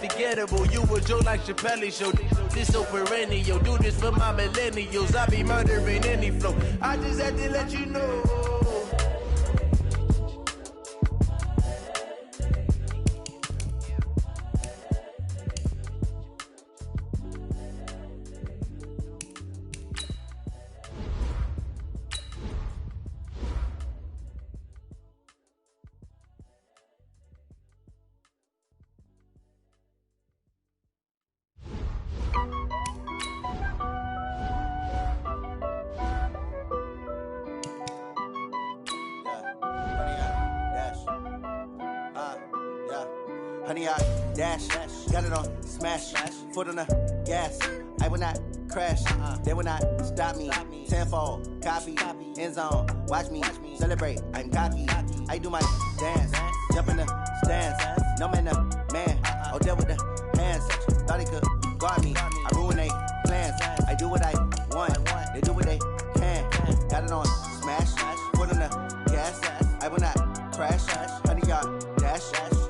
unforgettable. You a joke like Chappelle Show. This so perennial. Do this for my millennials. I be murdering any flow. I just had to let you know. Honey, I dash, got it on smash, foot on the gas. I will not crash, they will not stop me. Tenfold, copy, end zone, watch me celebrate. I'm cocky, I do my dance, jump in the stands. No man, man, oh there with the hands. Thought he could guard me, I ruin they plans. I do what I want, they do what they can. Got it on smash, foot on the gas. I will not crash, honey, y'all dash,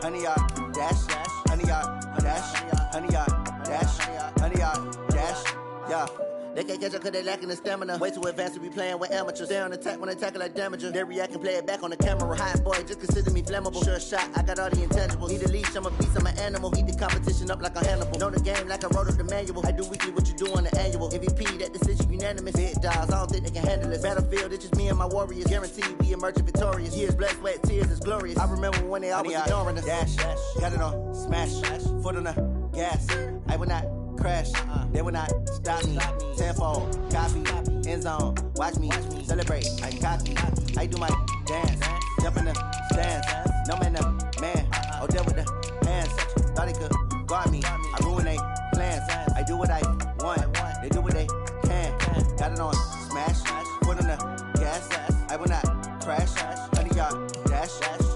honey, y'all dash, honey, y'all dash, honey, y'all dash, honey, y'all dash, yeah. They can't catch up cause they lacking the stamina. Way too advanced to be playing with amateurs. Stay on attack when they tackle like damager. They react and play it back on the camera. Hot boy, just consider me flammable. Sure shot, I got all the intangibles. Need a leash, I'm a beast, I'm an animal. Eat the competition up like a Hannibal. Know the game like I wrote up the manual. I do weekly what you do on the annual. MVP, that decision unanimous. Big dogs, I don't think they can handle it. Battlefield, it's just me and my warriors. Guaranteed we emerging victorious. Years, blood, sweat, tears, it's glorious. I remember when they always ignoring us. Dash, got it on smash, foot on the gas. I will not crash, they will not stop me. Tenfold, copy, end zone, watch me celebrate. I'm cocky, I do my dance, jump in the stands. No man, man, oh there with the hands. Thought he could guard me, I ruin they plans. I do what I want, they do what they can. Got it on smash, foot on the gas. I will not crash, honey y'all dash,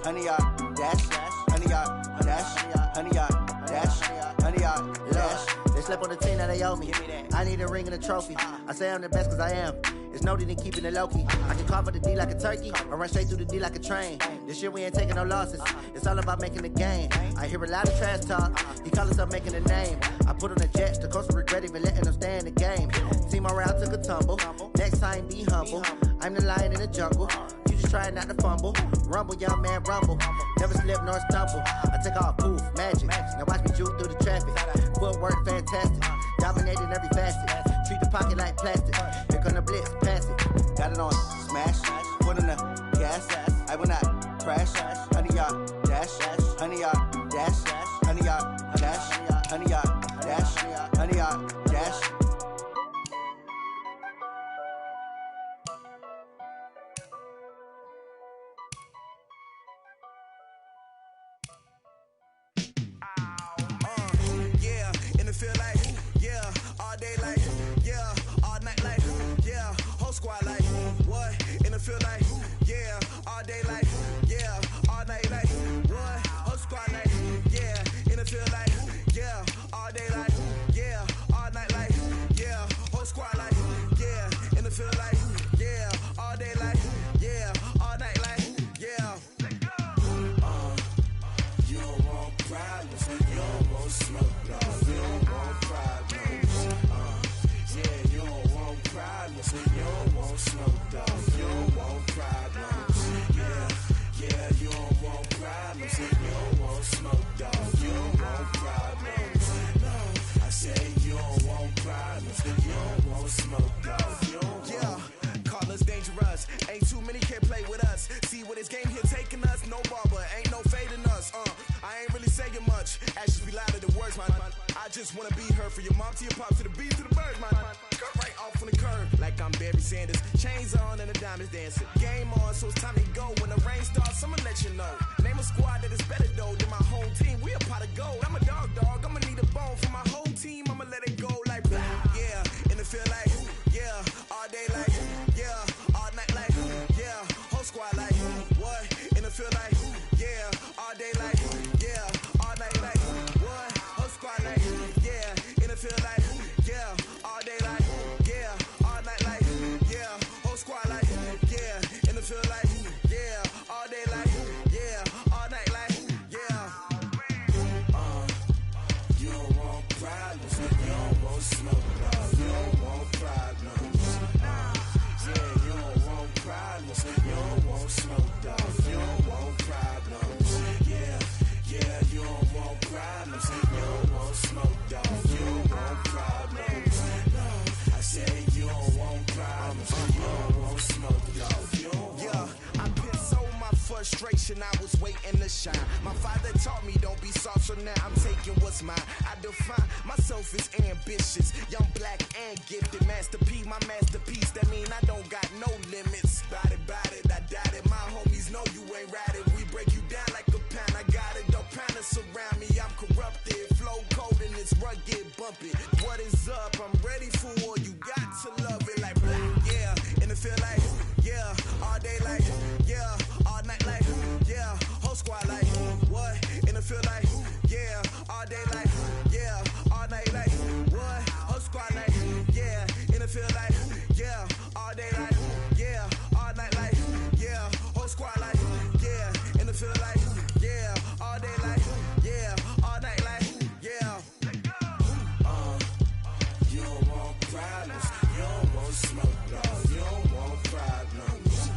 honey y'all dash, honey y'all dash, honey y'all dash, honey y'all dash. They slept on the team that they owe me. I need a ring and a trophy. I say I'm the best cause I am. It's noted in keeping it low-key. I can carve up the D like a turkey or run straight through the D like a train. This year we ain't taking no losses. It's all about making the game. I hear a lot of trash talk. He call himself making a name. I put on the Jets. The coach will regret even letting them stay in the game. Team morale took a tumble. Next time be humble. I'm the lion in the jungle. You just try not to fumble. Rumble, young man, rumble. Never slip nor stumble. I take off poof, magic. Now watch me juke through the traffic. Footwork fantastic. Dominating every facet. Treat the pocket like plastic. Here come the blitz, pass it. Got it on smash. Foot on the gas. I will not crash. Honey y'all dash. Honey y'all dash. Honey y'all dash. Honey y'all dash. Honey y'all dash. Feel like, yeah, all day like, yeah, all night like, yeah, whole squad like, what? In the feel like, yeah, all day like, yeah, all night like, what? Whole squad like, yeah, in the feel like, yeah, all day like, yeah, all night like, yeah, whole squad like, yeah, in the feel like, yeah, all day like, yeah, all night like, yeah. You don't want problems, you don't want smoke. You don't want problems, yeah, you don't want problems, you don't want smoke, dog, you don't want problems, yeah, you don't want problems, you don't want smoke, dog, you don't want problems, no, I say you don't want problems, you don't want smoke, dog, you don't want. Yeah, call us dangerous, ain't too many can play with us, see what this game here taking us, no barber, ain't no fading us, I ain't really saying much, actions be louder than words, man. I just wanna be heard, for your mom to your pop to the beat to the birds, man. Cut right off on the curb, like I'm Barry Sanders. Chains on and the diamonds dancing. Game on, so it's time to go. When the rain starts, I'ma let you know. Name a squad that is better though than my home team. We a pot of gold. I'm a dog. I'ma need a bone for my whole team. I'ma let it go like blah. Yeah, and it feel like yeah, all day like yeah, all night like yeah, whole squad like what? And it feel like yeah, all day like yeah, all night like what? Whole squad like yeah, and it feel like yeah, all day like yeah, all night like yeah, whole squad like yeah, and it feel like yeah, all day like yeah, all night like yeah. frustration, I was waiting to shine. My father taught me don't be soft, so now I'm taking what's mine. I define myself as ambitious, young, black, and gifted. Master P, my masterpiece, that mean I don't got no limits. Bout it, I doubt it. My homies know you ain't ratted. We break you down like a pound. I got it, don't panic surround me. I'm corrupted, flow cold and it's rugged, bumpy. What is up? I'm ready for war. You got to love it like black, yeah. And it feel like, yeah, all day like, yeah, all night like, yeah, whole squad like, what? And it feel like, yeah, all day like, yeah, all night like, what? Whole squad like, yeah, and it feel like, yeah, all day like, yeah, all night like, yeah, whole squad like, yeah, and it feel like, yeah, all day like, yeah, all night like, yeah. You don't want problems, you don't want smoke, dog. You don't want problems.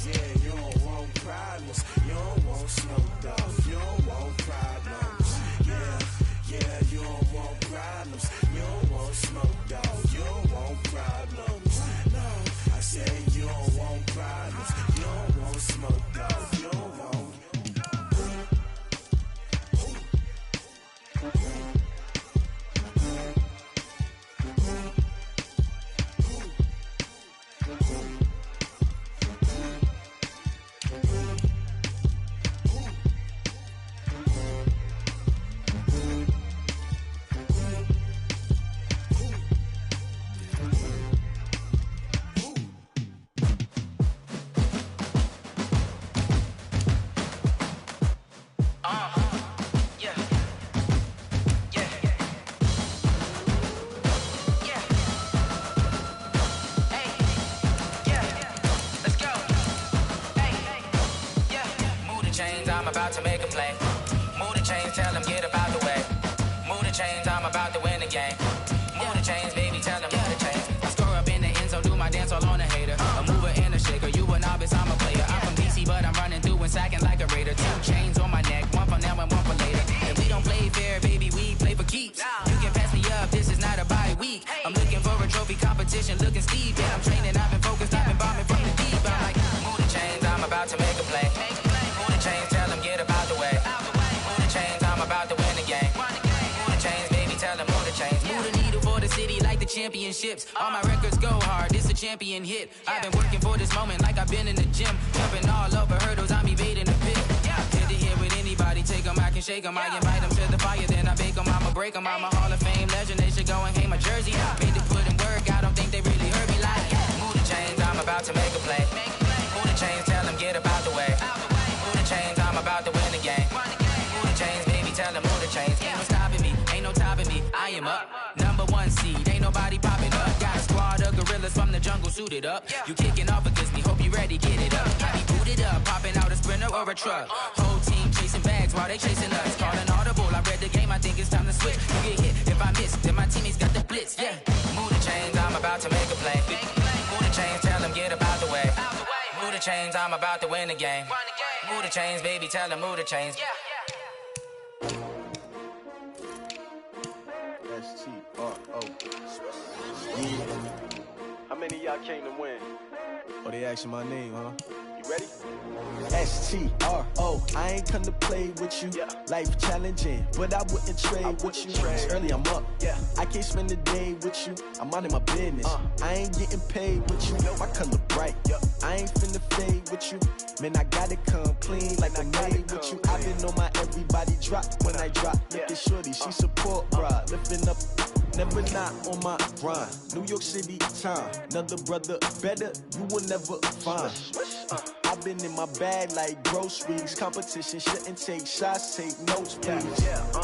Yeah, you don't want problems, you don't want smoke, dog. You don't want problems. Yeah, you don't want problems, you don't want smoke, dog. You don't want problems. No, I say you don't want problems, you don't want smoke, dog. You don't want. I'm about to make a play. Move the chains, tell them get about the way. Move the chains, I'm about to win the game. Move the chains, baby, tell them move the chains. I score up in the end zone, do my dance all on a hater. A mover and a shaker, you a novice, I'm a player. I'm from DC, but I'm running through and sacking like a raider. 2 chains on my neck, one for now and one for later. If we don't play fair, baby, we play for keeps. You can pass me up, this is not a bye week. I'm looking for a trophy competition, looking steep. Yeah, I'm training, I've been focused, I've been bombing from the deep. I'm like, move the chains, I'm about to make a play. Move the chains, tell them get about the way. Move the chains, I'm about to win the game. Move the chains, baby, tell them move the chains. Move the needle for the city like the championships. All my records go hard, this a champion hit. I've been working for this moment like I've been in the gym. Jumping all over hurdles, I'm evading the pit. Head to head with anybody, take them, I can shake them. I invite them to the fire, then I bake them, I'ma break them. I'm a Hall of Fame legend, they should go and hang my jersey. Made to put in work, I don't think they really heard me like. Move the chains, I'm about to make a play. Move the chains, tell them get about the way. Move the chains, I'm about to win the game. Move the chains, baby, tell them move the chains. Ain't no stopping me, ain't no topping me, I am up. Number 1 seed, ain't nobody popping up. Got a squad of gorillas from the jungle suited up. You kicking off against me, hope you ready, get it up. I be booted up, popping out a sprinter or a truck. Whole team chasing bags while they chasing us. Calling audible, I read the game, I think it's time to switch. You get hit, if I miss, then my teammates got the blitz, yeah. Move the chains, I'm about to make a play. Move the chains, tell them get about the way. Move the chains, I'm about to win the game. Move the chains, baby, tell them move the chains. S-T-R-O. How many of y'all came to win? Oh, they asking my name, huh? You ready? S-T-R-O. I ain't come to play with you. Life challenging, but I wouldn't trade with you. It's early, I'm up. I can't spend the day with you. I'm out of my business. I ain't getting paid with you. My color bright. I ain't finna fade with you. Man, I gotta come clean like I made with you. I've been on my everybody drop when I drop. Look at shorty, she support, bruh. Lifting up, never not on my grind. New York City time, another brother better, you will never find. I've been in my bag like groceries. Competition shouldn't take shots, take notes, please.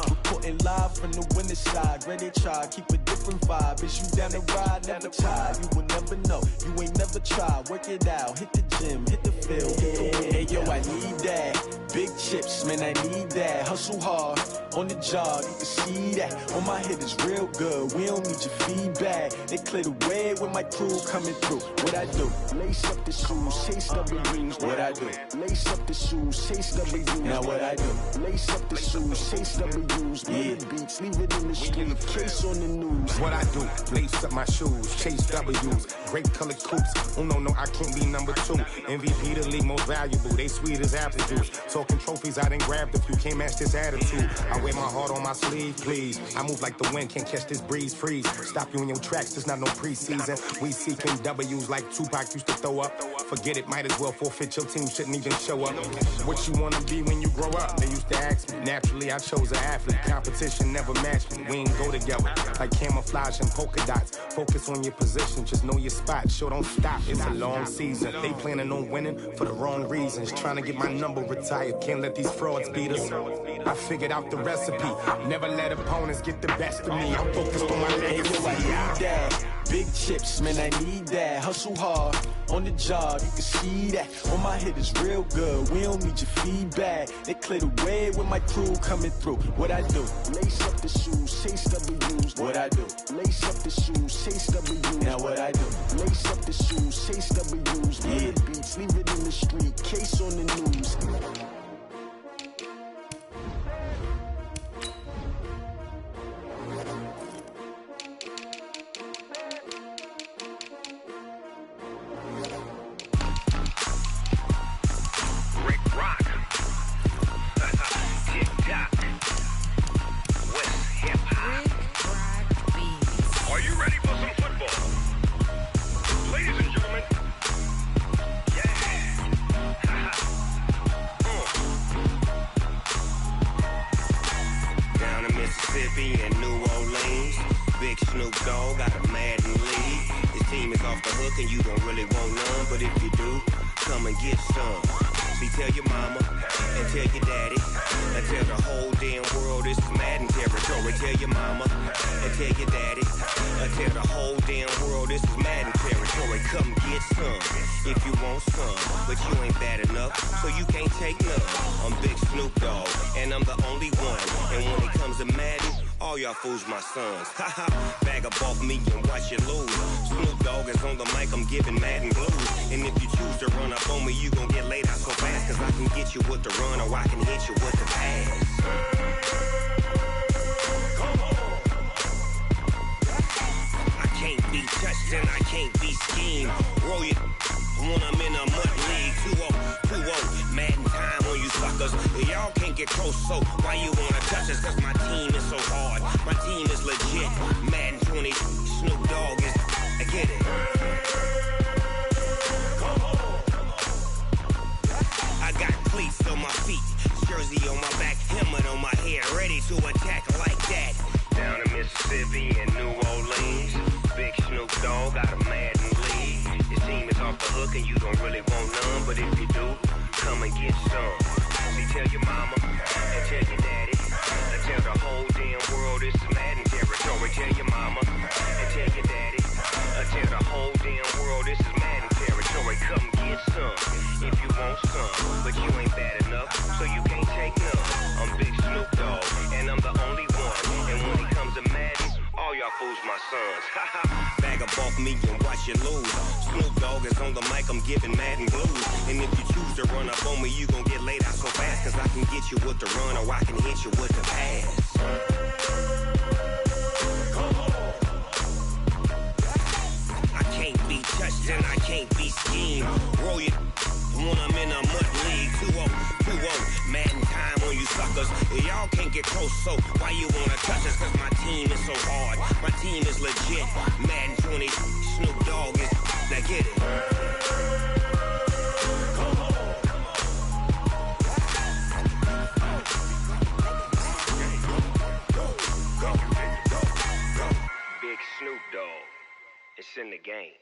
Reporting live from the winning side. Ready to try, keep a different vibe. Is you down the ride, never tired. You will never know, you ain't never tried. Work it out, hit the gym, hit the field, hit the win. Hey yo, I need that. Big chips, man, I need that. Hustle hard, on the job, you can see that. On my head is real good, we don't need your feedback. They clear the way with my crew coming through. What I do? Lace up the shoes, chase W's. What I do? Lace up the shoes, chase W's. Now what I do? Lace up the shoes, chase W's. Yeah, beats beats, leave it in the street, case on the news. What I do, lace up my shoes, chase W's, great colored coops. Oh no, I can't be number 2. MVP the league most valuable, they sweet as apple juice. Talking trophies, I done grabbed a few, can't match this attitude. I wear my heart on my sleeve, please. I move like the wind, can't catch this breeze, freeze. Stop you in your tracks, there's not no preseason. We seeking W's like Tupac used to throw up. Forget it, might as well forfeit, your team shouldn't even show up. What you wanna be when you grow up? They used to ask me. Naturally, I chose an athlete. Competition never matched me. We ain't go together like camouflage and polka dots. Focus on your position, just know your spot. Sure, don't stop. It's a long season. They planning on winning for the wrong reasons. Trying to get my number retired. Can't let these frauds beat us. I figured out the recipe. Never let opponents get the best of me. I'm focused on my legacy. I need that. Big chips, man, I need that. Hustle hard on the job, you can see that. On my hit is real good. We don't need your feedback. They clear the way with my crew coming through. What I do? Lace up the shoes, chase W's. What I do? Lace up the shoes, chase W's. Now what I do? Lace up the shoes, chase W's. Yeah. The beats, leave it in the street, case on the news. Fools my sons. Haha, bag up off me and watch you lose. Snoop Dogg is on the mic, I'm giving Madden blues. And if you choose to run up on me, you gon' get laid out so fast. Cause I can get you with the run or I can hit you with the pass. Come on. I can't be touched and I can't be schemed. Roll it when I'm in a mud league. 2-0, Madden time on you suckers. Y'all can't get close, so why you wanna touch us? Cause my team is so hard. My team is legit. Madden 20, Snoop Dogg is. I get it. Come on. I got cleats on my feet, jersey on my back, helmet on my head, ready to attack like that. Down in Mississippi and New Orleans, Big Snoop Dogg got a Madden league. His team is off the hook and you don't really want none, but if you do, come and get some. See, tell your mama and tell your daddy. Tell the whole damn world this is Madden territory. Tell your mama and tell your daddy. Tell the whole damn world this is Madden territory. Come get some if you want some, but you ain't bad enough, so you can't take none. I'm Big Snoop Dogg, and I'm the only one. And when it comes to Madden, all y'all fools my sons. Bag up off me and watch you lose. Snoop Dogg is on the mic, I'm giving Madden blues. And if you choose to run up on me, you gon' get laid out so fast. Cause I can get you with the run or I can hit you with the pass. Come on. I can't be touched and I can't be schemed. Roll it when I'm in a mud league. 2-0, Madden time on you suckers. Y'all can't get close, so why you wanna touch us? Cause my team is so hard. My team is legit. Madden 20, Snoop Dogg is. Now get it. Come on. Go. Big Snoop Dogg. It's in the game.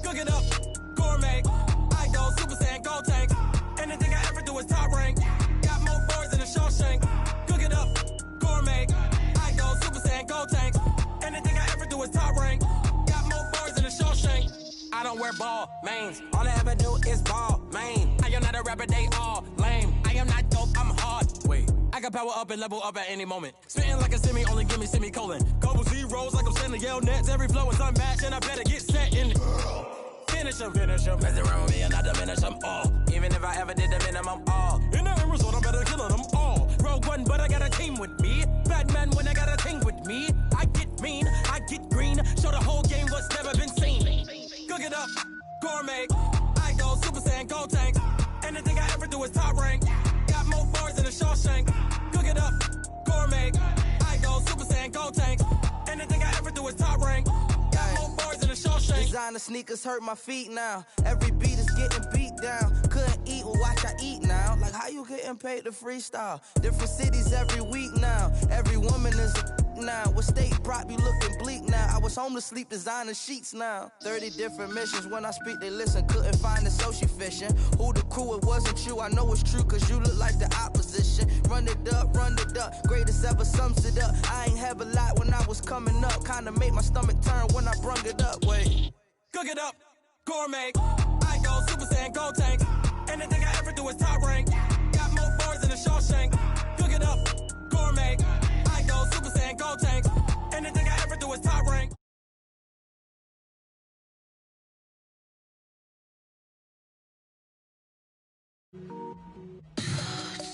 Cook it up, gourmet. I go Super Saiyan, Gold Tank. Anything I ever do is top rank. Got more boys than a Shawshank. Cook it up, gourmet. I go Super Saiyan, Gold Tank. Anything I ever do is top rank. Got more boys than a Shawshank. I don't wear ball mains. All I ever do is ball main. I am not a rapper, they all power up and level up at any moment. Spitting like a semi, only give me semicolon. Couple zeros like I'm sending yell nets. Every flow is unmatched, and I better get set in. Finish them. Mess around with me and I diminish them all. Even if I ever did the minimum, all. In the end result, I'm better killing them all. Rogue One, but I got a team with me. Batman when I got a team with me. I get mean, I get green. Show the whole game what's never been seen. Cook it up, gourmet. I go Super Saiyan, go tank. Anything I ever do is top rank. Got more bars than a Shawshank. Cook it up, gourmet. I go Super Saiyan, go tank. Anything I ever do is top rank. Got more bars than a Shawshank. Designer sneakers hurt my feet now. Every beat is getting beat down. Couldn't eat, well watch I eat now. Like how you getting paid to freestyle? Different cities every week now. Every woman is a now. What state brought me looking bleak now? I was home to sleep designer sheets now. 30 different missions. When I speak they listen. Couldn't find the social fishing. Who the crew, it wasn't you. I know it's true cause you look like the opposition. Run it up. Greatest ever sums it up. I ain't have a lot when I was coming up. Kinda made my stomach turn when I brung it up. Wait. Cook it up, gourmet. I go Super Saiyan, go tank. Anything I ever do is top rank. Got more bars than a Shawshank. Cook it up, gourmet. I go Super Saiyan, go tank. Anything I ever do is top rank.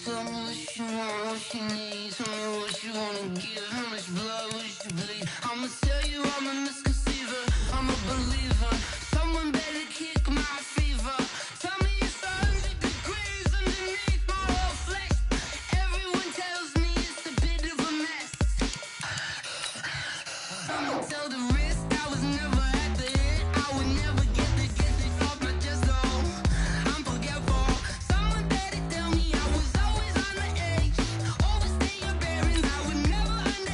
Tell me what you want, what you need. Tell me what you wanna give. How much blood would you bleed? I'ma tell you I'm a misconceiver. I'm a believer. Someone better kick my fever. Tell me it's 100 degrees underneath my whole flesh. Everyone tells me it's a bit of a mess. I'ma tell the risk I was never at the end. I would never get it off my chest though. I'm forgetful. Someone better tell me I was always on the edge. Overstay your bearings. I would never understand.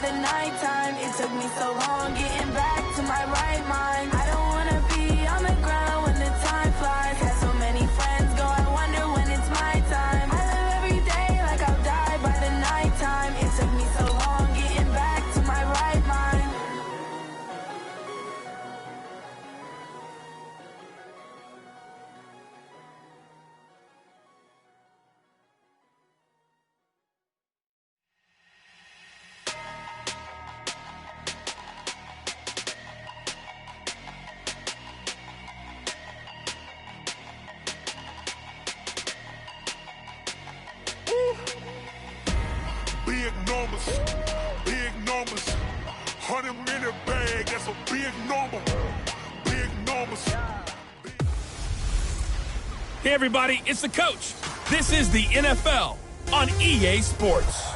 the nighttime. It took me so long getting back to my right mind. I don't wanna be on the ground when the time flies. Had so many friends go, I wonder when it's my time. I live every day like I'll die by the nighttime. It took me so long getting back to my right mind. Big numbers, 100 in a bag, that's a big number, big numbers. Hey everybody, it's the coach. This is the NFL on EA Sports.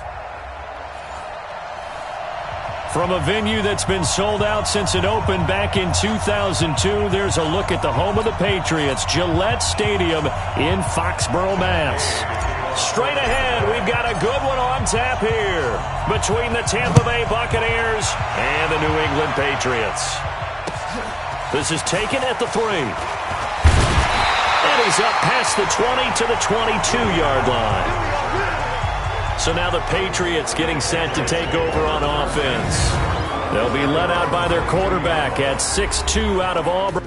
From a venue that's been sold out since it opened back in 2002, there's a look at the home of the Patriots, Gillette Stadium in Foxborough, Mass. Straight ahead, we've got a good one on tap here between the Tampa Bay Buccaneers and the New England Patriots. This is taken at the 3. And he's up past the 20 to the 22-yard line. So now the Patriots getting set to take over on offense. They'll be led out by their quarterback at 6'2" out of Auburn.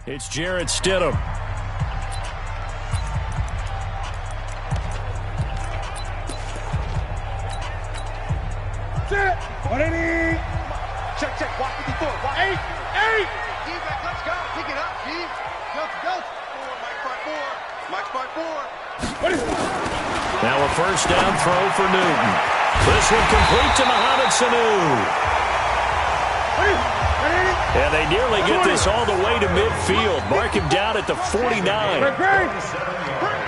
It's Jarrett Stidham. Check. Watch 54. Watch 8. Defense, let's go. Pick it up, G. Go. Mike spot 4. Now a first down throw for Newton. This one complete to Mohamed Sanu. And they nearly get this all the way to midfield. Mark him down at the 49.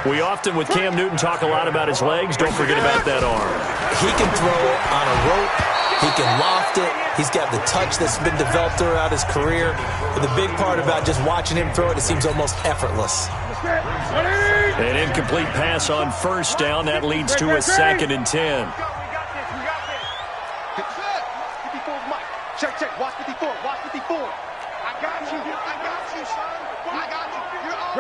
We often, with Cam Newton, talk a lot about his legs. Don't forget about that arm. He can throw it on a rope. He can loft it. He's got the touch that's been developed throughout his career. But the big part about just watching him throw it, it seems almost effortless. An incomplete pass on first down. That leads to a 2nd and 10. Check. Watch 54. I got you, son. I got you. You're on.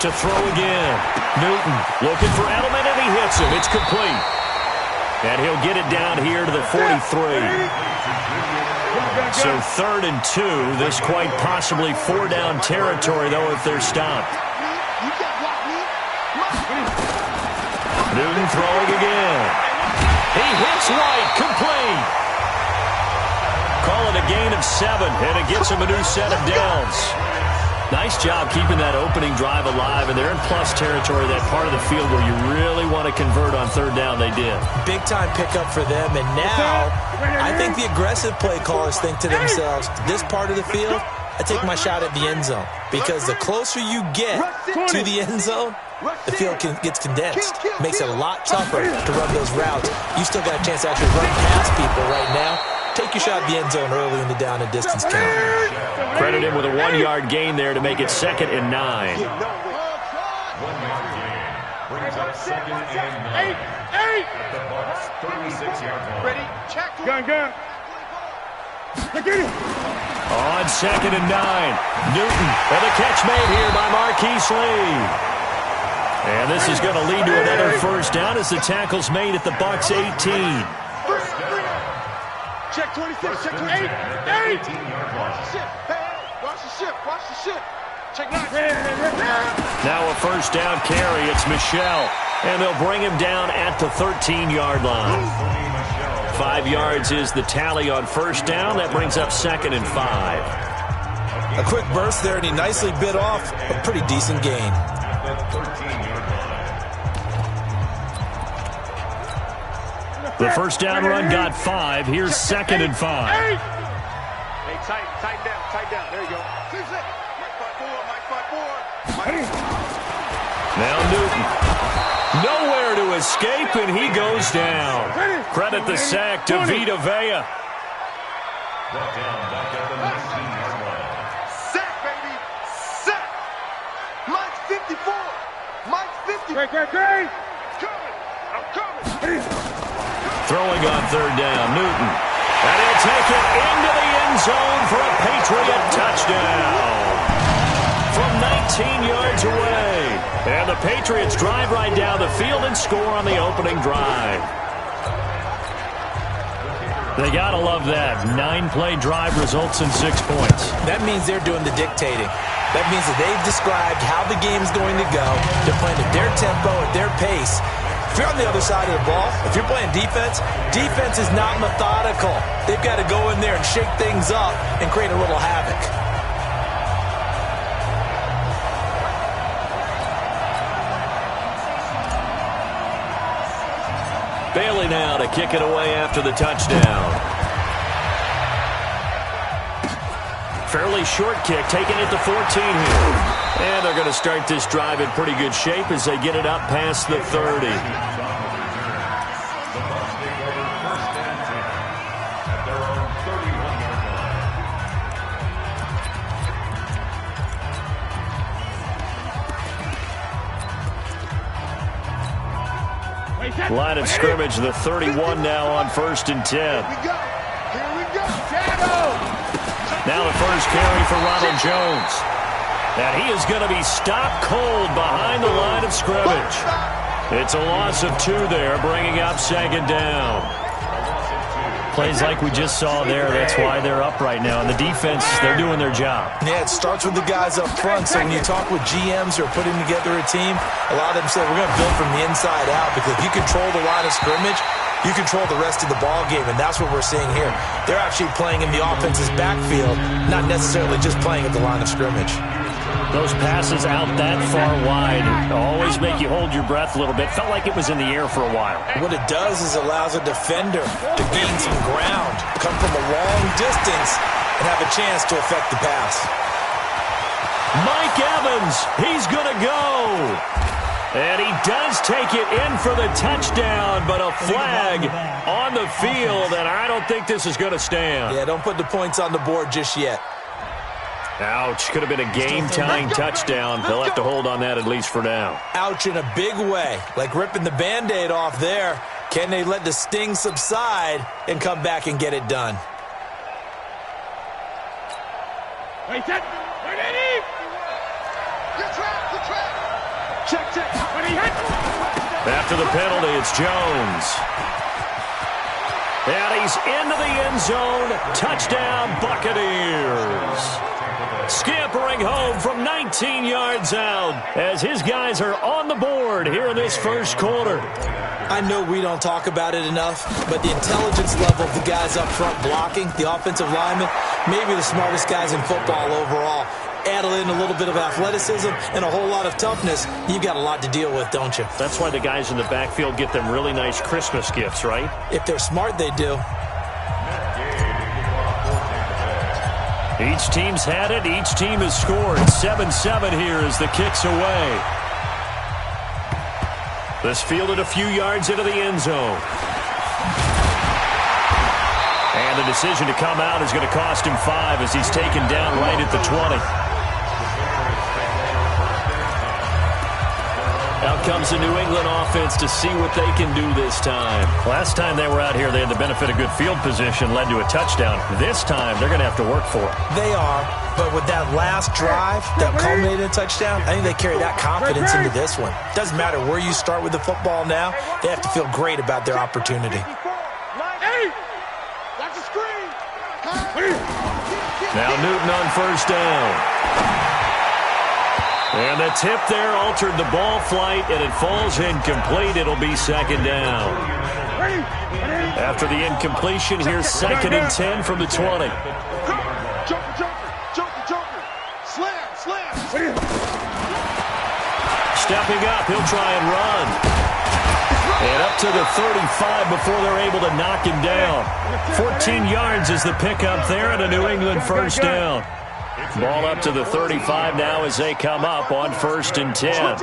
To throw again. Newton looking for Edelman, and he hits him. It's complete. And he'll get it down here to the 43. So 3rd and 2. This quite possibly 4-down territory, though, if they're stopped. Newton throwing again. He hits White, complete. Call it a gain of 7, and it gets him a new set of downs. Nice job keeping that opening drive alive, and they're in plus territory, that part of the field where you really want to convert on 3rd down. They did. Big-time pickup for them, and now I think the aggressive play callers think to themselves, this part of the field, I take my shot at the end zone, because the closer you get to the end zone, the field gets condensed. Makes it a lot tougher to run those routes. You still got a chance to actually run past people right now. Take your shot at the end zone early in the down and distance count. Credit him with a 1-yard gain there to make it 2nd and 9. 1 yard gain brings up 2nd and 9. 8. At the Bucs 36-yard line. Ready? Check. Gun. On 2nd and 9. Newton, and the catch made here by Marquise Lee. And this is going to lead to another first down as the tackle's made at the Bucs 18. Check 26, check 28. 8. Watch the ship. Check 9. Now a first down carry. It's Michelle. And they'll bring him down at the 13-yard line. 5 yards is the tally on first down. That brings up 2nd and 5. A quick burst there, and he nicely bit off a pretty decent gain. The first down run got 5. Here's 2nd and 5. Hey, tighten down. There you go. Mike 4. Now Newton. Nowhere escape, and he goes down. Credit the sack to Vita Vea. Sack, baby! Sack! Mike's 54! Mike's 54! Great! I'm coming! Throwing on third down, Newton. And he'll take it into the end zone for a Patriot touchdown. From 19 yards away. And the Patriots drive right down the field and score on the opening drive. They gotta love that. 9-play drive results in 6 points. That means they're doing the dictating. That means that they've described how the game's going to go. They're playing at their tempo, at their pace. If you're on the other side of the ball, if you're playing defense, defense is not methodical. They've got to go in there and shake things up and create a little havoc. Bailey now to kick it away after the touchdown. Fairly short kick, taking it to 14 here. And they're going to start this drive in pretty good shape as they get it up past the 30. Line of scrimmage, the 31 now on 1st and 10. Here we go. Shadow! Now the first carry for Ronald Jones. And he is going to be stopped cold behind the line of scrimmage. It's a loss of 2 there, bringing up 2nd down. Plays like we just saw there, that's why they're up right now. And the defense, they're doing their job. Yeah, it starts with the guys up front. So when you talk with GMs who are putting together a team, a lot of them say we're going to build from the inside out, because if you control the line of scrimmage, you control the rest of the ball game, and that's what we're seeing here. They're actually playing in the offense's backfield, not necessarily just playing at the line of scrimmage. Those passes out that far wide always make you hold your breath a little bit. Felt like it was in the air for a while. What it does is allows a defender to gain some ground, come from a long distance, and have a chance to affect the pass. Mike Evans, he's going to go. And he does take it in for the touchdown, but a flag on the field, and I don't think this is going to stand. Yeah, don't put the points on the board just yet. Ouch. Could have been a game-tying touchdown. They'll have to hold on that at least for now. Ouch in a big way. Like ripping the Band-Aid off there. Can they let the sting subside and come back and get it done? Wait, set. Wait, Eddie. Good track. Check. When he hits. After the penalty, it's Jones. And he's into the end zone. Touchdown, Buccaneers. Scampering home from 19 yards out as his guys are on the board here in this first quarter. I know we don't talk about it enough, but the intelligence level of the guys up front blocking, the offensive linemen, maybe the smartest guys in football overall. Add in a little bit of athleticism and a whole lot of toughness, you've got a lot to deal with, don't you? That's why the guys in the backfield get them really nice Christmas gifts, right? If they're smart, they do. Each team's had it. Each team has scored. 7-7 here as the kick's away. This fielded a few yards into the end zone. And the decision to come out is going to cost him 5 as he's taken down right at the 20. Out comes the New England offense to see what they can do this time. Last time they were out here, they had the benefit of good field position, led to a touchdown. This time, they're going to have to work for it. They are, but with that last drive that culminated in a touchdown, I think they carry that confidence into this one. Doesn't matter where you start with the football now, they have to feel great about their opportunity. Now Newton on first down. And the tip there altered the ball flight, and it falls incomplete. It'll be 2nd down. After the incompletion, here's 2nd and 10 from the 20. Joker. Slam. Stepping up, he'll try and run. And up to the 35 before they're able to knock him down. 14 yards is the pickup there, and a New England first down. Ball up to the 35 now as they come up on 1st and 10.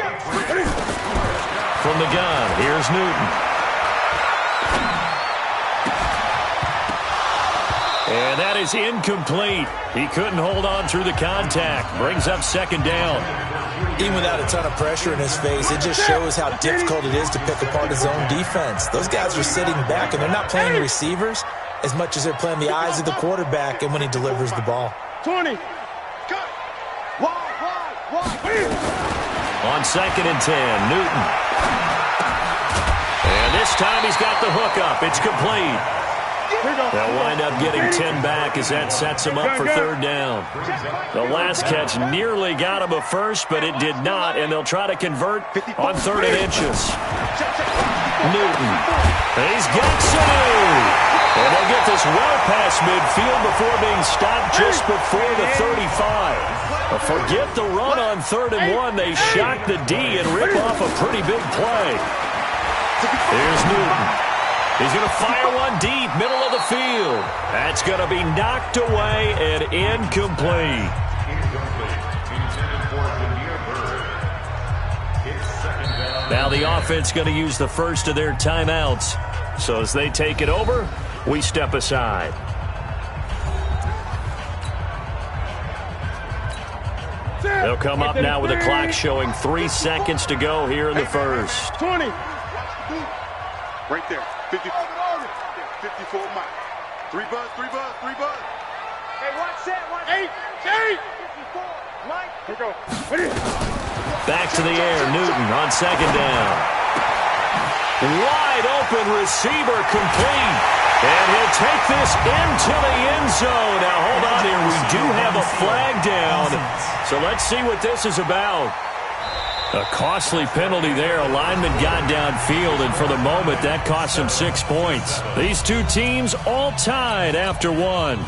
from the gun. Here's Newton. And that is incomplete. He couldn't hold on through the contact. Brings up second down. Even without a ton of pressure in his face, it just shows how difficult it is to pick apart his own defense. Those guys are sitting back, and they're not playing receivers as much as they're playing the eyes of the quarterback and when he delivers the ball. 20. On second and 10, Newton. And this time he's got the hook up. It's complete. They'll wind up getting 10 back as that sets him up for third down. The last catch nearly got him a first, but it did not, and they'll try to convert on 3rd and inches. Newton. He's got Sanu. And they'll get this well past midfield before being stopped just before the 35. Forget the run on 3rd and 1. They shock the D and rip off a pretty big play. Here's Newton. He's going to fire one deep, middle of the field. That's going to be knocked away and incomplete. Now the offense going to use the first of their timeouts. So as they take it over, we step aside. They'll come up now with a clock showing 3 seconds to go here in the first. 20. Right there. 54 Mike. 3 buzz. Hey, watch that. 8. 54 Mike. Here we go. Back to the air. Newton on second down. Wide open receiver complete. And he'll take this into the end zone. Now, hold on here. We do have a flag down. So let's see what this is about. A costly penalty there. A lineman got downfield, and for the moment, that cost him 6 points. These two teams all tied after one.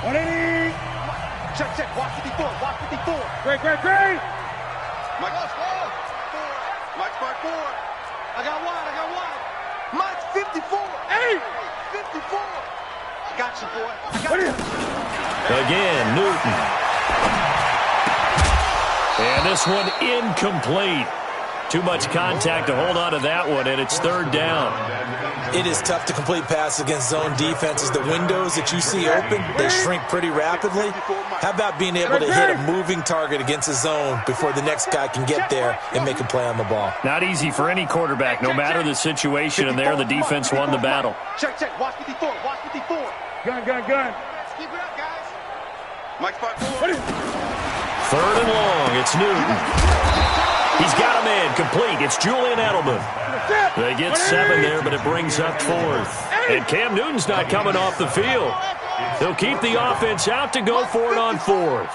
180. Check. Watch 54. Great. Mike's by 4. I got one. Mike's 54. 8. 54. I got you, boy. Again, Newton. And this one incomplete. Too much contact to hold on to that one, and it's 3rd down. It is tough to complete passes against zone defenses. The windows that you see open, they shrink pretty rapidly. How about being able to hit a moving target against a zone before the next guy can get there and make a play on the ball? Not easy for any quarterback, no matter the situation, and there the defense won the battle. Check. Watch 54. Gun. Keep it up, guys. Mike's by 4. 3rd and long. It's Newton. He's got a man complete. It's Julian Edelman. They get 7 there, but it brings up 4th. And Cam Newton's not coming off the field. They'll keep the offense out to go for it on 4th.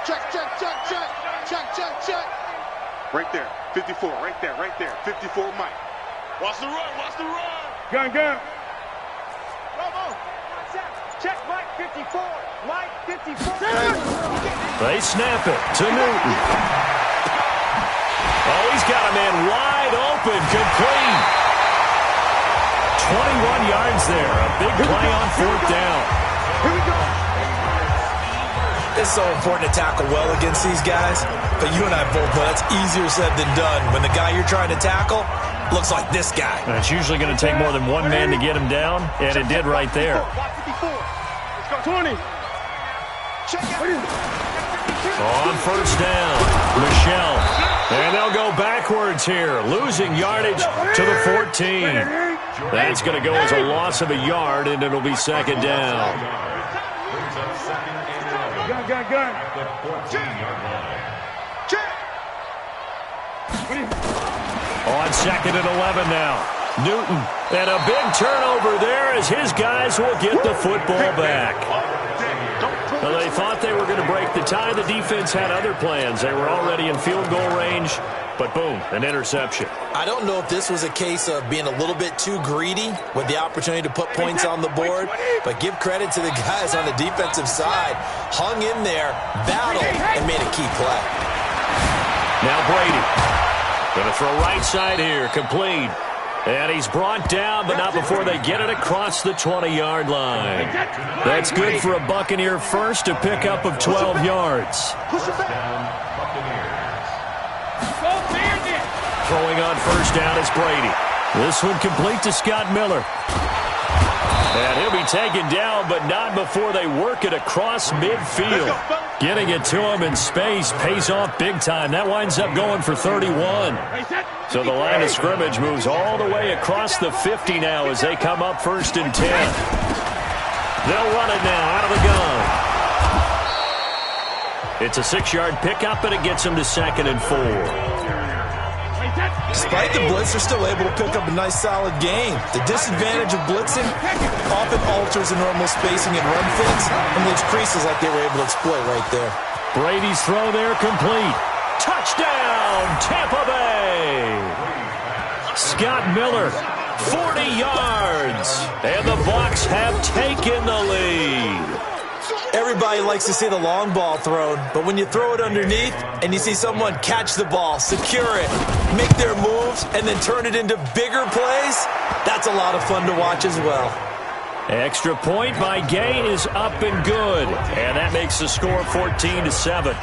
Check. Right there. 54. Right there. 54 Mike. Watch the run. Gun. Bravo. Check Mike 54. Mike 54. They snap it to Newton. Oh, he's got a man wide open, complete. 21 yards there. A big play on 4th down. Here we go. It's so important to tackle well against these guys, but you and I both know that's easier said than done when the guy you're trying to tackle looks like this guy. And it's usually going to take more than one man to get him down, and it did right there. Let's go, 20. On 1st down, Michelle. And they'll go backwards here, losing yardage to the 14. That's going to go as a loss of a yard, and it'll be 2nd down. Gun. On 2nd and 11 now. Newton. And a big turnover there as his guys will get the football back. Well, they thought they were going to break the tie. The defense had other plans. They were already in field goal range, but boom, an interception. I don't know if this was a case of being a little bit too greedy with the opportunity to put points on the board, but give credit to the guys on the defensive side. Hung in there, battled, and made a key play. Now Brady. Going to throw right side here, complete. And he's brought down, but not before they get it across the 20-yard line. That's good for a Buccaneer first, a pickup of 12 yards. Throwing on first down is Brady. This one complete to Scott Miller. And he'll be taken down, but not before they work it across midfield. Getting it to him in space pays off big time. That winds up going for 31. So the line of scrimmage moves all the way across the 50 now as they come up 1st and 10. They'll run it now out of the gun. It's a 6-yard pickup, and it gets them to 2nd and 4. Despite the blitz, they're still able to pick up a nice, solid gain. The disadvantage of blitzing often alters the normal spacing and run fits, and those creases like they were able to exploit right there. Brady's throw there complete. Touchdown, Tampa Bay! Scott Miller, 40 yards, and the Bucs have taken the lead. Everybody likes to see the long ball thrown, but when you throw it underneath and you see someone catch the ball, secure it, make their moves, and then turn it into bigger plays, that's a lot of fun to watch as well. Extra point by Gay is up and good, and that makes the score 14-7.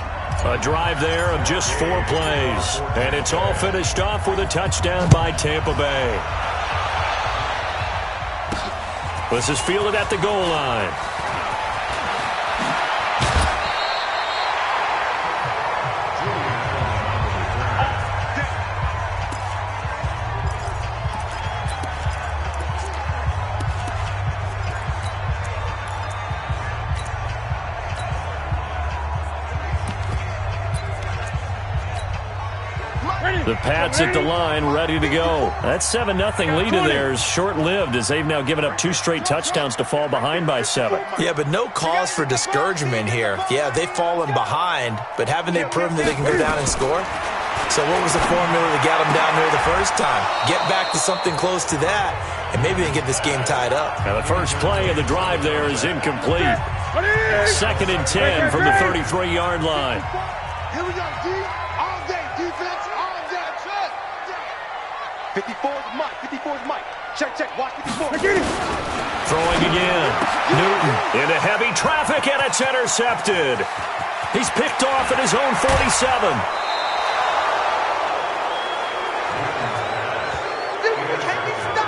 A drive there of just 4 plays, and it's all finished off with a touchdown by Tampa Bay. This is fielded at the goal line. The Pats at the line, ready to go. That 7-0 lead of theirs short-lived as they've now given up 2 straight touchdowns to fall behind by 7. Yeah, but no cause for discouragement here. Yeah, they've fallen behind, but haven't they proven that they can go down and score? So what was the formula that got them down there the first time? Get back to something close to that, and maybe they can get this game tied up. Now the first play of the drive there is incomplete. 2nd and 10 from the 33-yard line. Here we go, D. All day, defense, all day. 54 is Mike, 54 is Mike. Check, watch 54. Throwing again. Newton into heavy traffic, and it's intercepted. He's picked off at his own 47.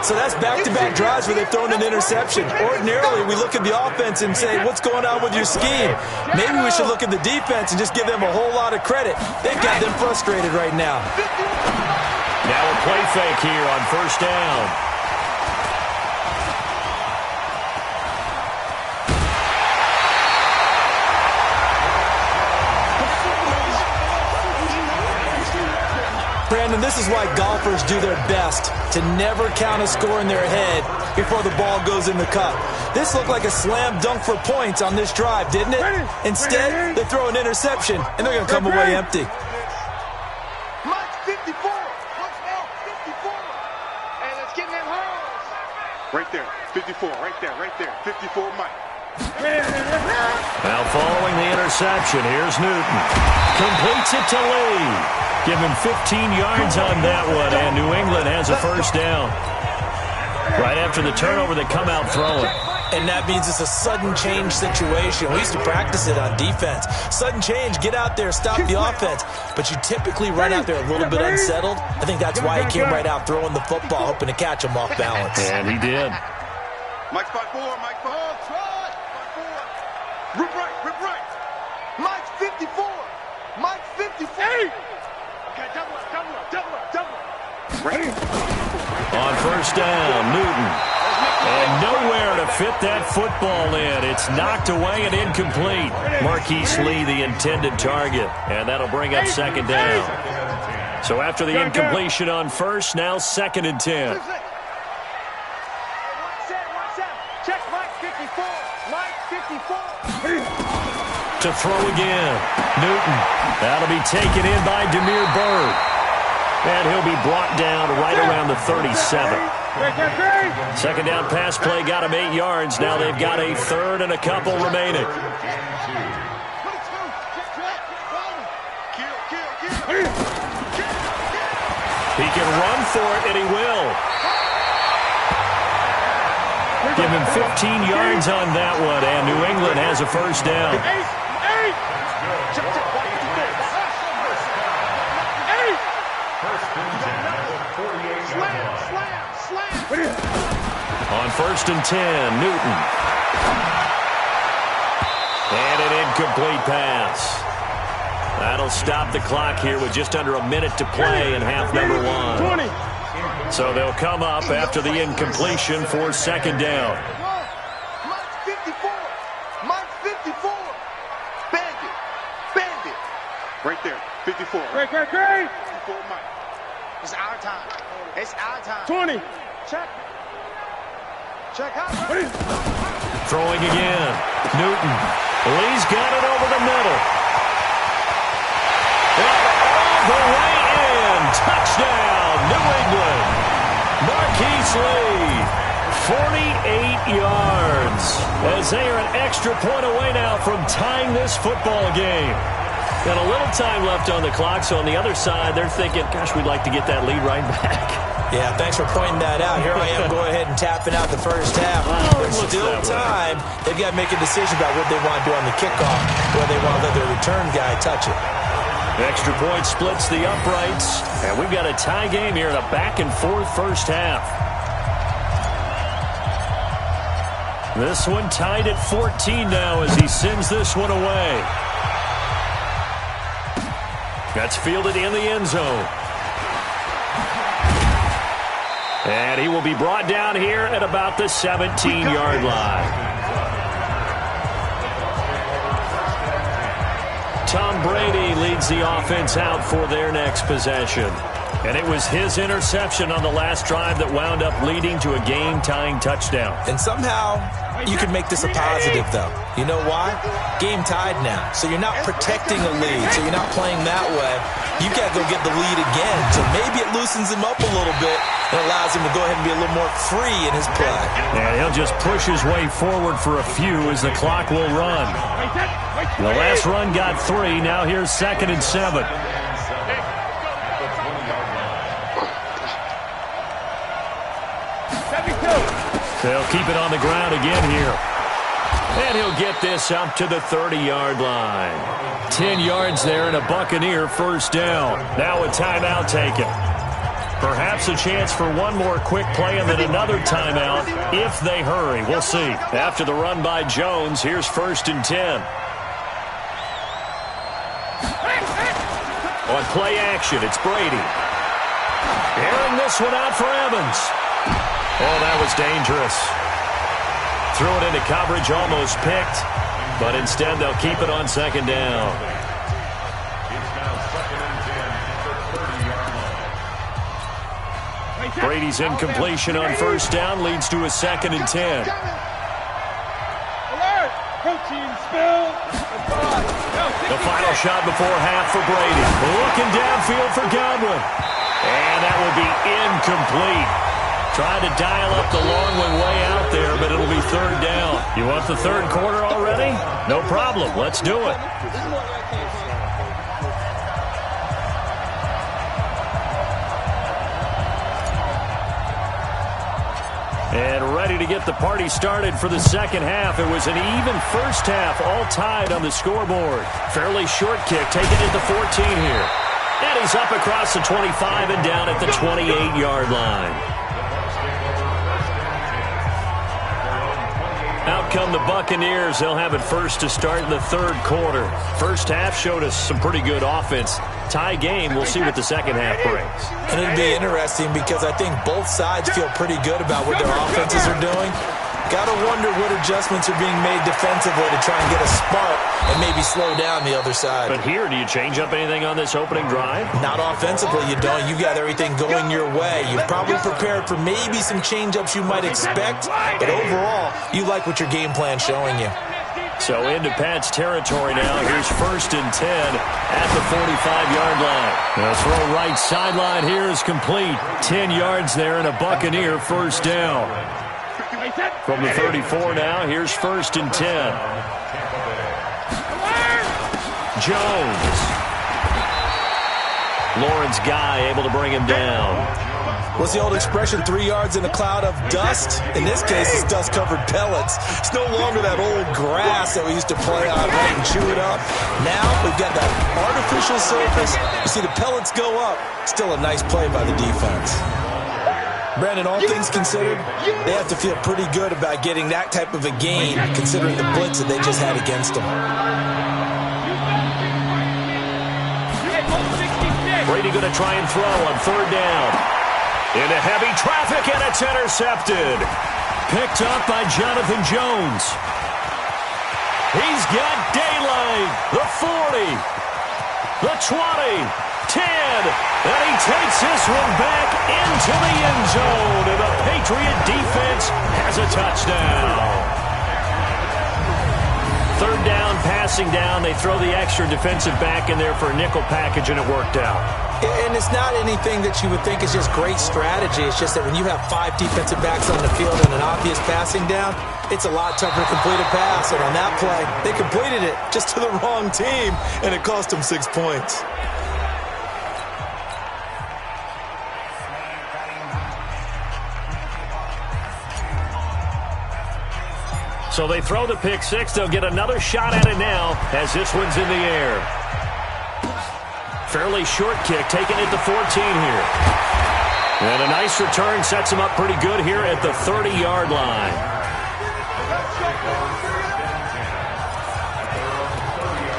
So that's back-to-back drives where they've thrown an interception. Ordinarily, we look at the offense and say, what's going on with your scheme? Maybe we should look at the defense and just give them a whole lot of credit. They've got them frustrated right now. Now a play fake here on first down. Brandon, this is why golfers do their best to never count a score in their head before the ball goes in the cup. This looked like a slam dunk for points on this drive, didn't it? Instead, they throw an interception, and they're going to come away empty. Mike's 54. What's now 54? And it's getting in holes. Right there, 54, right there, 54 Mike. Now following the interception, here's Newton. Completes it to Lee. Give him 15 yards on that one, and New England has a first down. Right after the turnover, they come out throwing. And that means it's a sudden change situation. We used to practice it on defense. Sudden change, get out there, stop the offense. But you typically run out there a little bit unsettled. I think that's why he came right out throwing the football, hoping to catch him off balance. And he did. Mike's 5-4, Mike 5. Rip right. Mike's 54. Mike's 54. Hey! Okay, double up. Ready? On first down, Newton. And nowhere to fit that football in. It's knocked away and incomplete. Marquise Lee, the intended target. And that'll bring up second down. So after the incompletion on first, now 2nd and 10. Check Mike 54. Mike 54. To throw again. Newton. That'll be taken in by Demir Bird. And he'll be brought down right around the 37. Second down pass play got him 8 yards. Now they've got a third and a couple remaining. He can run for it, and he will. Give him 15 yards on that one, and New England has a first down. On 1st and 10, Newton. And an incomplete pass. That'll stop the clock here with just under a minute to play in half number 1. So they'll come up after the incompletion for 2nd down. Mike 54. Mike 54. Bandit. Bandit. Right there. 54. Great. 54, Mike. It's our time. It's our time. 20. Check. Check out. Throwing again. Newton. Lee's got it over the middle. All the way in. Touchdown, New England. Marquise Lee. 48 yards. As they are an extra point away now from tying this football game. And a little time left on the clock, so on the other side, they're thinking, gosh, we'd like to get that lead right back. Yeah, thanks for pointing that out. Here I am going ahead and tapping out the first half. There's still time. They've got to make a decision about what they want to do on the kickoff, whether they want to let their return guy touch it. Extra point splits the uprights, and we've got a tie game here in a back-and-forth first half. This one tied at 14 now as he sends this one away. That's fielded in the end zone. And he will be brought down here at about the 17-yard line. Tom Brady leads the offense out for their next possession. And it was his interception on the last drive that wound up leading to a game-tying touchdown. And somehow you can make this a positive, though. You know why? Game tied now. So you're not protecting a lead. So you're not playing that way. You got to go get the lead again. So maybe it loosens him up a little bit and allows him to go ahead and be a little more free in his play. And he'll just push his way forward for a few as the clock will run. The last run got 3. Now here's 2nd and 7. They'll keep it on the ground again here. And he'll get this up to the 30-yard line. 10 yards there and a Buccaneer first down. Now a timeout taken. Perhaps a chance for one more quick play and then another timeout if they hurry. We'll see. After the run by Jones, here's 1st and 10. On play action, it's Brady. Airing this one out for Evans. Oh, that was dangerous. Threw it into coverage, almost picked, but instead they'll keep it on 2nd down. It's now 2nd and 10 at the 30-yard line. Brady's incompletion on 1st down leads to a 2nd and 10. Alert! Protein spill. The final shot before half for Brady. Looking downfield for Godwin. And that will be incomplete. Trying to dial up the long one way out there, but it'll be 3rd down. You want the 3rd quarter already? No problem. Let's do it. And ready to get the party started for the 2nd half. It was an even first half, all tied on the scoreboard. Fairly short kick, taken at the 14 here. And he's up across the 25 and down at the 28-yard line. Out come the Buccaneers. They'll have it first to start in the 3rd quarter. First half showed us some pretty good offense. Tie game. We'll see what the 2nd half brings. And it'll be interesting because I think both sides feel pretty good about what their offenses are doing. Got to wonder what adjustments are being made defensively to try and get a spark and maybe slow down the other side. But here, do you change up anything on this opening drive? Not offensively, you don't. You got everything going your way. You've probably prepared for maybe some change-ups you might expect, but overall, you like what your game plan's showing you. So into Pat's territory now. Here's 1st and 10 at the 45-yard line. The throw right sideline here is complete. 10 yards there and a Buccaneer first down. From the 34 now, here's 1st and 10. Jones. Lawrence Guy able to bring him down. What's the old expression, 3 yards in a cloud of dust? In this case, it's dust-covered pellets. It's no longer that old grass that we used to play on, right, and chew it up. Now we've got that artificial surface. You see the pellets go up. Still a nice play by the defense. Brandon, all things considered, they have to feel pretty good about getting that type of a gain, considering the blitz that they just had against them. Brady going to try and throw on third down. Into heavy traffic, and it's intercepted. Picked up by Jonathan Jones. He's got daylight. The 40. The 20. 10. And he takes this one back into the end zone. And the Patriot defense has a touchdown. Third down, passing down. They throw the extra defensive back in there for a nickel package, and it worked out. And it's not anything that you would think is just great strategy. It's just that when you have 5 defensive backs on the field and an obvious passing down, it's a lot tougher to complete a pass. And on that play, they completed it just to the wrong team, and it cost them 6 points. So they throw the pick six. They'll get another shot at it now as this one's in the air. Fairly short kick, taking it to 14 here. And a nice return sets them up pretty good here at the 30-yard line.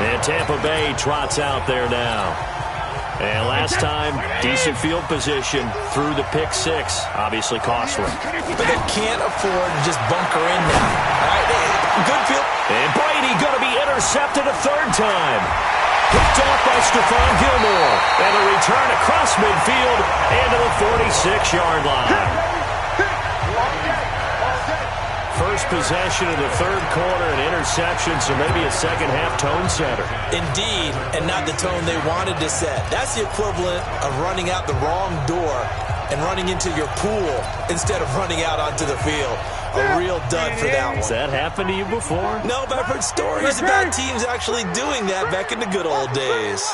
And Tampa Bay trots out there now. And last time, decent field position through the pick six. Obviously costly. But they can't afford to just bunker in now. All right, good field. And Brady going to be intercepted a third time. Picked off by Stephon Gilmore. And a return across midfield into the 46-yard line. First possession of the third quarter, an interception, so maybe a second-half tone setter. Indeed, and not the tone they wanted to set. That's the equivalent of running out the wrong door and running into your pool instead of running out onto the field. A real dud for that one. Has that happened to you before? No, but I've heard stories about teams actually doing that back in the good old days.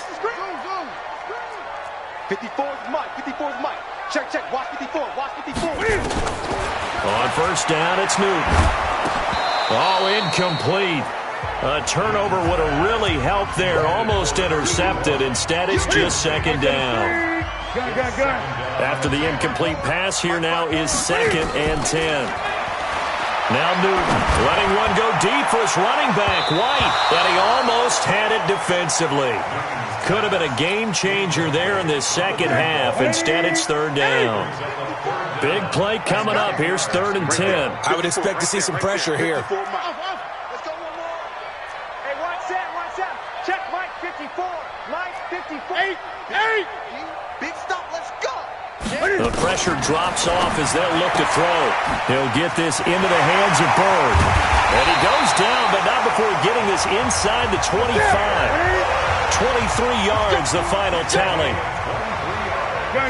54's Mike, 54's Mike. Check, watch 54, watch 54. On first down, it's Newton. Oh, incomplete. A turnover would have really helped there. Almost intercepted. Instead, it's just second down. After the incomplete pass, here now is 2nd and 10. Now Newton letting one go deep for his running back, White. And he almost had it defensively. Could have been a game changer there in this second half. Instead, it's third down. Big play coming up. Here's 3rd and 10. I would expect to see some pressure here. Let's go one more. Hey, watch that. Check Mike 54. Mike 54. 8. Big stop. Let's go. The pressure drops off as they'll look to throw. He'll get this into the hands of Bird. And he goes down, but not before getting this inside the 25. 23 yards, the final tally. Go.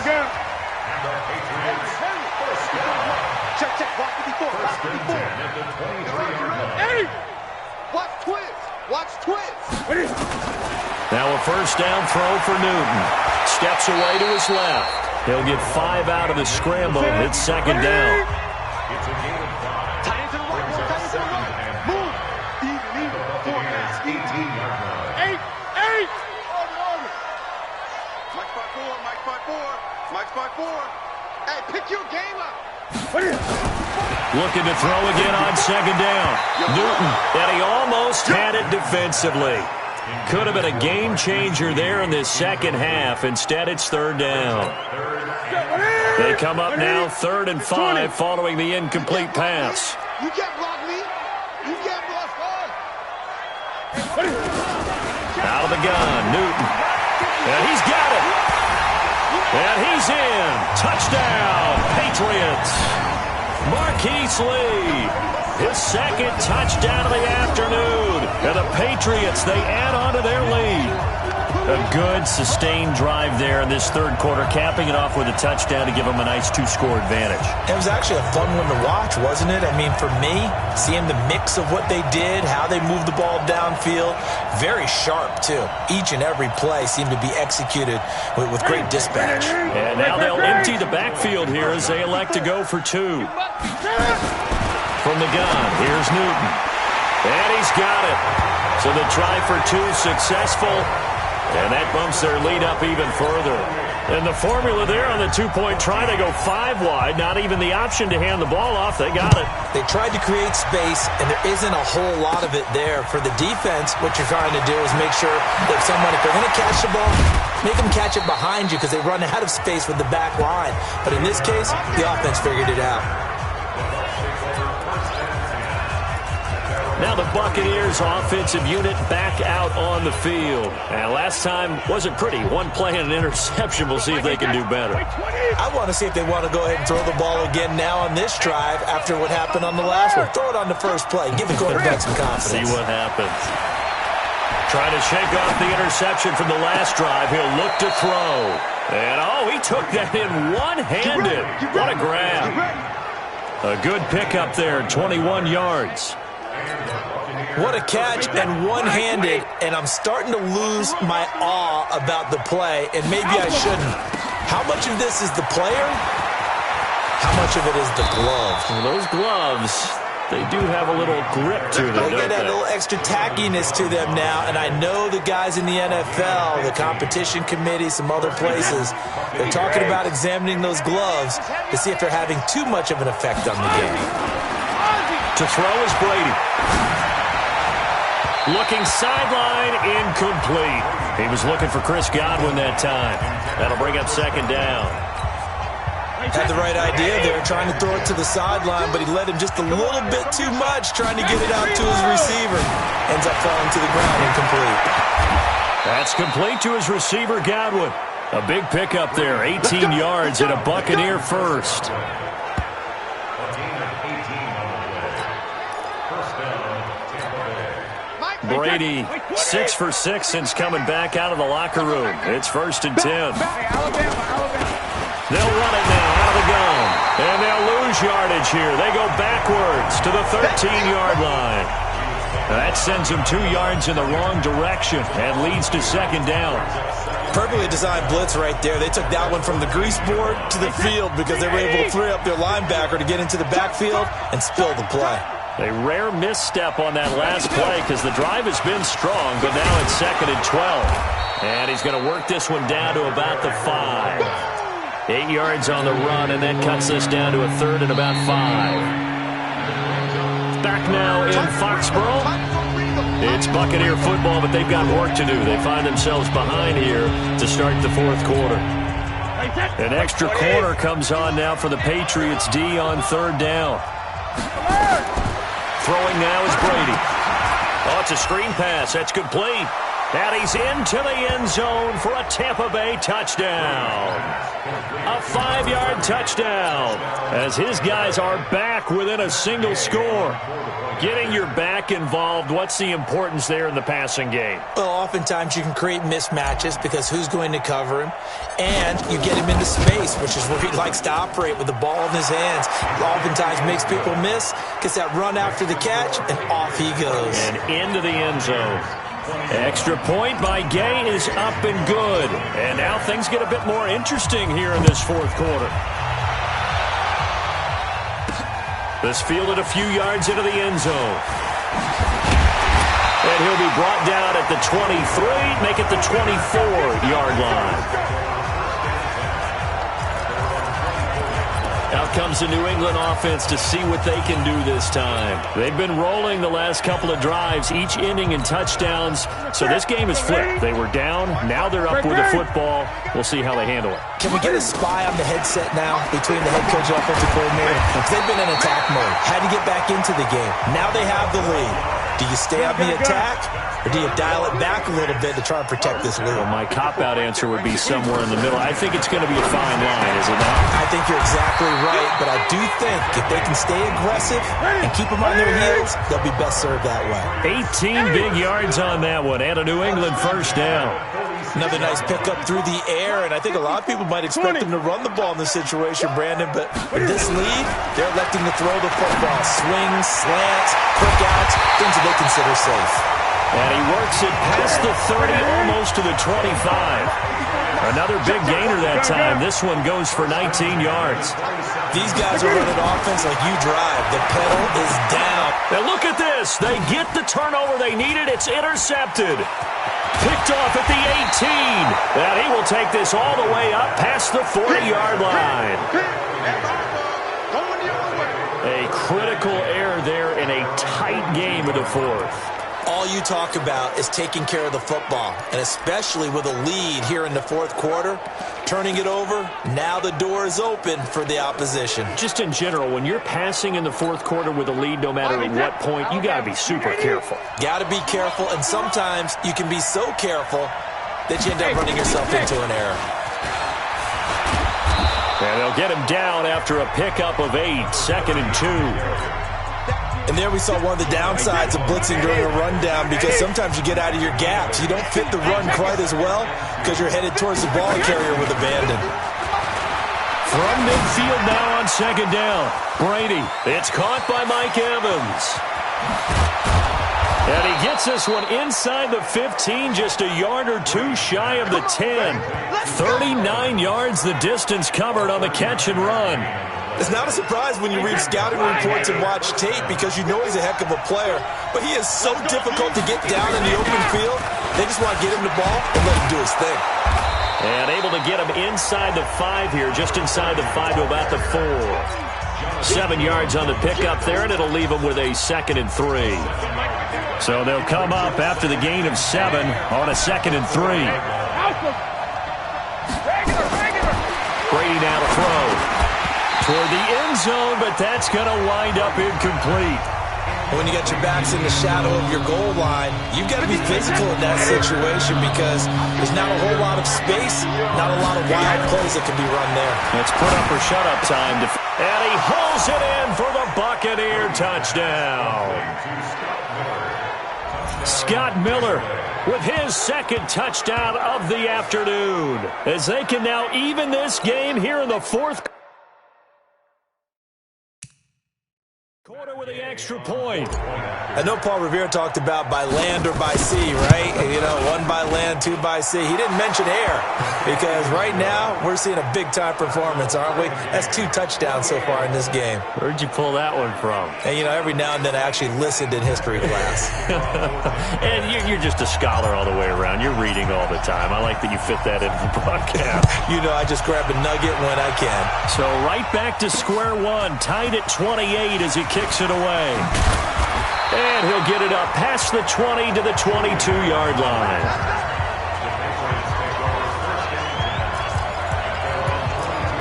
Check. Watch 54. Watch 54. Hey! Watch twist. Now a first down throw for Newton. Steps away to his left. He'll get 5 out of the scramble. It's second down. Tight into the right. Move. Even. 4 pass. 8. Order. Mike 5-4. Hey, pick your game up. Looking to throw again on second down. Newton, and he almost had it defensively. Could have been a game changer there in this second half. Instead, it's third down. They come up now 3rd and 5 following the incomplete pass. You can't block me. You can't block us. Out of the gun, Newton. And he's got it. And he's in. Touchdown, Patriots. Marquise Lee, his 2nd touchdown of the afternoon. And the Patriots, they add on to their lead. A good, sustained drive there in this third quarter, capping it off with a touchdown to give them a nice 2-score advantage. It was actually a fun one to watch, wasn't it? I mean, for me, seeing the mix of what they did, how they moved the ball downfield, very sharp, too. Each and every play seemed to be executed with great dispatch. And now they'll empty the backfield here as they elect to go for 2. From the gun, here's Newton. And he's got it. So the try for 2 successful. And that bumps their lead up even further. And the formula there on the two-point try, they go 5 wide. Not even the option to hand the ball off. They got it. They tried to create space, and there isn't a whole lot of it there. For the defense, what you're trying to do is make sure that if they're going to catch the ball, make them catch it behind you because they run out of space with the back line. But in this case, the offense figured it out. Now the Buccaneers offensive unit back out on the field. And last time wasn't pretty. One play and an interception. We'll see if they can do better. I want to see if they want to go ahead and throw the ball again now on this drive after what happened on the last one. Throw it on the first play. Give the quarterback some confidence. See what happens. Trying to shake off the interception from the last drive. He'll look to throw. And, he took that in one-handed. What a grab. A good pickup there, 21 yards. What a catch and one-handed, and I'm starting to lose my awe about the play, and maybe I shouldn't. How much of this is the player? How much of it is the glove? Well, those gloves, they do have a little grip to them, They get that little extra tackiness to them now, and I know the guys in the NFL, the competition committee, some other places, they're talking about examining those gloves to see if they're having too much of an effect on the game. To throw is Brady. Looking sideline, incomplete. He was looking for Chris Godwin that time. That'll bring up second down. Had the right idea there, trying to throw it to the sideline, but he led him just a little bit too much, trying to get it out to his receiver. Ends up falling to the ground, incomplete. That's complete to his receiver, Godwin. A big pickup there, 18 yards and a Buccaneer first. Brady, 6 for 6 since coming back out of the locker room. It's 1st and 10. They'll run it now out of the gun. And they'll lose yardage here. They go backwards to the 13-yard line. That sends them 2 yards in the wrong direction and leads to second down. Perfectly designed blitz right there. They took that one from the grease board to the field because they were able to free up their linebacker to get into the backfield and spill the play. A rare misstep on that last play because the drive has been strong, but now it's 2nd and 12. And he's going to work this one down to about the 5. 8 yards on the run, and that cuts this down to a 3rd and about 5. Back now in Foxborough. It's Buccaneer football, but they've got work to do. They find themselves behind here to start the 4th quarter. An extra corner comes on now for the Patriots D on 3rd down. Throwing now is Brady. It's a screen pass. That's complete. And he's into the end zone for a Tampa Bay touchdown. A 5-yard touchdown as his guys are back within a single score. Getting your back involved, what's the importance there in the passing game? Well, oftentimes you can create mismatches because who's going to cover him? And you get him into space, which is where he likes to operate with the ball in his hands. Oftentimes makes people miss, gets that run after the catch, and off he goes. And into the end zone. Extra point by Gay is up and good. And now things get a bit more interesting here in this 4th quarter. This fielded a few yards into the end zone. And he'll be brought down at the 23, make it the 24-yard line. Out comes the New England offense to see what they can do this time. They've been rolling the last couple of drives, each ending in touchdowns. So this game is flipped. They were down. Now they're up with the football. We'll see how they handle it. Can we get a spy on the headset now between the head coach and offensive coordinator? Because they've been in attack mode. Had to get back into the game. Now they have the lead. Do you stay on the attack, or do you dial it back a little bit to try and protect this lead? Well, my cop-out answer would be somewhere in the middle. I think it's going to be a fine line, is it not? I think you're exactly right, but I do think if they can stay aggressive and keep them on their heels, they'll be best served that way. 18 big yards on that one, and a New England first down. Another nice pickup through the air, and I think a lot of people might expect them to run the ball in this situation, Brandon, but with this lead, they're electing to throw the football. Swings, slants, quick outs, things that they consider safe. And he works it past the 30, almost to the 25. Another big gainer that time. This one goes for 19 yards. These guys are running offense like you drive. The pedal is down. And look at this. They get the turnover they needed. It's intercepted. Picked off at the 18. And he will take this all the way up past the 40-yard line. A critical error there in a tight game in the fourth. All you talk about is taking care of the football, and especially with a lead here in the fourth quarter, turning it over, now the door is open for the opposition. Just in general, when you're passing in the fourth quarter with a lead, no matter at what point, you got to be super careful. Got to be careful, and sometimes you can be so careful that you end up running yourself into an error. And they'll get him down after a pickup of 8, 2nd and 2. And there we saw one of the downsides of blitzing during a rundown, because sometimes you get out of your gaps. You don't fit the run quite as well because you're headed towards the ball carrier with abandon. From midfield now on 2nd down. Brady. It's caught by Mike Evans. And he gets this one inside the 15, just a yard or two shy of the 10. 39 yards the distance covered on the catch and run. It's not a surprise when you read scouting reports and watch tape, because you know he's a heck of a player. But he is so difficult to get down in the open field. They just want to get him the ball and let him do his thing. And able to get him inside the 5 here, just inside the 5 to about the 4. 7 yards on the pickup there, and it'll leave him with a 2nd and 3. So they'll come up after the gain of 7 on a 2nd and 3. Brady now to throw. Toward the end zone, but that's going to wind up incomplete. When you got your backs in the shadow of your goal line, you've got to be physical in that situation, because there's not a whole lot of space, not a lot of wild plays that can be run there. It's put up or shut up time. And he hauls it in for the Buccaneer touchdown. Scott Miller with his 2nd touchdown of the afternoon, as they can now even this game here in the fourth quarter with the extra point. I know Paul Revere talked about by land or by sea, right? You know, 1 by land, 2 by sea. He didn't mention air, because right now we're seeing a big-time performance, aren't we? That's 2 touchdowns so far in this game. Where'd you pull that one from? And, you know, every now and then I actually listened in history class. And you're just a scholar all the way around. You're reading all the time. I like that you fit that into the broadcast. You know, I just grab a nugget when I can. So right back to square one, tied at 28 as he kicks it away. And he'll get it up past the 20 to the 22-yard line.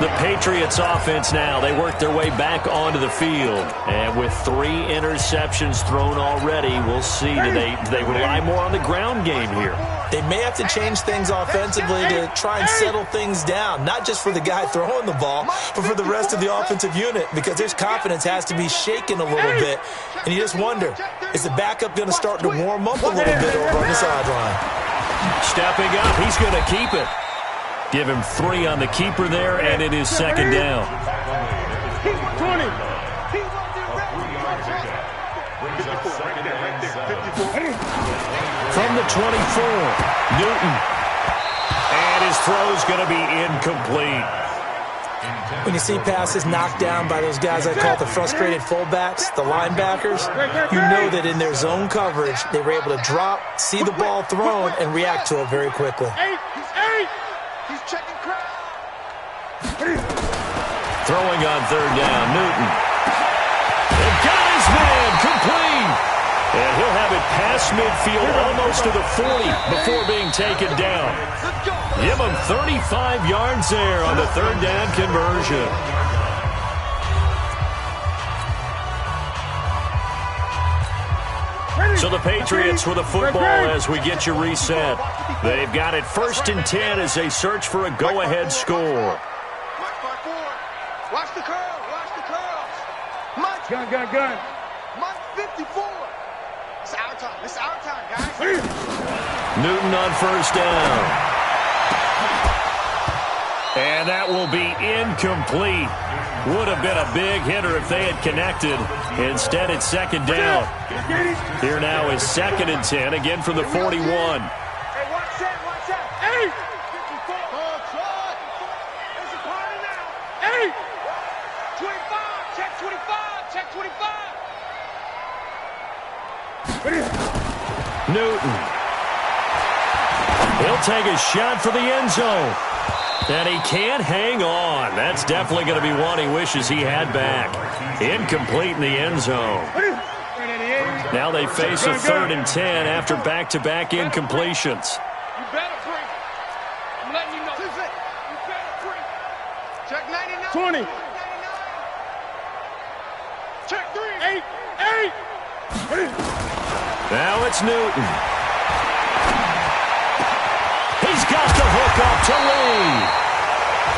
The Patriots offense now, they work their way back onto the field. And with 3 interceptions thrown already, we'll see, do they rely more on the ground game here? They may have to change things offensively to try and settle things down, not just for the guy throwing the ball, but for the rest of the offensive unit, because his confidence has to be shaken a little bit. And you just wonder, is the backup going to start to warm up a little bit over on the sideline? Stepping up, he's going to keep it. Give him 3 on the keeper there, and it is 2nd down. From the 24, Newton. And his throw's going to be incomplete. When you see passes knocked down by those guys I call the frustrated fullbacks, the linebackers, you know that in their zone coverage, they were able to drop, see the ball thrown, and react to it very quickly. He's checking crowd. Throwing on 3rd down, Newton. And got his man, complete. And he'll have it past midfield, almost to the 40 before being taken down. Give him 35 yards there on the 3rd down conversion. So the Patriots with the football as we get you reset. They've got it 1st and 10 as they search for a go-ahead score. Watch the curl. Watch the curls. Gun. Mike 54. It's our time. It's our time, guys. Newton on 1st down. And that will be incomplete. Would have been a big hitter if they had connected. Instead, it's 2nd down. Here now is 2nd and 10, again from the 41. Hey, watch that. Hey! 54. There's a party now. Hey! 25. Check 25. Check 25. Newton. He'll take a shot for the end zone. And he can't hang on. That's definitely going to be one he wishes he had back. Incomplete in the end zone. Now they face a 3rd and 10 after back-to-back incompletions. You better bring. I'm letting you know. You better bring. Check 99. 20. Check 3. 8. Now it's Newton. He's got the hook up to Lee.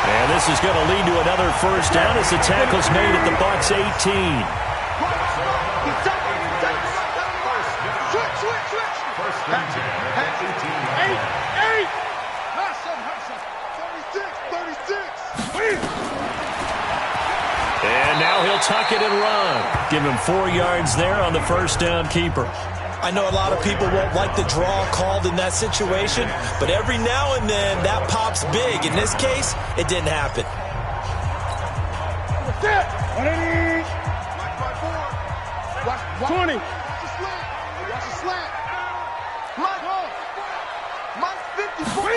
And this is going to lead to another first down as the tackle's made at the Bucs 18. And now he'll tuck it and run. Give him 4 yards there on the first down keeper. I know a lot of people won't like the draw called in that situation, but every now and then that pops big. In this case, it didn't happen. Watch 20. Watch the slant. Mike 54.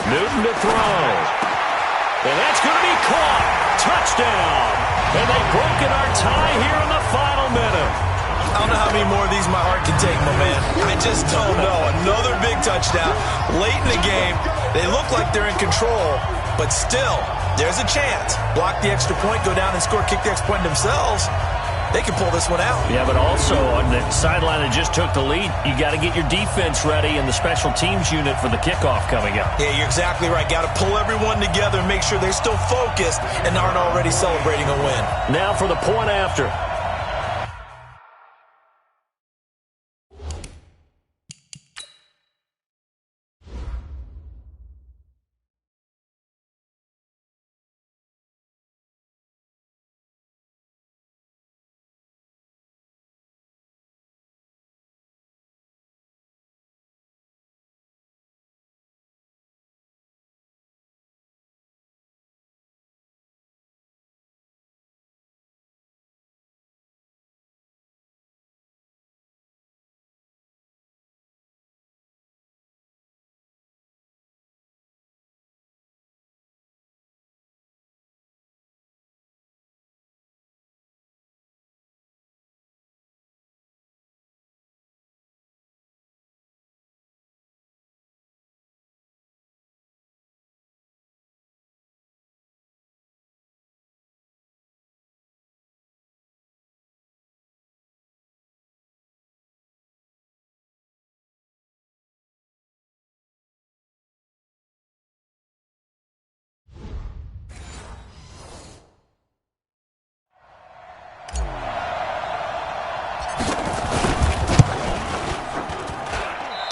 Newton to throw. And that's going to be caught. Touchdown. And they've broken our tie here in the final minute. I don't know how many more of these my heart can take, my man. I just don't know. Another big touchdown late in the game. They look like they're in control, but still, there's a chance. Block the extra point, go down and score, kick the extra point themselves. They can pull this one out. Yeah, but also on the sideline that just took the lead, you got to get your defense ready and the special teams unit for the kickoff coming up. Yeah, you're exactly right. Got to pull everyone together and make sure they're still focused and aren't already celebrating a win. Now for the point after.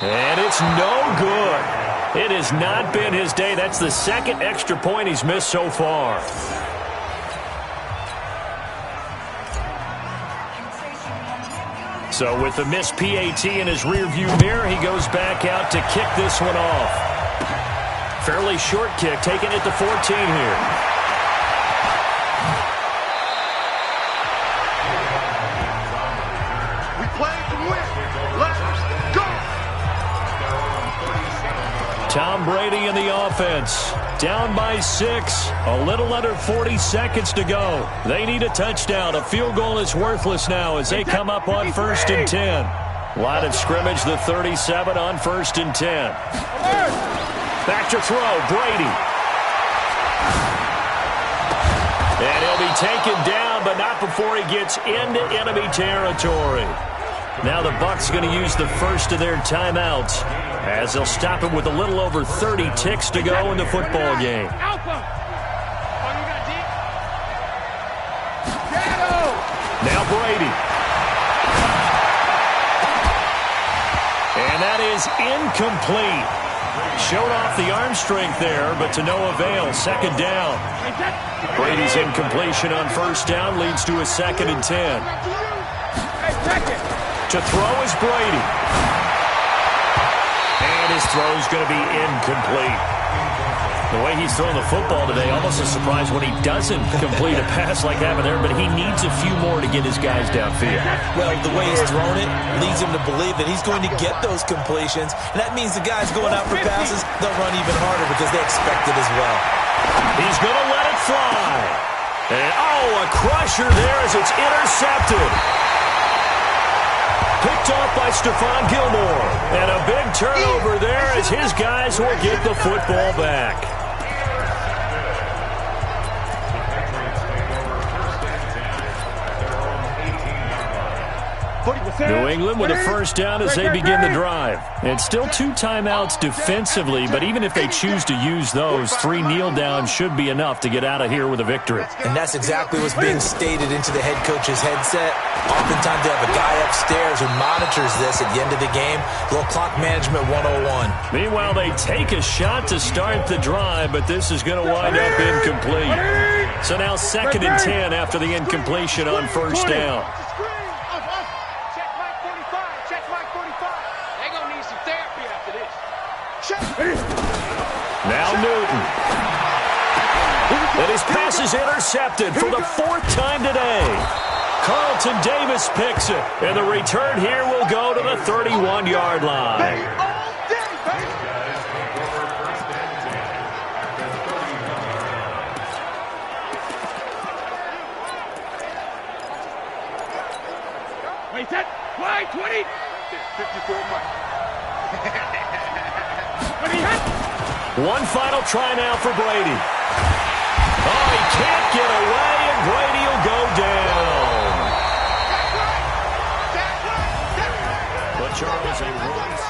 And it's no good. It has not been his day. That's the second extra point he's missed so far. So with the missed PAT in his rearview mirror, he goes back out to kick this one off. Fairly short kick, taking it to 14 here. Tom Brady in the offense. Down by 6. A little under 40 seconds to go. They need a touchdown. A field goal is worthless now as they come up on 1st and 10. Line of scrimmage, the 37 on 1st and 10. Back to throw, Brady. And he'll be taken down, but not before he gets into enemy territory. Now the Bucs going to use the first of their timeouts as they'll stop him with a little over 30 ticks to go in the football game. Now Brady. And that is incomplete. Showed off the arm strength there, but to no avail. Second down. Brady's incompletion on first down leads to a 2nd and 10. To throw is Brady. And his throw is going to be incomplete. The way he's throwing the football today, almost a surprise when he doesn't complete a pass like happened there, but he needs a few more to get his guys downfield. Well, the way he's thrown it leads him to believe that he's going to get those completions, and that means the guys going out for passes, they'll run even harder because they expect it as well. He's going to let it fly. And, a crusher there as it's intercepted. Picked off by Stephon Gilmore. And a big turnover there as his guys will get the football back. New England with a first down as they begin the drive. It's still 2 timeouts defensively, but even if they choose to use those, 3 kneel downs should be enough to get out of here with a victory. And that's exactly what's being stated into the head coach's headset. Oftentimes they have a guy upstairs who monitors this at the end of the game. A little clock management 101. Meanwhile, they take a shot to start the drive, but this is going to wind up incomplete. So now 2nd and 10 after the incompletion on first down. Now Newton. And his pass is intercepted for the 4th time today. Carlton Davis picks it. And the return here will go to the 31-yard line. Wait, set. Wide, 20. 54 Mike. One final try now for Brady. Oh, he can't get away, and Brady will go down. But Charles a runs.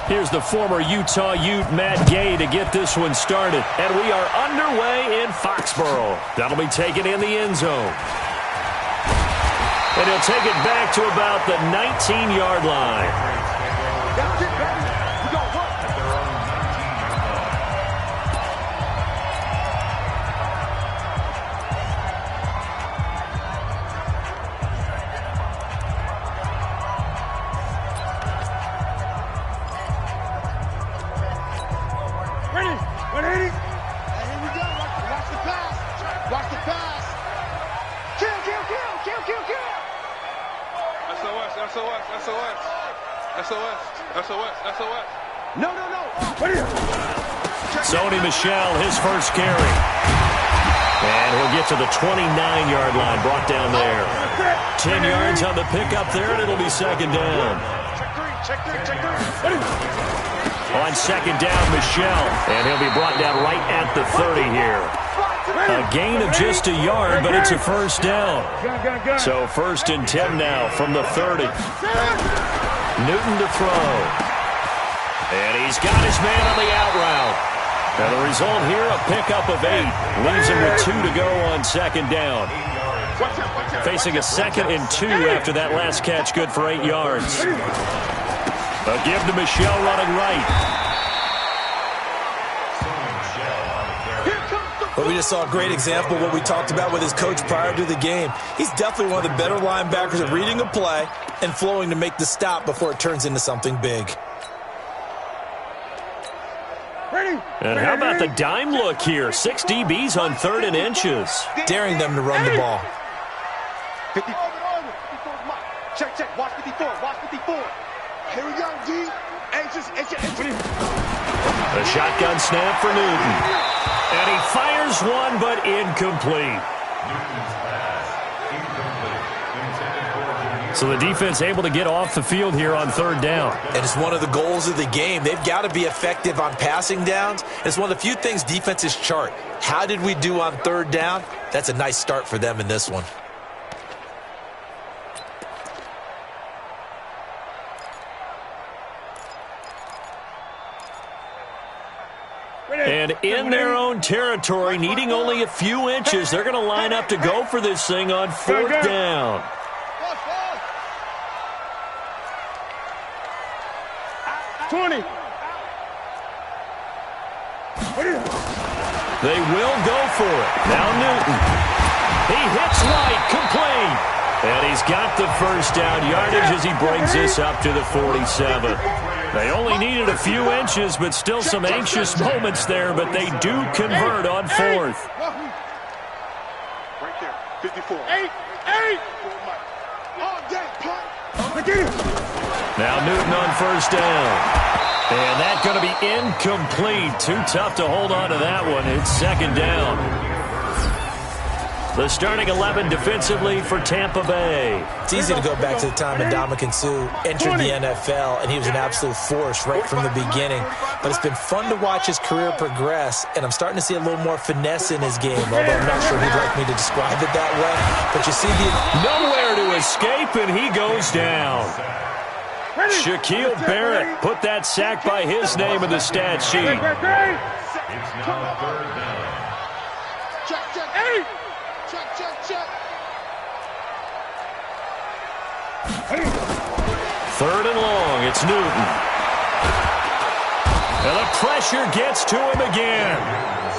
Here's the former Utah Ute, Matt Gay, to get this one started. And we are underway in Foxborough. That'll be taken in the end zone. And he'll take it back to about the 19-yard line. SOS. No. Sony Michel, his first carry. And he'll get to the 29-yard line, brought down there. 10 yards on the pickup there, and it'll be second down. Check three. On second down, Michel. And he'll be brought down right at the 30 here. A gain of just a yard, but it's a first down. So 1st and 10 now from the 30. Newton to throw. And he's got his man on the out route. And the result here, a pickup of 8. Leaves him with 2 to go on second down. Facing a 2nd and 2 after that last catch, good for 8 yards. A give to Michel running right. Well, we just saw a great example of what we talked about with his coach prior to the game. He's definitely one of the better linebackers at reading a play and flowing to make the stop before it turns into something big. And how about the dime look here? 6 DBs on 3rd and inches. Daring them to run the ball. 54. Check. Watch 54. Here we go, D. Anxious. A shotgun snap for Newton. And he fires one, but incomplete. So the defense able to get off the field here on 3rd down. And it's one of the goals of the game. They've got to be effective on passing downs. It's one of the few things defenses chart. How did we do on 3rd down? That's a nice start for them in this one. And in their own territory, needing only a few inches, they're going to line up to go for this thing on 4th down. They will go for it. Now Newton. He hits right, complete. And he's got the first down yardage as he brings this up to the 47. They only needed a few inches, but still some anxious moments there, but they do convert on 4th. Right there, 54. 8. Now Newton on 1st down. And that's going to be incomplete. Too tough to hold on to that one. It's 2nd down. The starting 11 defensively for Tampa Bay. It's easy to go back to the time when Ndamukong Suh entered the NFL, and he was an absolute force right from the beginning. But it's been fun to watch his career progress, and I'm starting to see a little more finesse in his game, although I'm not sure he'd like me to describe it that way. But you see nowhere to escape, and he goes down. Shaquille Barrett put that sack by his name in the stat sheet. It's now 3rd down. Check. 3rd and long. It's Newton. And the pressure gets to him again.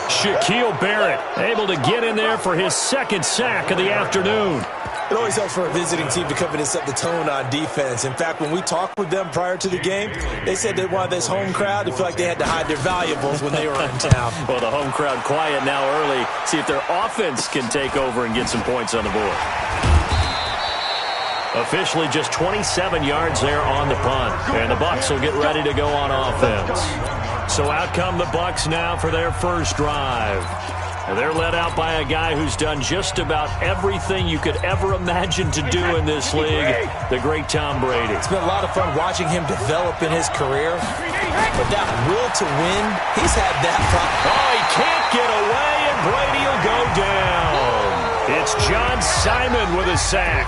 Shaquille Barrett able to get in there for his 2nd sack of the afternoon. It always helps for a visiting team to come in and set the tone on defense. In fact, when we talked with them prior to the game, they said they wanted this home crowd to feel like they had to hide their valuables when they were in town. Well, the home crowd quiet now early. See if their offense can take over and get some points on the board. Officially just 27 yards there on the punt. And the Bucs will get ready to go on offense. So out come the Bucs now for their first drive. And they're led out by a guy who's done just about everything you could ever imagine to do in this league, the great Tom Brady. It's been a lot of fun watching him develop in his career. But that will to win, he's had that problem. Oh, he can't get away, and Brady will go down. It's John Simon with a sack.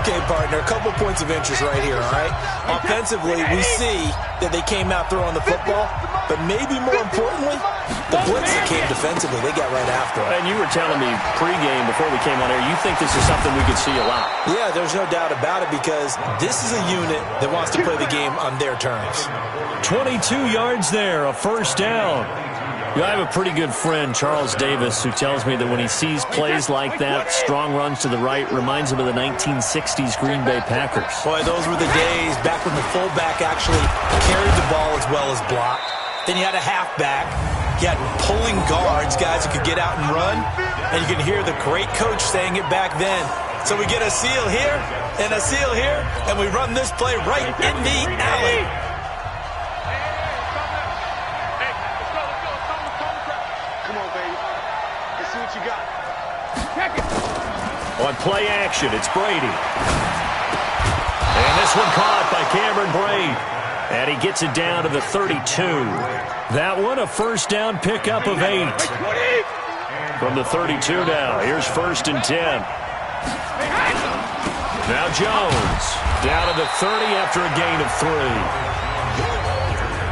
Okay, partner, a couple points of interest right here, all right? Offensively, we see that they came out throwing the football, but maybe more importantly, the blitz that came defensively, they got right after it. And you were telling me pregame before we came on air, you think this is something we could see a lot. Yeah, there's no doubt about it because this is a unit that wants to play the game on their terms. 22 yards there, a first down. I have a pretty good friend, Charles Davis, who tells me that when he sees plays like that, strong runs to the right, reminds him of the 1960s Green Bay Packers. Boy, those were the days back when the fullback actually carried the ball as well as blocked. Then you had a halfback. You had pulling guards, guys who could get out and run. And you can hear the great coach saying it back then. So we get a seal here and a seal here, and we run this play right in the alley. On play action, it's Brady. And this one caught by Cameron Brate. And he gets it down to the 32. That one, a first down pickup of 8. From the 32 now, here's 1st and 10. Now Jones, down to the 30 after a gain of 3.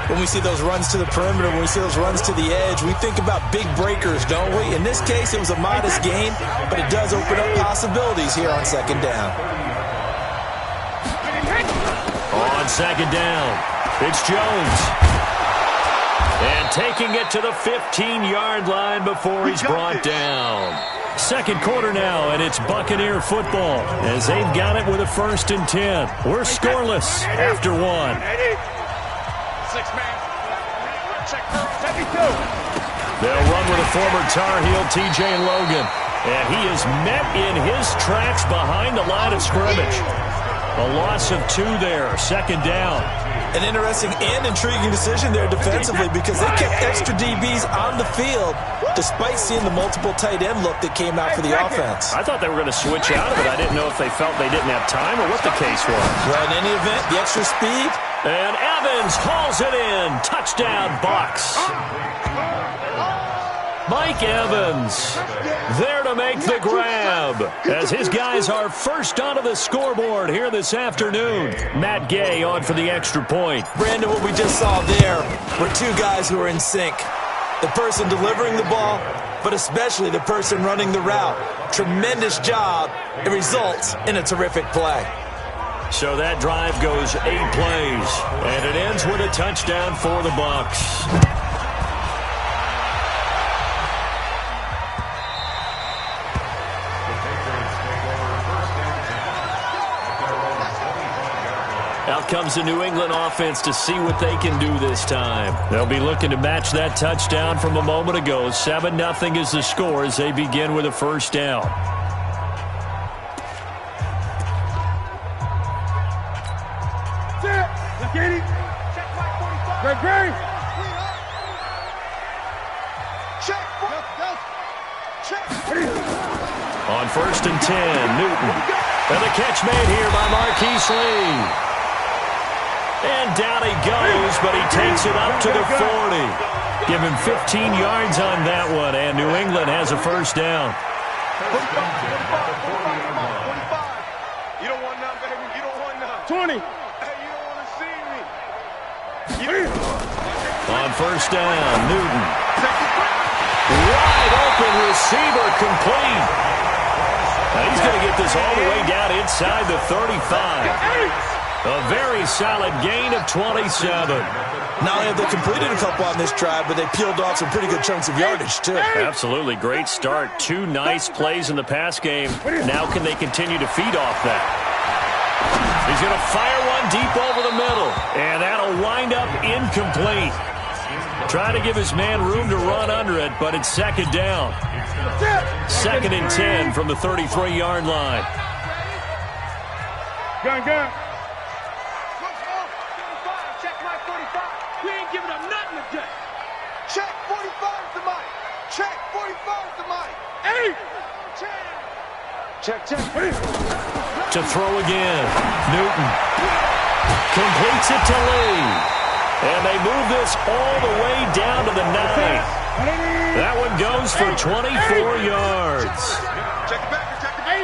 When we see those runs to the perimeter, when we see those runs to the edge, we think about big breakers, don't we? In this case, it was a modest gain, but it does open up possibilities here on 2nd down. On 2nd down, it's Jones. And taking it to the 15-yard line before he's brought down. 2nd quarter now, and it's Buccaneer football as they've got it with a 1st and 10. We're scoreless after 1. They'll run with a former Tar Heel, TJ Logan. And he is met in his tracks behind the line of scrimmage. A loss of 2 there, 2nd down. An interesting and intriguing decision there defensively because they kept extra DBs on the field despite seeing the multiple tight end look that came out for the offense. I thought they were going to switch out of it. I didn't know if they felt they didn't have time or what the case was. Well, in any event, the extra speed. And Evans hauls it in. Touchdown, Bucs. Mike Evans there to make the grab as his guys are first onto the scoreboard here this afternoon. Matt Gay on for the extra point. Brandon, what we just saw there were 2 guys who are in sync. The person delivering the ball, but especially the person running the route. Tremendous job. It results in a terrific play. So that drive goes 8 plays, and it ends with a touchdown for the Bucs. Out comes the New England offense to see what they can do this time. They'll be looking to match that touchdown from a moment ago. 7-0 is the score as they begin with a 1st down. Great. On 1st and 10, Newton. And the catch made here by Marquise Lee. And down he goes, but he takes it up to the 40. Give him 15 yards on that one, and New England has a 1st down. 45. You don't want none, baby. You don't want none. 20. Hey, you don't want to see me. On 1st down, Newton. Wide open receiver complete. Now he's going to get this all the way down inside the 35. A very solid gain of 27. Not only have they completed a couple on this drive, but they peeled off some pretty good chunks of yardage, too. Absolutely. Great start. 2 nice plays in the pass game. Now can they continue to feed off that? He's going to fire one deep over the middle, and that'll wind up incomplete. Trying to give his man room to run under it, but it's 2nd down. 2nd and 10 from the 33-yard line. Gun. Check my 45. We ain't giving up nothing today. Check 45 to Mike. Check 45 to Mike. 8. Check. To throw again. Newton completes it to Lee. And they move this all the way down to the 9. That one goes for 24 yards. Check it back. Check it back.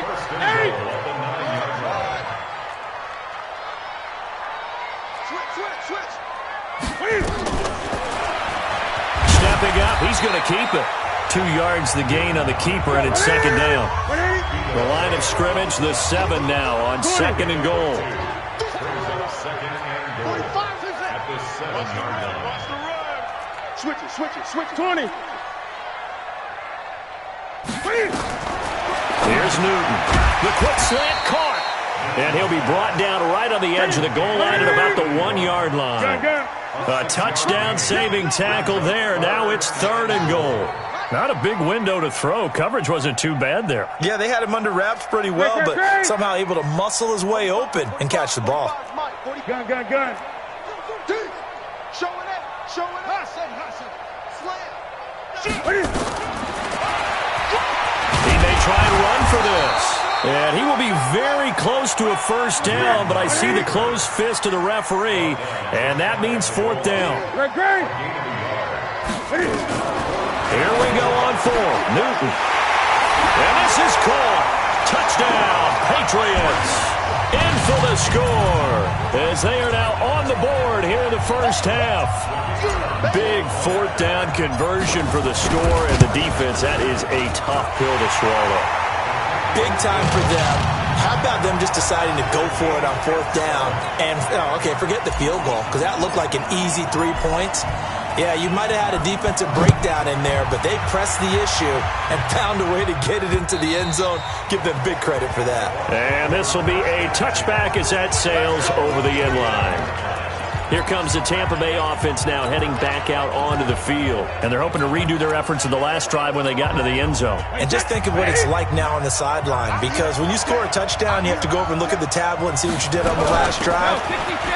Switch. Stepping up, he's going to keep it. 2 yards the gain on the keeper, and it's second down. The line of scrimmage, the 7 now on second and goal. At the 7-yard line. Watch the run. Switch it. 20. Here's Newton. The quick slant caught. And he'll be brought down right on the edge of the goal line at about the 1-yard line. A touchdown-saving tackle there. Now it's third and goal. Not a big window to throw. Coverage wasn't too bad there. Yeah, they had him under wraps pretty well, but somehow able to muscle his way open and catch the ball. Gun. Showing it. Hustle. Slam. He may try and run for this. And he will be very close to a first down, but I see the closed fist of the referee, and that means fourth down. Here we go on 4. Newton. And this is caught. Touchdown, Patriots. In for the score as they are now on the board here in the first half. Big fourth down conversion for the score, and the defense, that is a tough pill to swallow. Big time for them. How about them just deciding to go for it on fourth down? And, forget the field goal, because that looked like an easy 3 points. Yeah, you might have had a defensive breakdown in there, but they pressed the issue and found a way to get it into the end zone. Give them big credit for that. And this will be a touchback as that sails over the end line. Here comes the Tampa Bay offense now heading back out onto the field. And they're hoping to redo their efforts in the last drive when they got into the end zone. And just think of what it's like now on the sideline, because when you score a touchdown, you have to go over and look at the tablet and see what you did on the last drive.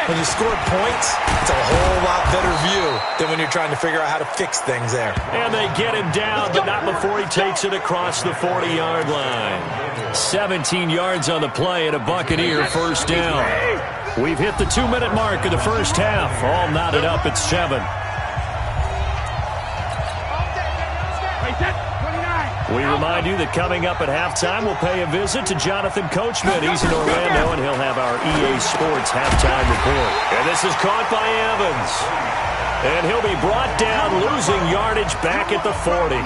When you score points, it's a whole lot better view than when you're trying to figure out how to fix things there. And they get him down, but not before he takes it across the 40-yard line. 17 yards on the play and a Buccaneer first down. We've hit the 2-minute mark of the first half. All knotted up at 7. We remind you that coming up at halftime, we'll pay a visit to Jonathan Coachman. He's in Orlando, and he'll have our EA Sports halftime report. And this is caught by Evans. And he'll be brought down, losing yardage back at the 40.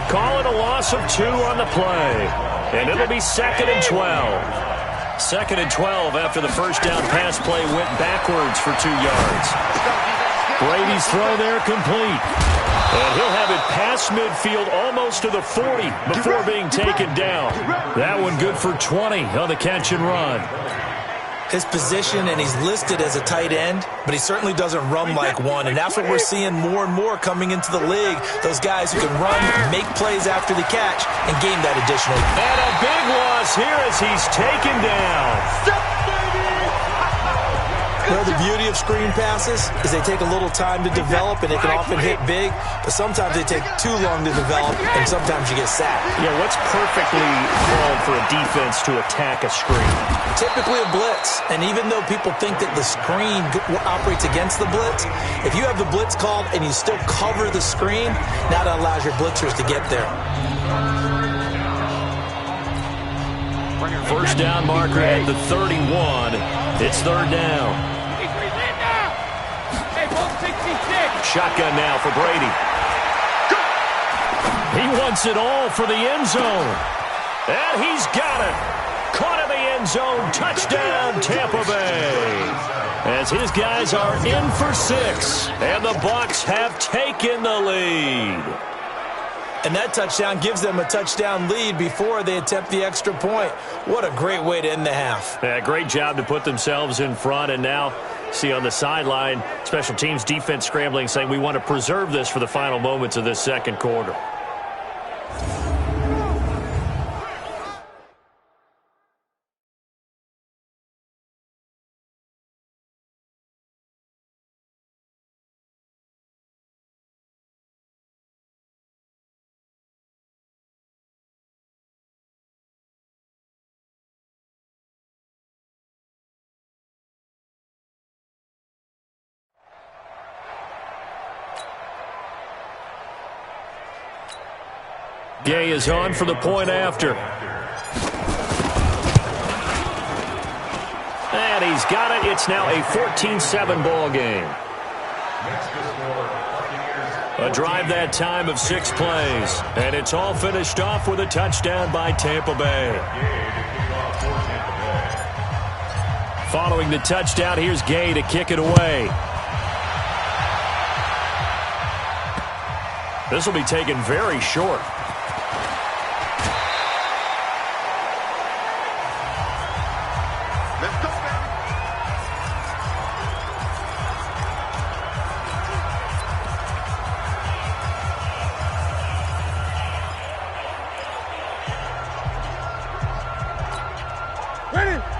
Call it a loss of 2 on the play. And it'll be 2nd and 12. 2nd and 12 after the first down pass play went backwards for 2 yards. Brady's throw there complete. And he'll have it past midfield almost to the 40 before being taken down. That one good for 20 on the catch and run. His position, and he's listed as a tight end, but he certainly doesn't run like one, and that's what we're seeing more and more coming into the league. Those guys who can run, make plays after the catch, and gain that additional. And a big loss here as he's taken down. Well, the beauty of screen passes is they take a little time to develop, and they can often hit big, but sometimes they take too long to develop, and sometimes you get sacked. Yeah, what's perfectly called for a defense to attack a screen? Typically a blitz, and even though people think that the screen operates against the blitz, if you have the blitz called and you still cover the screen, now that allows your blitzers to get there. First down marker at the 31. It's third down. Shotgun now for Brady. He wants it all for the end zone. And he's got it. Caught in the end zone. Touchdown, Tampa Bay. As his guys are in for 6. And the Bucs have taken the lead. And that touchdown gives them a touchdown lead before they attempt the extra point. What a great way to end the half. Yeah, great job to put themselves in front. And now, see on the sideline, special teams defense scrambling, saying we want to preserve this for the final moments of this second quarter. Gay is on for the point after. And he's got it. It's now a 14-7 ball game. A drive that time of 6 plays. And it's all finished off with a touchdown by Tampa Bay. Following the touchdown, here's Gay to kick it away. This will be taken very short. Let's go, baby.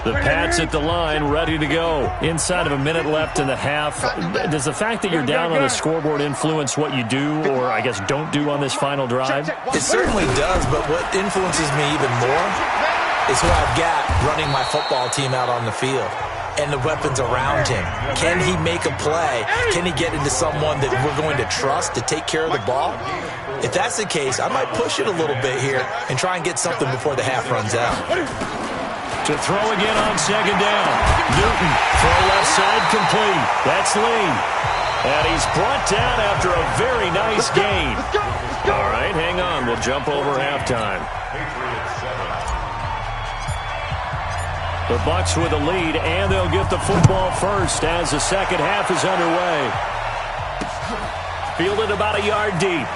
The Pats at the line, ready to go. Inside of a minute left in the half. Does the fact that you're down on the scoreboard influence what you do, or I guess don't do on this final drive? It certainly does, but what influences me even more is who I've got running my football team out on the field and the weapons around him. Can he make a play? Can he get into someone that we're going to trust to take care of the ball? If that's the case, I might push it a little bit here and try and get something before the half runs out. To throw again on second down. Newton, throw left side complete. That's Lee. And he's brought down after a very nice gain. All right, hang on. We'll jump over halftime. The Bucs with a lead, and they'll get the football first as the second half is underway. Fielded about a yard deep.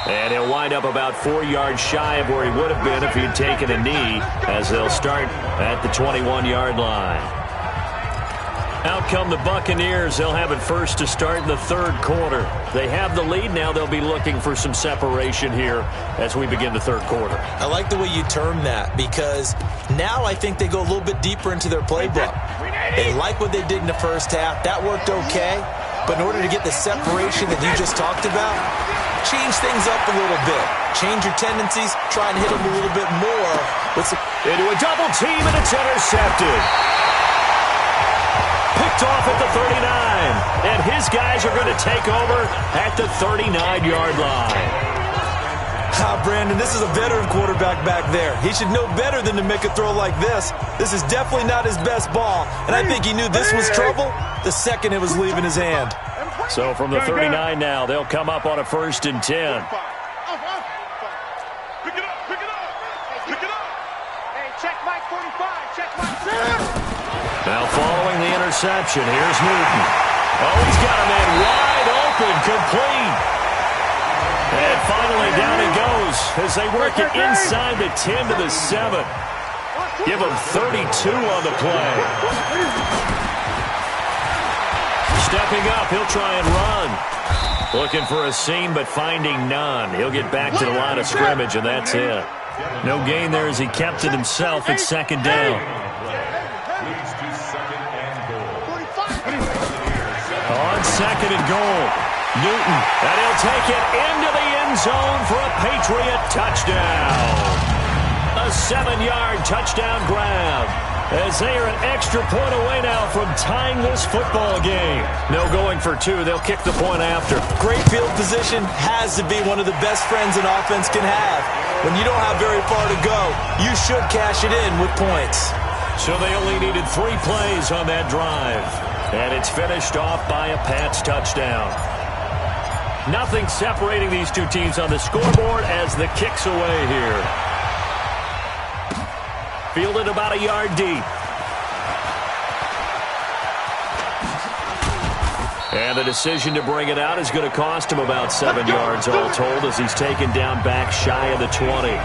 And he'll wind up about 4 yards shy of where he would have been if he'd taken a knee, as they'll start at the 21-yard line. Out come the Buccaneers. They'll have it first to start in the third quarter. They have the lead. Now they'll be looking for some separation here as we begin the third quarter. I like the way you term that, because now I think they go a little bit deeper into their playbook. They like what they did in the first half. That worked okay. But in order to get the separation that you just talked about, change things up a little bit. Change your tendencies. Try and hit them a little bit more. Into a double team, and it's intercepted. Picked off at the 39. And his guys are going to take over at the 39-yard line. Brandon, this is a veteran quarterback back there. He should know better than to make a throw like this. This is definitely not his best ball. And I think he knew this was trouble the second it was leaving his hand. So from the 39 now, they'll come up on a 1st and 10. Pick it up, pick it up, pick it up. Hey, check Mike 45, check Mike. Now following the interception, here's Newton. Oh, he's got a man wide open, complete. And finally down he goes as they work it inside the 10 to the 7. Give him 32 on the play. Stepping up, he'll try and run. Looking for a seam, but finding none. He'll get back to the line of scrimmage, and that's it. No gain there as he kept it himself at second down. On second and goal, Newton, and he'll take it into the end zone for a Patriot touchdown. A 7-yard touchdown grab, as they are an extra point away now from tying this football game. No going for 2. They'll kick the point after. Great field position has to be one of the best friends an offense can have. When you don't have very far to go, you should cash it in with points. So they only needed 3 plays on that drive. And it's finished off by a Pats touchdown. Nothing separating these two teams on the scoreboard as the kick's away here. Fielded about a yard deep. And the decision to bring it out is going to cost him about 7 yards all told, as he's taken down back shy of the 20.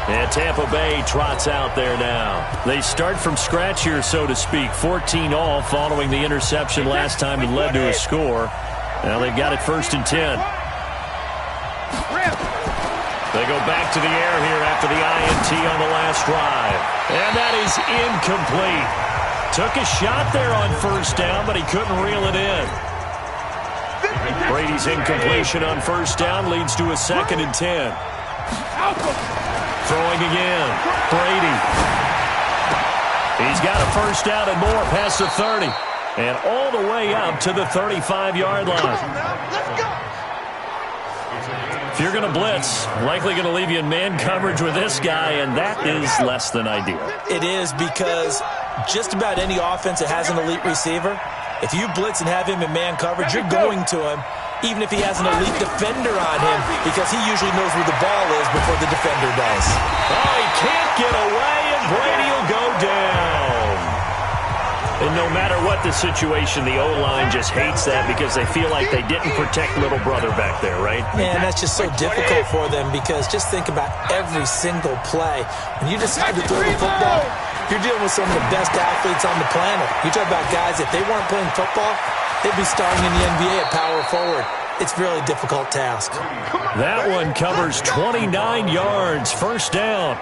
And Tampa Bay trots out there now. They start from scratch here, so to speak. 14 all following the interception last time that led to a score. Now they've got it 1st and 10. They go back to the air here after the INT on the last drive. And that is incomplete. Took a shot there on 1st down, but he couldn't reel it in. Brady's incompletion on 1st down leads to a 2nd and 10. Throwing again. Brady. He's got a 1st down and more past the 30. And all the way up to the 35-yard line. If you're going to blitz, likely going to leave you in man coverage with this guy, and that is less than ideal. It is, because just about any offense that has an elite receiver, if you blitz and have him in man coverage, you're going to him, even if he has an elite defender on him, because he usually knows where the ball is before the defender does. Oh, he can't get away, and Brady will go down. And no matter what the situation, the O-line just hates that because they feel like they didn't protect little brother back there, right? Man, that's just so difficult for them, because just think about every single play. When you decide to throw the football, you're dealing with some of the best athletes on the planet. You talk about guys, if they weren't playing football, they'd be starting in the NBA at power forward. It's a really difficult task. That one covers 29 yards, first down.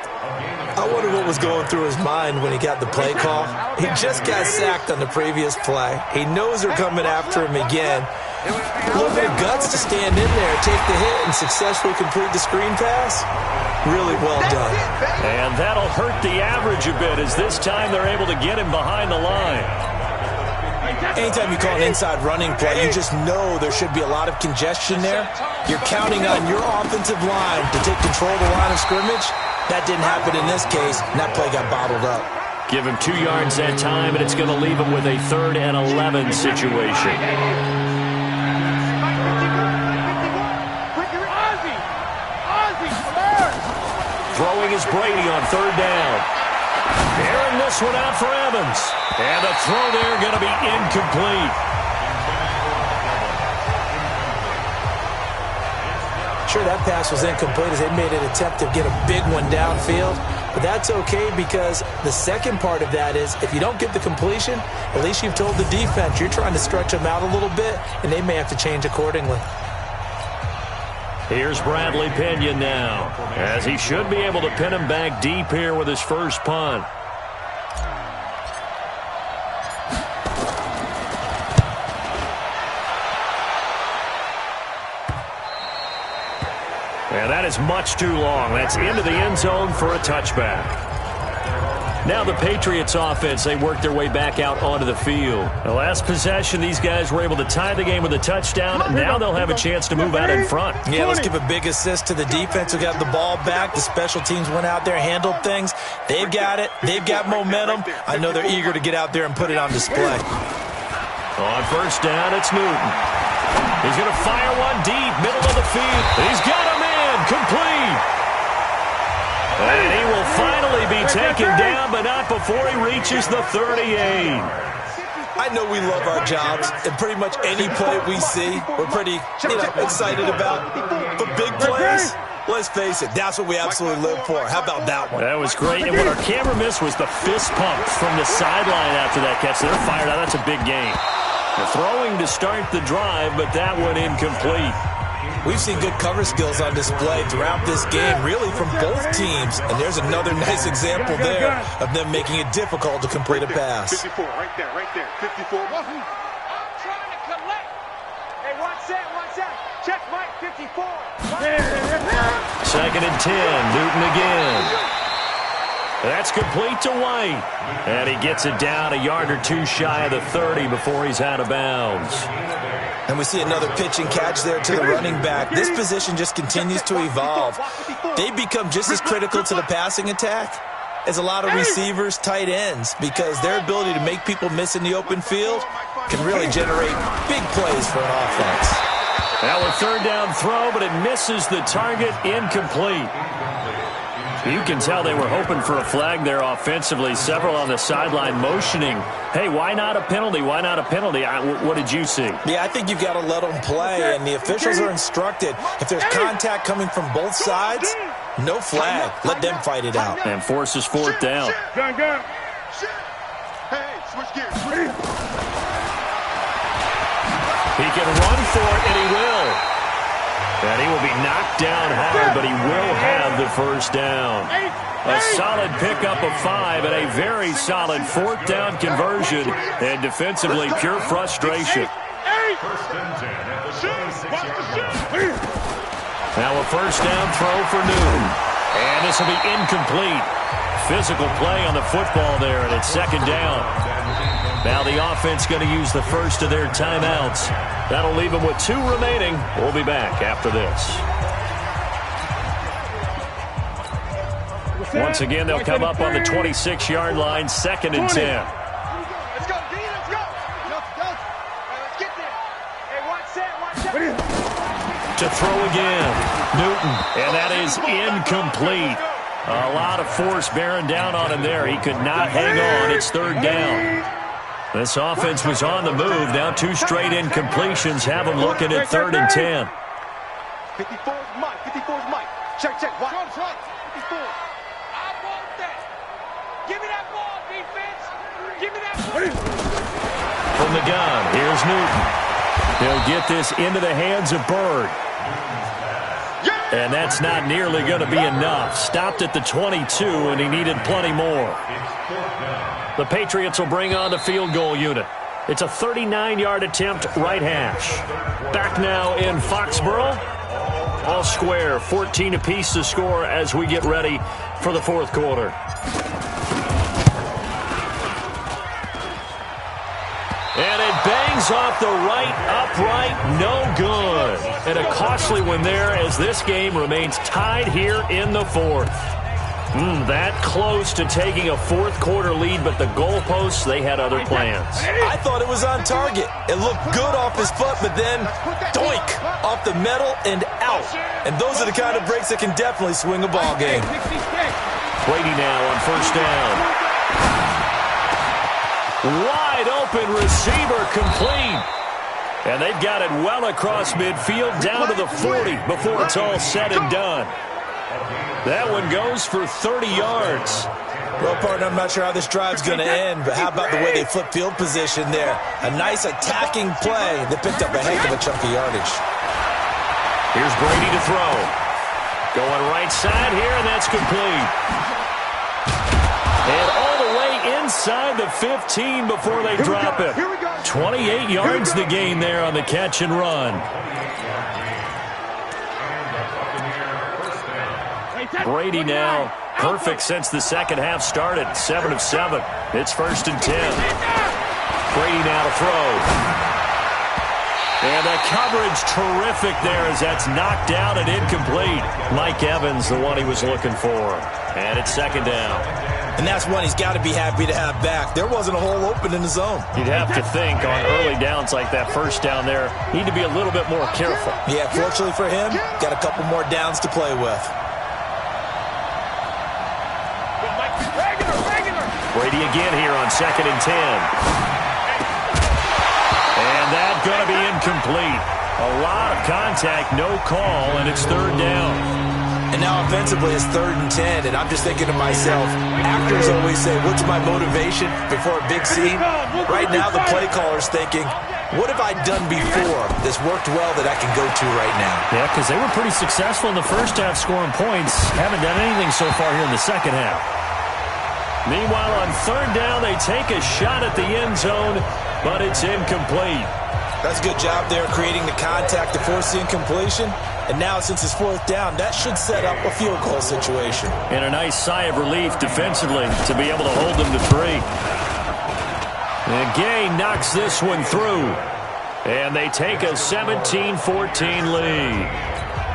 I wonder what was going through his mind when he got the play call. He just got sacked on the previous play. He knows they're coming after him again. A little bit of guts to stand in there, take the hit, and successfully complete the screen pass. Really well done. And that'll hurt the average a bit, as this time they're able to get him behind the line. Anytime you call an inside running play, you just know there should be a lot of congestion there. You're counting on your offensive line to take control of the line of scrimmage. That didn't happen in this case, and that play got bottled up. Give him 2 yards that time, and it's going to leave him with a 3rd and 11 situation. Throwing is Brady on 3rd down. Airing this one out for Evans. And the throw there going to be incomplete. Sure, that pass was incomplete as they made an attempt to get a big one downfield. But that's okay, because the second part of that is if you don't get the completion, at least you've told the defense you're trying to stretch them out a little bit, and they may have to change accordingly. Here's Bradley Pinion now, as he should be able to pin him back deep here with his first punt. And that is much too long. That's into the end zone for a touchback. Now the Patriots offense, they work their way back out onto the field. The last possession, these guys were able to tie the game with a touchdown, and now they'll have a chance to move out in front. Yeah, let's give a big assist to the defense who got the ball back. The special teams went out there, handled things. They've got it. They've got momentum. I know they're eager to get out there and put it on display. On first down, it's Newton. He's going to fire one deep, middle of the field. He's got a man, complete. And he will finally be taken down, but not before he reaches the 38. I know we love our jobs, and pretty much any play we see, we're pretty excited about. But big plays, let's face it, that's what we absolutely live for. How about that one? That was great, and what our camera missed was the fist pump from the sideline after that catch. They're fired out. That's a big game. The throwing to start the drive, but that one incomplete. We've seen good cover skills on display throughout this game, really from both teams. And there's another nice example there of them making it difficult to complete a pass. 54, right there, 54. I'm trying to collect. Hey, watch that. Check Mike, 54. 2nd and 10, Newton again. That's complete to White. And he gets it down a yard or two shy of the 30 before he's out of bounds. And we see another pitch and catch there to the running back. This position just continues to evolve. They become just as critical to the passing attack as a lot of receivers, tight ends, because their ability to make people miss in the open field can really generate big plays for an offense. Now a 3rd down throw, but it misses the target, incomplete. You can tell they were hoping for a flag there offensively. Several on the sideline motioning, hey, why not a penalty? Why not a penalty? What did you see? Yeah, I think you've got to let them play, and the officials are instructed. If there's contact coming from both sides, no flag. Let them fight it out. And forces 4th down. He can run for it, and he will. And he will be knocked down hard, but he will have the first down. A solid pickup of 5 and a very solid 4th down conversion. And defensively, pure frustration. Now a first down throw for Newton. And this will be incomplete. Physical play on the football there, and it's 2nd down. Now the offense going to use the first of their timeouts. That'll leave them with 2 remaining. We'll be back after this. Once again, they'll come up on the 26-yard line, 2nd and 10. Let's go, D, let's go. Let's get there. Hey, watch that. To throw again, Newton, and that is incomplete. A lot of force bearing down on him there. He could not hang on. It's 3rd down. This offense was on the move. Now 2 straight incompletions have them looking at 3rd and 10. 54's Mike. 54's Mike. Check. Watch. 54. I want that. Give me that ball, defense. Give me that ball. From the gun, here's Newton. He'll get this into the hands of Bird. And that's not nearly going to be enough. Stopped at the 22, and he needed plenty more. The Patriots will bring on the field goal unit. It's a 39-yard attempt, right hash. Back now in Foxborough. All square, 14 apiece to score as we get ready for the 4th quarter. And it bangs off the right upright, no good. And a costly one there as this game remains tied here in the 4th. That close to taking a 4th quarter lead, but the goalposts, they had other plans. I thought it was on target. It looked good off his foot, but then doink, off the metal and out. And those are the kind of breaks that can definitely swing a ball game. Brady now on 1st down. Wide open receiver complete. And they've got it well across midfield down to the 40 before it's all said and done. That one goes for 30 yards. Well, partner, I'm not sure how this drive's going to end, but how about the way they flip field position there? A nice attacking play that picked up a heck of a chunk of yardage. Here's Brady to throw. Going right side here, and that's complete. And all the way inside the 15 before they drop it. 28 yards the gain there on the catch and run. Brady now perfect since the second half started. 7 of 7. It's 1st and 10. Brady now to throw. And the coverage terrific there as that's knocked out and incomplete. Mike Evans, the one he was looking for. And it's 2nd down. And that's one he's got to be happy to have back. There wasn't a hole open in the zone. You'd have to think on early downs like that 1st down there, need to be a little bit more careful. Yeah, fortunately for him, got a couple more downs to play with. Brady again here on 2nd and 10. And that's going to be incomplete. A lot of contact, no call, and it's 3rd down. And now offensively it's 3rd and 10, and I'm just thinking to myself, actors always say, what's my motivation before a big scene? Right now the play caller's thinking, what have I done before that's worked well that I can go to right now? Yeah, because they were pretty successful in the 1st half scoring points. Haven't done anything so far here in the 2nd half. Meanwhile, on 3rd down, they take a shot at the end zone, but it's incomplete. That's a good job there creating the contact to force the incompletion. And now, since it's 4th down, that should set up a field goal situation. And a nice sigh of relief defensively to be able to hold them to 3. And Gay knocks this one through. And they take a 17-14 lead.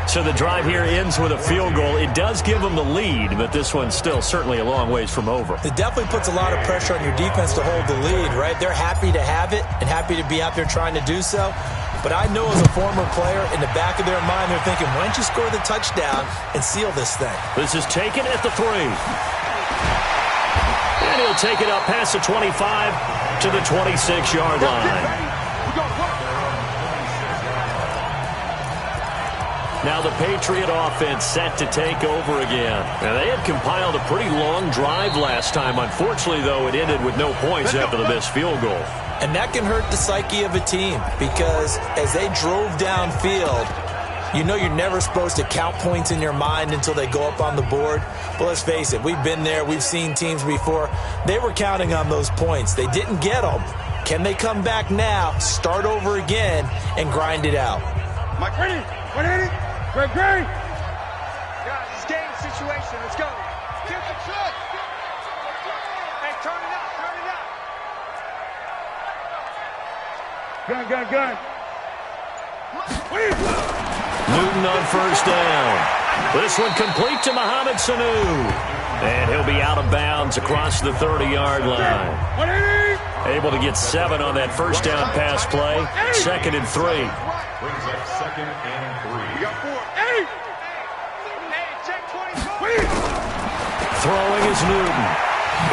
So the drive here ends with a field goal. It does give them the lead, but this one's still certainly a long ways from over. It definitely puts a lot of pressure on your defense to hold the lead, right? They're happy to have it and happy to be out there trying to do so. But I know as a former player, in the back of their mind, they're thinking, why don't you score the touchdown and seal this thing? This is taken at the 3. And he'll take it up past the 25 to the 26-yard line. Now the Patriot offense set to take over again. Now they had compiled a pretty long drive last time. Unfortunately, though, it ended with no points after the missed field goal. And that can hurt the psyche of a team because as they drove downfield, you know you're never supposed to count points in your mind until they go up on the board. But let's face it, we've been there. We've seen teams before. They were counting on those points. They didn't get them. Can they come back now, start over again, and grind it out? Mike, ready? Ready? Great. Guys, it's game situation. Let's go. Get the truck. Hey, turn it up. Gun. Newton on first down. This one complete to Mohamed Sanu. And he'll be out of bounds across the 30-yard line. Able to get 7 on that first down pass play. 2nd and 3. Brings up 2nd and 3. We got 4. Throwing is Newton.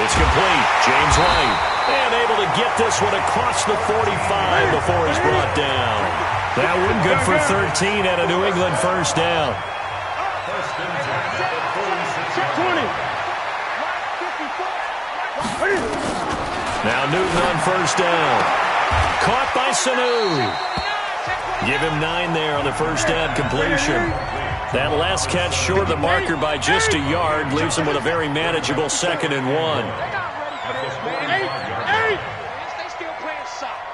It's complete. James White. And able to get this one across the 45 before he's brought down. That one good for 13 at a New England first down. First and 10 at the 46-yard line. Now Newton on first down. Caught by Sanu. Give him 9 there on the first down completion. That last catch short of the marker by just a yard leaves him with a very manageable 2nd and 1. At the 45-yard line. They still playing soft.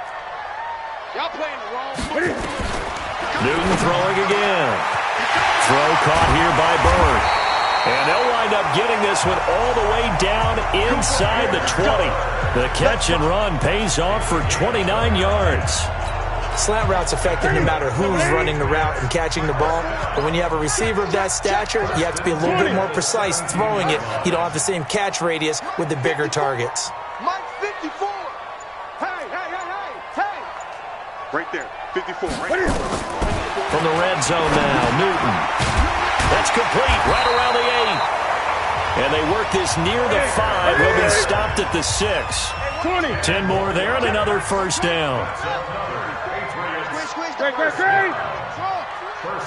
Y'all playing the wrong. Newton throwing again. Throw caught here by Bird. And they'll wind up getting this one all the way down inside the 20. The catch and run pays off for 29 yards. Slant route's effective no matter who's running the route and catching the ball. But when you have a receiver of that stature, you have to be a little bit more precise throwing it. You don't have the same catch radius with the bigger targets. Mike 54. Hey. Right there. 54. Right there. From the red zone now, Newton. That's complete right around the 8. And they work this near the 5. Will be stopped at the 6. 10 more there and another first down. Great. First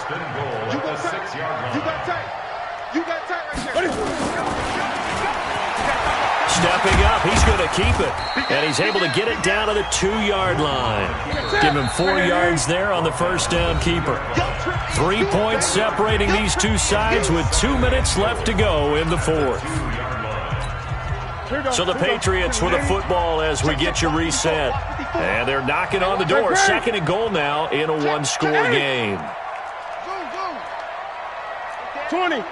and goal at the 6-yard line. You got tight right there. Stepping up, he's going to keep it. And he's able to get it down to the 2-yard line. Give him 4 yards there on the first down keeper. 3 points separating these two sides with 2 minutes left to go in the 4th. So the Patriots with a football as we get you reset. And they're knocking on the door. 2nd and goal now in a 1-score game. 20. Go.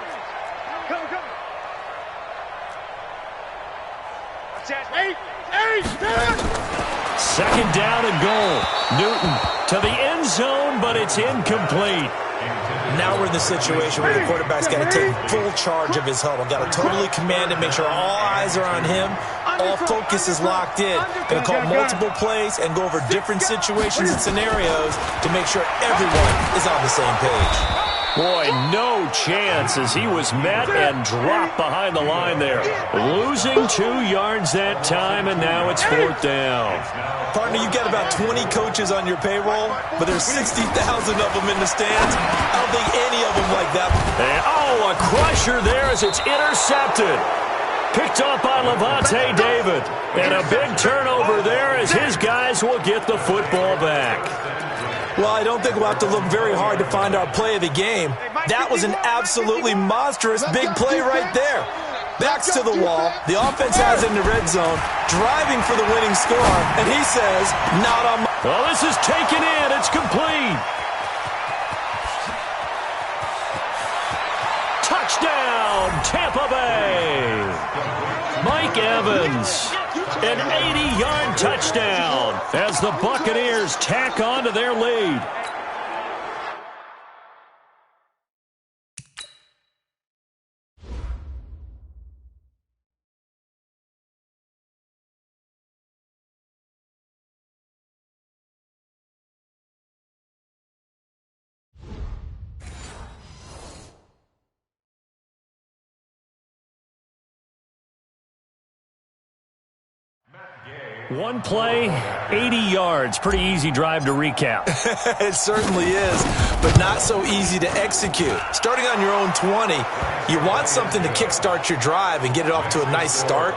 8. 2nd down and goal. Newton to the end zone, but it's incomplete. Now we're in the situation where the quarterback's got to take full charge of his huddle. Got to totally command it, make sure all eyes are on him. All focus is locked in. Going to call multiple plays and go over different situations and scenarios to make sure everyone is on the same page. Boy, no chance as he was met and dropped behind the line there. Losing 2 yards that time, and now it's 4th down. Partner, you got about 20 coaches on your payroll, but there's 60,000 of them in the stands. I don't think any of them like that. And, a crusher there as it's intercepted. Picked off by Levante David. And a big turnover there as his guys will get the football back. Well, I don't think we'll have to look very hard to find our play of the game. That was an absolutely monstrous big play right there. Backs to the wall. The offense has it in the red zone, driving for the winning score, and he says, not on my... Well, this is taken in. It's complete. Touchdown, Tampa Bay. Mike Evans, an 80-yard touchdown as the Buccaneers tack on to their lead. One play, 80 yards. Pretty easy drive to recap. It certainly is, but not so easy to execute. Starting on your own 20, you want something to kickstart your drive and get it off to a nice start.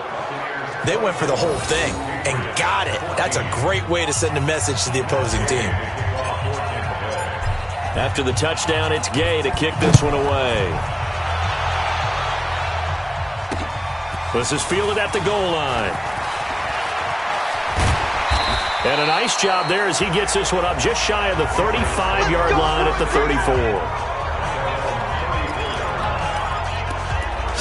They went for the whole thing and got it. That's a great way to send a message to the opposing team. After the touchdown, it's Gay to kick this one away. This is fielded at the goal line. And a nice job there as he gets this one up just shy of the 35-yard line at the 34.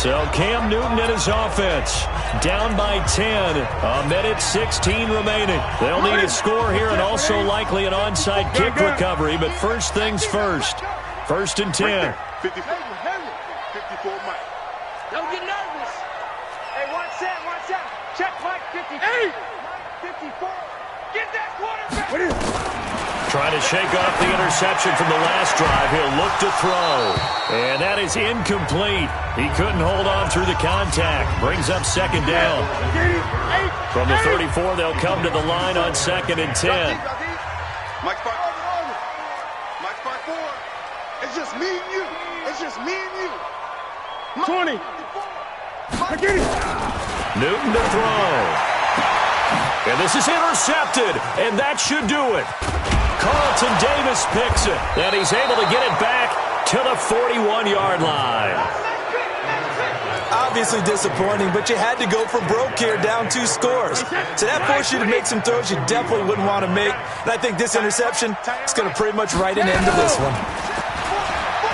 So Cam Newton and his offense down by 10. A minute 16 remaining. They'll need a score here and also likely an onside kick recovery. But first things first. First and 10. 54 Mike. Don't get nervous. Hey, one set. Check Mike 54. Hey! Mike 54. Get that quarterback. Trying to shake off the interception from the last drive. He'll look to throw. And that is incomplete. He couldn't hold on through the contact. Brings up second down. From the 34, they'll come to the line on 2nd and 10. Mike 5. Mike 5-4. It's just me and you. It's just me and you. 20. Newton to throw. And this is intercepted, and that should do it. Carlton Davis picks it, and he's able to get it back to the 41-yard line. Obviously disappointing, but you had to go for broke here, down 2 scores. So that forced you to make some throws you definitely wouldn't want to make. And I think this interception is going to pretty much write an end to this one.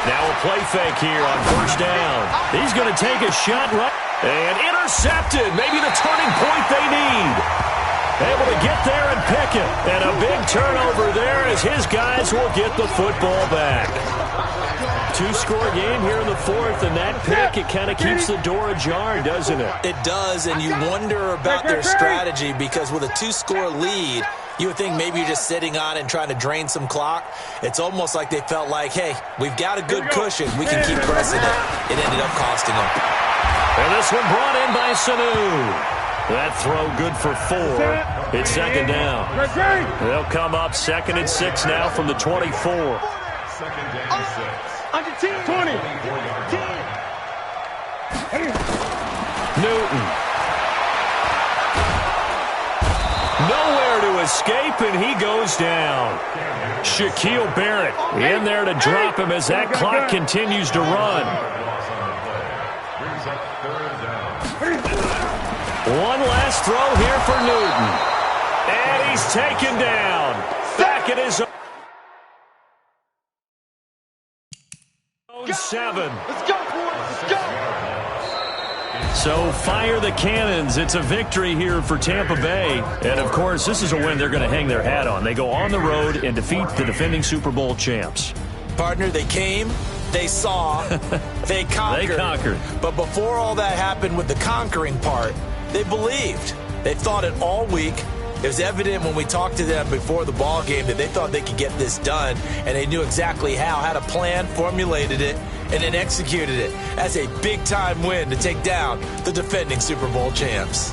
Now a play fake here on first down. He's going to take a shot right, and intercepted. Maybe the turning point they need. Able to get there and pick it. And a big turnover there as his guys will get the football back. 2-score game here in the 4th, and that pick, it kind of keeps the door ajar, doesn't it? It does, and you wonder about their strategy because with a 2-score lead, you would think maybe you're just sitting on it and trying to drain some clock. It's almost like they felt like, hey, we've got a good cushion. We can keep pressing it. It ended up costing them. And this one brought in by Sanu. That throw good for 4. It's second down. They'll come up 2nd and 6 now from the 24. Second down 6. Under 10. 20. 10. Newton. Nowhere to escape, and he goes down. Shaquille Barrett in there to drop him as that clock continues to run. One last throw here for Newton. And he's taken down. Back at his own 7. Let's go, boys. Let's go. So fire the cannons. It's a victory here for Tampa Bay. And, of course, this is a win they're going to hang their hat on. They go on the road and defeat the defending Super Bowl champs. Partner, they came, they saw, they conquered. They conquered. But before all that happened with the conquering part, they believed. They thought it all week. It was evident when we talked to them before the ball game that they thought they could get this done, and they knew exactly how, had a plan, formulated it, and then executed it. That's a big-time win to take down the defending Super Bowl champs.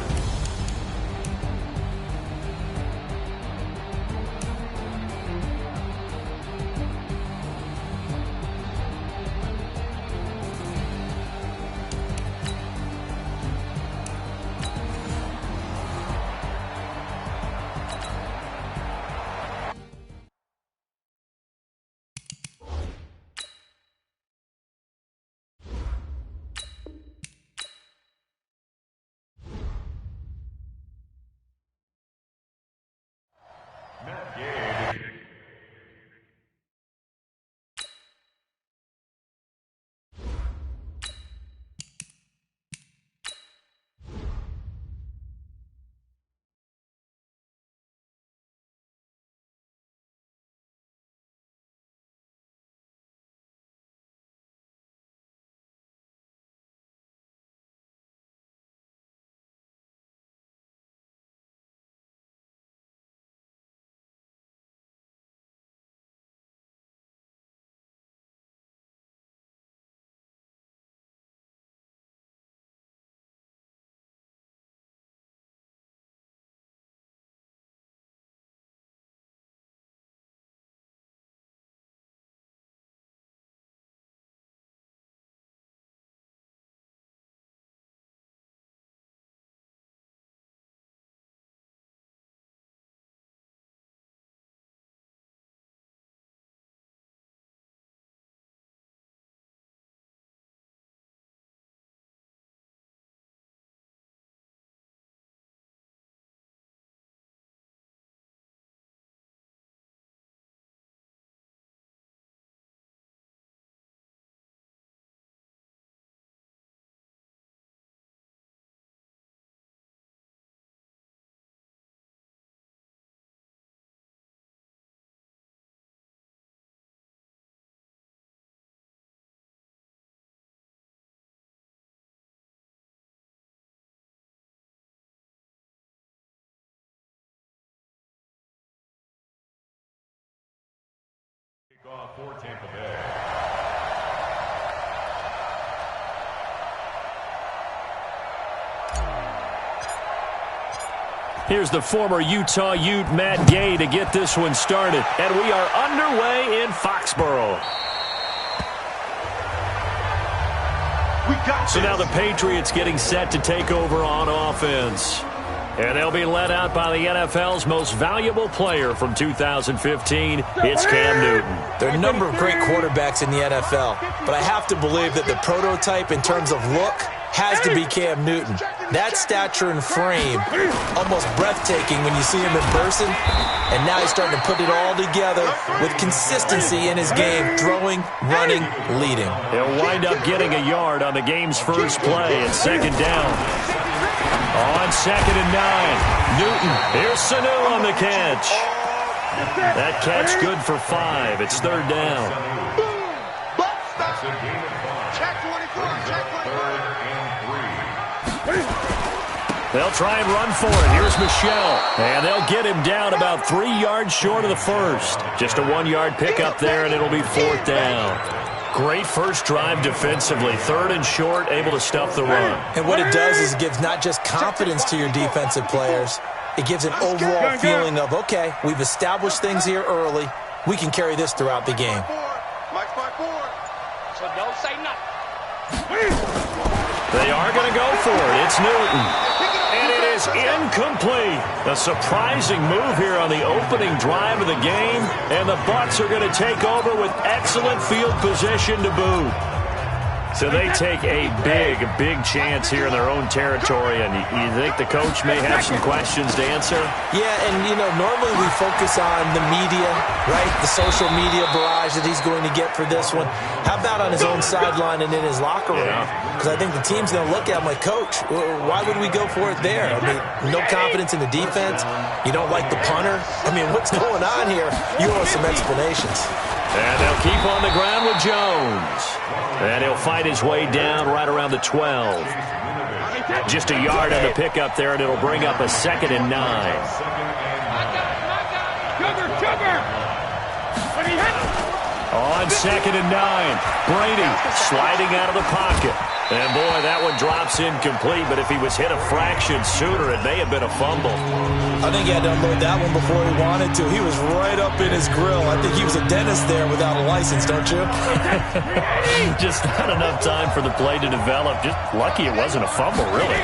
Here's the former Utah Ute, Matt Gay, to get this one started. And we are underway in Foxborough. So now the Patriots getting set to take over on offense. And they'll be led out by the NFL's most valuable player from 2015. It's Cam Newton. There are a number of great quarterbacks in the NFL, but I have to believe that the prototype in terms of look has to be Cam Newton. That stature and frame, almost breathtaking when you see him in person. And now he's starting to put it all together with consistency in his game, throwing, running, leading. He'll wind up getting a yard on the game's first play at second down. On 2nd and 9, Newton. Here's Sanu on the catch. That catch good for 5. It's 3rd down. They'll try and run for it. Here's Michelle. And they'll get him down about 3 yards short of the first. Just a 1-yard pickup there, and it'll be 4th down. Great first drive defensively. 3rd and short, able to stuff the run. And what it does is it gives not just confidence to your defensive players, it gives an overall feeling of, okay, we've established things here early. We can carry this throughout the game. So don't say nothing. They are going to go for it. It's Newton. And it is incomplete. A surprising move here on the opening drive of the game. And the Bucs are going to take over with excellent field position to boot. So they take a big chance here in their own territory. And you think the coach may have some questions to answer? Yeah, and, normally we focus on the media, right? The social media barrage that he's going to get for this one. How about on his own sideline and in his locker room? Because I think the team's going to look at him like, Coach, why would we go for it there? I mean, no confidence in the defense. You don't like the punter. I mean, what's going on here? You owe us some explanations. And they'll keep on the ground with Jones. And he'll fight his way down right around the 12. Just a yard on the pickup there, and it'll bring up a 2nd and 9. On 2nd and 9, Brady sliding out of the pocket. And, boy, that one drops incomplete, but if he was hit a fraction sooner, it may have been a fumble. I think he had to unload that one before he wanted to. He was right up in his grill. I think he was a dentist there without a license, don't you? Just not enough time for the play to develop. Just lucky it wasn't a fumble, really.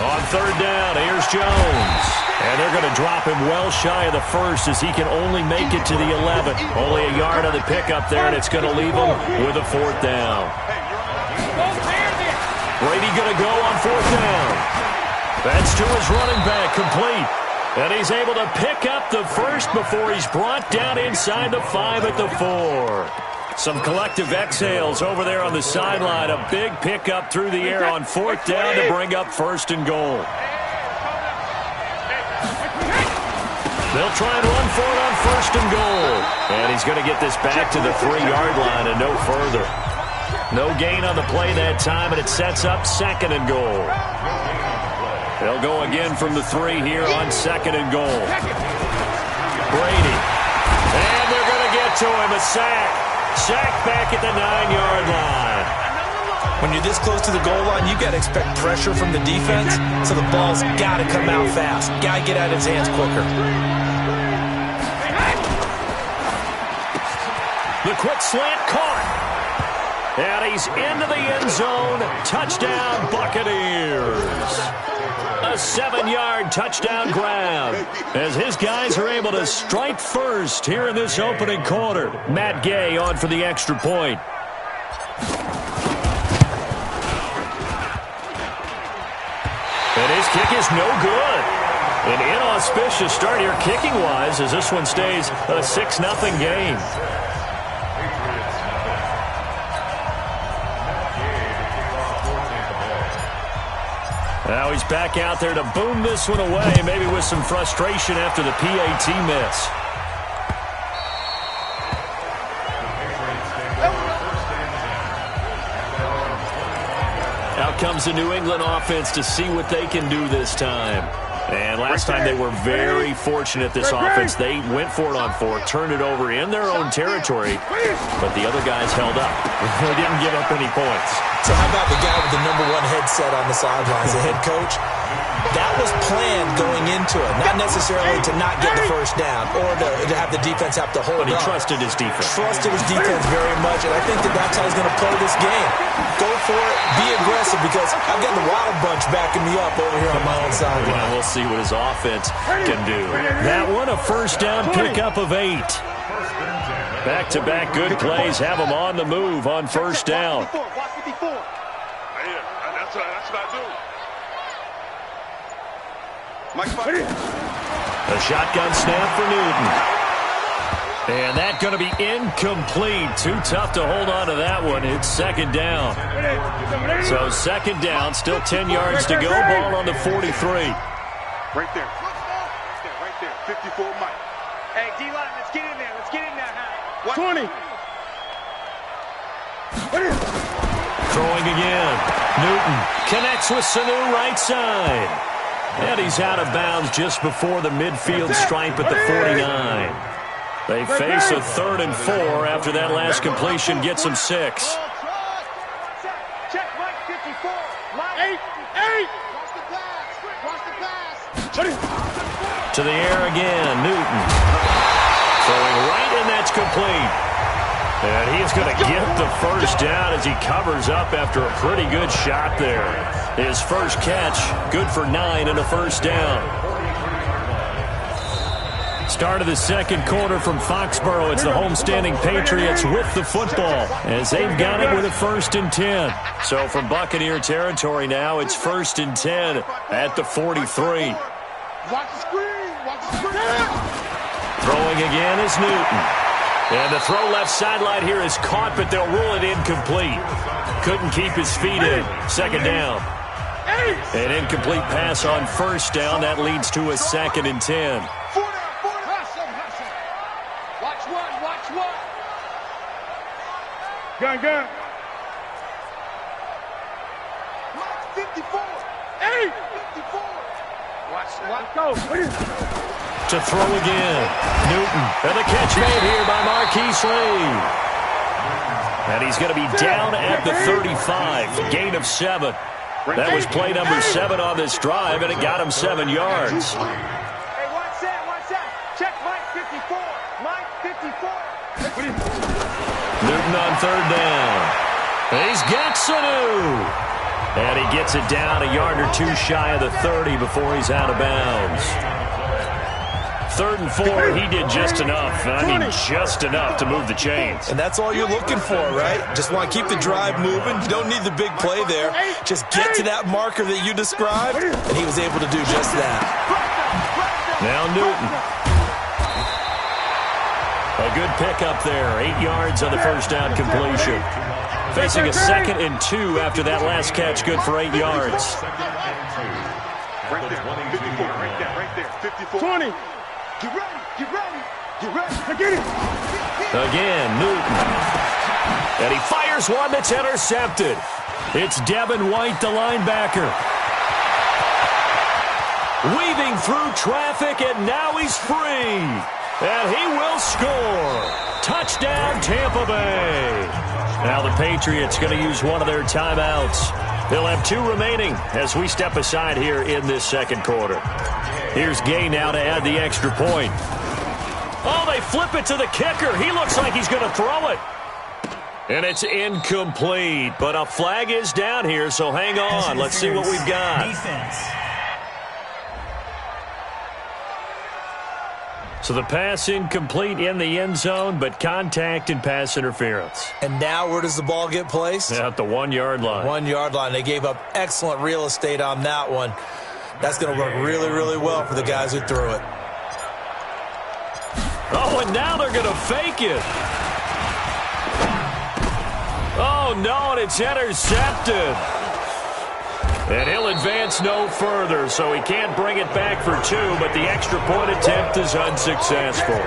On 3rd down, here's Jones. And they're going to drop him well shy of the first as he can only make it to the 11. Only a yard on the pickup there, and it's going to leave him with a 4th down. Brady going to go on 4th down. That's to his running back, complete. And he's able to pick up the first before he's brought down inside the 5 at the 4. Some collective exhales over there on the sideline. A big pickup through the air on 4th down to bring up 1st and goal. They'll try and run for it on 1st and goal. And he's going to get this back to the 3-yard line and no further. No gain on the play that time, and it sets up 2nd and goal. They'll go again from the 3 here on 2nd and goal. Brady. And they're going to get to him. A sack. Sack back at the 9-yard line. When you're this close to the goal line, you got to expect pressure from the defense, so the ball's got to come out fast. Got to get out of his hands quicker. The quick slant caught. And he's into the end zone. Touchdown, Buccaneers. A 7-yard touchdown grab as his guys are able to strike first here in this opening quarter. Matt Gay on for the extra point. And his kick is no good. An inauspicious start here kicking-wise as this one stays a 6-0 game. Now he's back out there to boom this one away, maybe with some frustration after the PAT miss. Out comes the New England offense to see what they can do this time. And last time they were very fortunate, this offense. They went for it on 4, turned it over in their own territory, but the other guys held up. They didn't give up any points. So how about the guy with the #1 headset on the sidelines, the head coach? That was planned going into it, not necessarily to not get the first down or to have the defense have to hold up. But he trusted his defense. Trusted his defense very much, and I think that's how he's going to play this game. Go for it, be aggressive, because I've got the wild bunch backing me up over here on my own side. Well, we'll see what his offense can do. That one, a first down pickup of 8. Back-to-back good plays have them on the move on first down. That's what I do. A shotgun snap for Newton. And that's going to be incomplete. Too tough to hold on to that one. It's second down. So second down, still 10 yards to go. Ball on the 43. Right there. Right there. 54 Mike. Hey, D-line, let's get in there. Let's get in there, huh? 20. Throwing again. Newton connects with Sanu right side. And he's out of bounds just before the midfield stripe at the 49. They face a 3rd and 4 after that last completion gets them 6. Check Mike 54. Mike 8. To the air again, Newton. Throwing right, and that's complete. And he's going to get the first down as he covers up after a pretty good shot there. His first catch, good for 9 and a first down. Start of the second quarter from Foxborough. It's the homestanding Patriots with the football as they've got it with a 1st and 10. So from Buccaneer territory now, it's 1st and 10 at the 43. Watch the screen. Watch the screen. Throwing again is Newton. And the throw left sideline here is caught, but they'll rule it incomplete. Couldn't keep his feet in. Second down. An incomplete pass on first down. That leads to a 2nd and 10. Watch one. Gun. 54. 54. Watch go. To throw again. Newton. And the catch made here by Marquise Lee. And he's going to be down at the 35. Gain of 7. That was play number 7 on this drive, and it got him 7 yards. Hey, watch that. Check Mike 54. Mike 54. Newton on 3rd down. He's got Sanu. And he gets it down a yard or 2 shy of the 30 before he's out of bounds. 3rd and 4, he did just enough. I mean, just enough to move the chains. And that's all you're looking for, right? Just want to keep the drive moving. You don't need the big play there. Just get to that marker that you described, and he was able to do just that. Now Newton. A good pickup there. 8 yards on the first down completion. Facing a 2nd and 2 after that last catch. Good for 8 yards. Right there. 54. Right there. 54. 20. Get ready. Get it. Again, Newton. And he fires one that's intercepted. It's Devin White, the linebacker. Weaving through traffic, and now he's free. And he will score. Touchdown, Tampa Bay. Now the Patriots going to use one of their timeouts. They'll have 2 remaining as we step aside here in this second quarter. Here's Gay now to add the extra point. Oh, they flip it to the kicker. He looks like he's going to throw it. And it's incomplete, but a flag is down here, so hang on. Let's see what we've got. Defense. So the pass incomplete in the end zone, but contact and pass interference. And now where does the ball get placed? At the 1 yard line. 1 yard line. They gave up excellent real estate on that one. That's going to work really, really well for the guys who threw it. Oh, and now they're going to fake it. Oh, no, and it's intercepted. And he'll advance no further, so he can't bring it back for 2, but the extra point attempt is unsuccessful.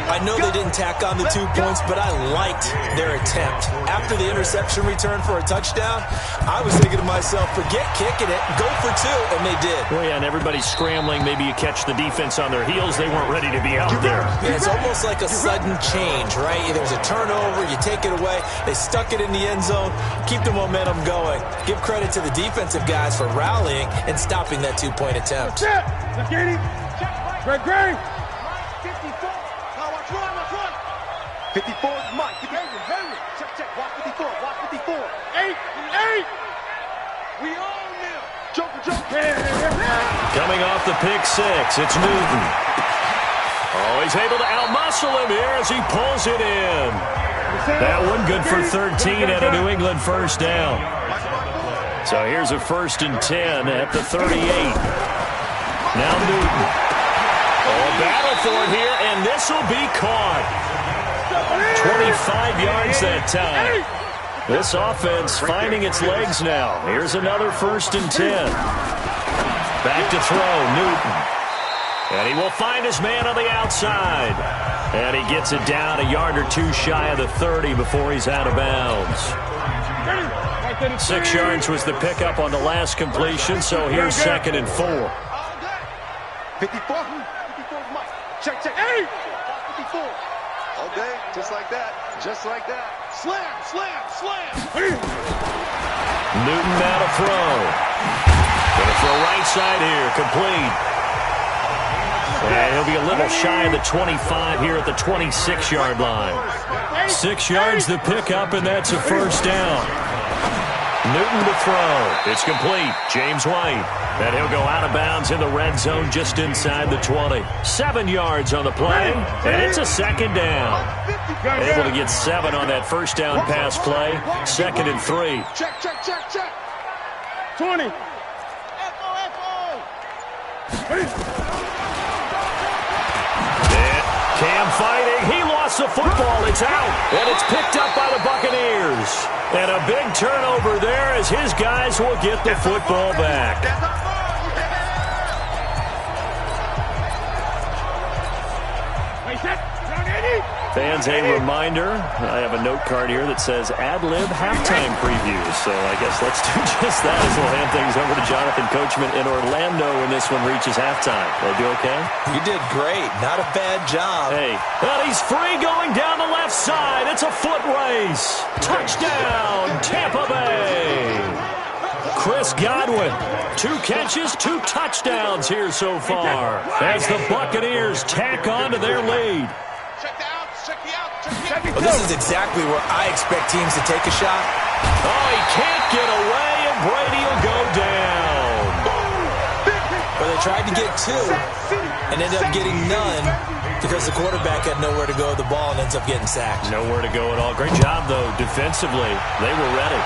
I know they didn't tack on the 2 points, but I liked their attempt. After the interception return for a touchdown, I was thinking to myself, forget kicking it, go for 2, and they did. Well, yeah, and everybody's scrambling. Maybe you catch the defense on their heels. They weren't ready to be out there. Yeah, it's almost like a sudden change, right? There's a turnover, you take it away, they stuck it in the end zone, keep the momentum going. Give credit to the defensive guys for rallying and stopping that 2-point attempt. Let's get him. Greg. 54. Now watch run. 54 is Mike. Henry. Check. Watch 54. 8. We own them. Joker. Coming off the pick 6, it's Newton. Oh, he's able to outmuscle him here as he pulls it in. That one good for 13 and a New England first down. So here's a 1st and 10 at the 38. Now Newton. Oh, a battle for it here, and this will be caught. 25 yards that time. This offense finding its legs now. Here's another 1st and 10. Back to throw, Newton. And he will find his man on the outside. And he gets it down a yard or 2 shy of the 30 before he's out of bounds. 6 yards was the pickup on the last completion, so here's 2nd and 4. 54 Mike. Check. 8. 54. Okay, just like that. Slam. Newton now to throw. Gonna throw right side here, complete. And he'll be a little shy of the 25 here at the 26-yard line. 6 yards the pickup, and that's a 1st down. Newton to throw. It's complete. James White. And he'll go out of bounds in the red zone just inside the 20. 7 yards on the play, and it's a 2nd down. Able to get 7 on that 1st down pass play. 2nd and 3. Check. 20. Cam fighting. He lost the football. It's out. And it's picked up by the Buccaneers. And a big turnover there as his guys will get the football back. Fans, a reminder, I have a note card here that says ad-lib halftime previews. So I guess let's do just that as we'll hand things over to Jonathan Coachman in Orlando when this one reaches halftime. Did I do okay? You did great. Not a bad job. Hey, and he's free going down the left side. It's a foot race. Touchdown, Tampa Bay. Chris Godwin, 2 catches, 2 touchdowns here so far as the Buccaneers tack on to their lead. Well, this is exactly where I expect teams to take a shot. Oh, he can't get away, and Brady will go down. Well, they tried to get 2 and ended up getting none because the quarterback had nowhere to go with the ball and ends up getting sacked. Nowhere to go at all. Great job, though, defensively. They were ready.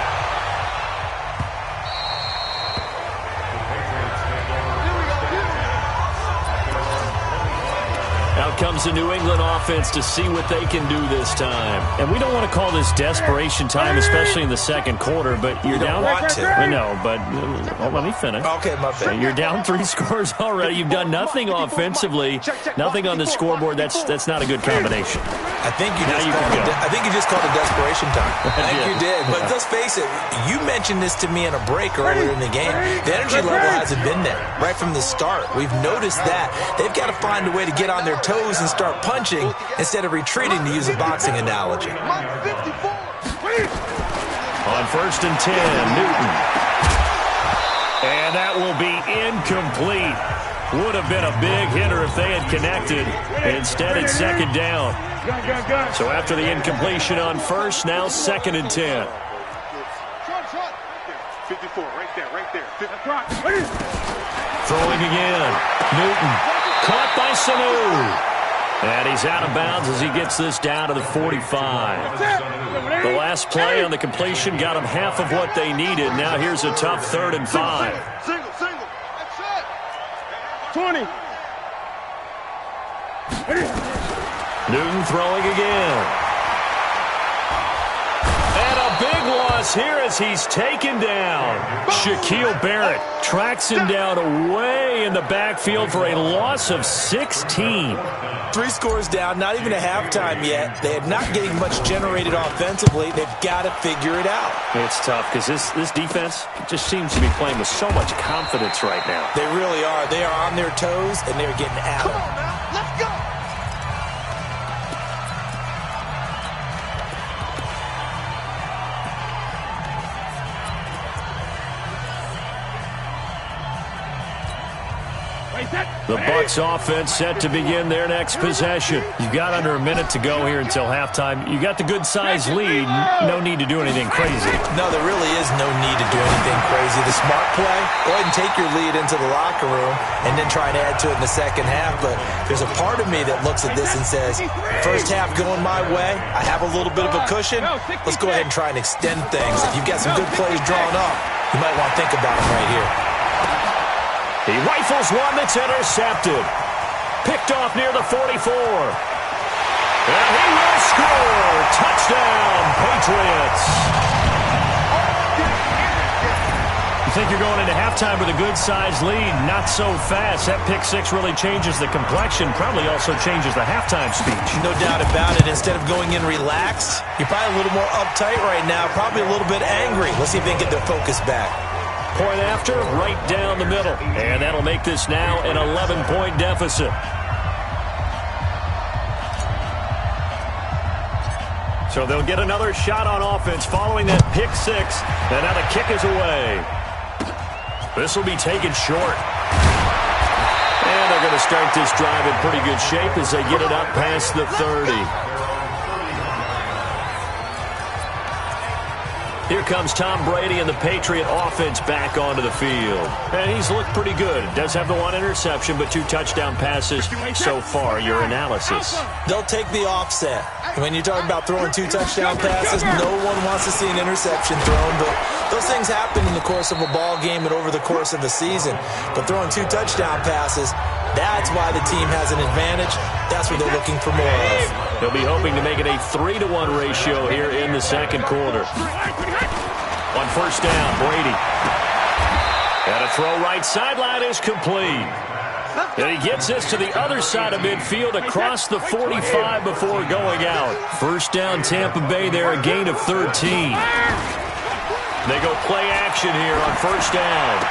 Out comes the New England offense to see what they can do this time. And we don't want to call this desperation time, especially in the second quarter, but you're down. Want to. I know, but let me finish. Okay, my bad. You're down 3 scores already. You've done nothing offensively, nothing on the scoreboard. That's not a good combination. I think you just called it desperation time. I think you did. But let's face it, you mentioned this to me in a break earlier in the game. The energy level hasn't been there right from the start. We've noticed that. They've got to find a way to get on their toes and start punching instead of retreating, to use a boxing analogy. On 1st and 10, Newton. And that will be incomplete. Would have been a big hitter if they had connected. Instead, it's 2nd down. So after the incompletion on 1st, now 2nd and 10. 54, right there. Throwing again. Newton. Caught by Sanu. And he's out of bounds as he gets this down to the 45. The last play on the completion got them half of what they needed. Now here's a tough 3rd and 5. Single. That's it. 20. Newton throwing again. And a big loss loss here as he's taken down. Shaquille Barrett tracks him down away in the backfield for a loss of 16. 3 scores down, not even a halftime yet. They are not getting much generated offensively. They've got to figure it out. It's tough because this defense just seems to be playing with so much confidence right now. They really are. They are on their toes, and they're getting at Come them. on now, let's go. The Bucs offense set to begin their next possession. You've got under a minute to go here until halftime. You got the good-sized lead. No need to do anything crazy. No, there really is no need to do anything crazy. The smart play, go ahead and take your lead into the locker room and then try and add to it in the second half. But there's a part of me that looks at this and says, first half going my way, I have a little bit of a cushion. Let's go ahead and try and extend things. If you've got some good plays drawn up, you might want to think about them right here. He rifles one that's intercepted. Picked off near the 44. And he will score. Touchdown, Patriots. You think you're going into halftime with a good-sized lead? Not so fast. That pick six really changes the complexion, probably also changes the halftime speech. No doubt about it. Instead of going in relaxed, you're probably a little more uptight right now, probably a little bit angry. Let's see if they can get their focus back. Point after, right down the middle. And that'll make this now an 11-point deficit. So they'll get another shot on offense following that pick six. And now the kick is away. This will be taken short. And they're going to start this drive in pretty good shape as they get it up past the 30. Here comes Tom Brady and the Patriot offense back onto the field. And he's looked pretty good. Does have the one interception, but 2 touchdown passes so far. Your analysis. They'll take the offset. When you're talking about throwing 2 touchdown passes, no one wants to see an interception thrown, but those things happen in the course of a ball game and over the course of the season. But throwing 2 touchdown passes, that's why the team has an advantage. That's what they're looking for more of. They'll be hoping to make it a 3-to-1 ratio here in the second quarter. On first down, Brady. And a throw right sideline is complete. And he gets this to the other side of midfield across the 45 before going out. First down, Tampa Bay there, a gain of 13. They go play action here on first down.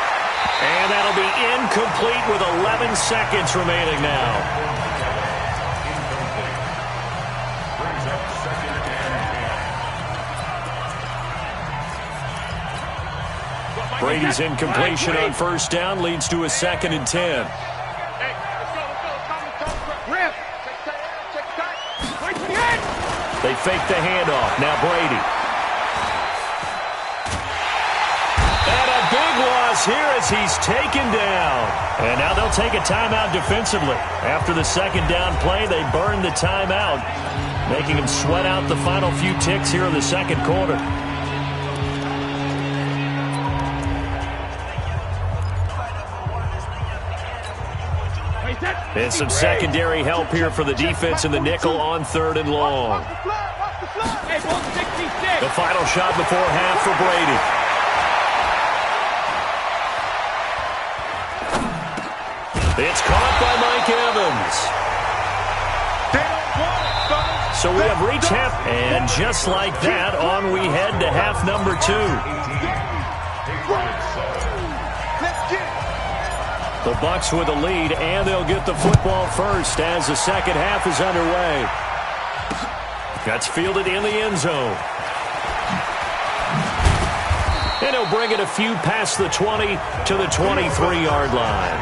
And that'll be incomplete with 11 seconds remaining now. Brady's incompletion on first down leads to a 2nd and 10. They fake the handoff. Now Brady. And a big loss here as he's taken down. And now they'll take a timeout defensively. After the second down play, they burn the timeout, making them sweat out the final few ticks here in the second quarter. And some secondary help here for the defense in the nickel on 3rd and long. The final shot before half for Brady. It's caught by Mike Evans. So we have reached half, and just like that, on we head to half number 2. The Bucs with the lead, and they'll get the football first as the second half is underway. That's fielded in the end zone. And he'll bring it a few past the 20 to the 23-yard line.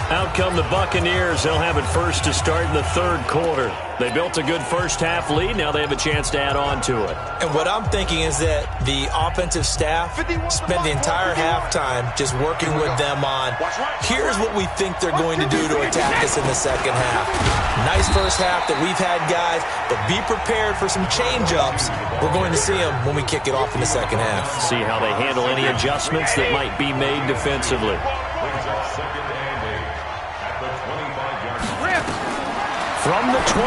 Out come the Buccaneers. They'll have it first to start in the 3rd quarter. They built a good first half lead. Now they have a chance to add on to it. And what I'm thinking is that the offensive staff spent the entire halftime just working with them on, here's what we think they're going to do to attack us in the second half. Nice first half that we've had, guys, but be prepared for some change-ups. We're going to see them when we kick it off in the second half. See how they handle any adjustments that might be made defensively. from the 25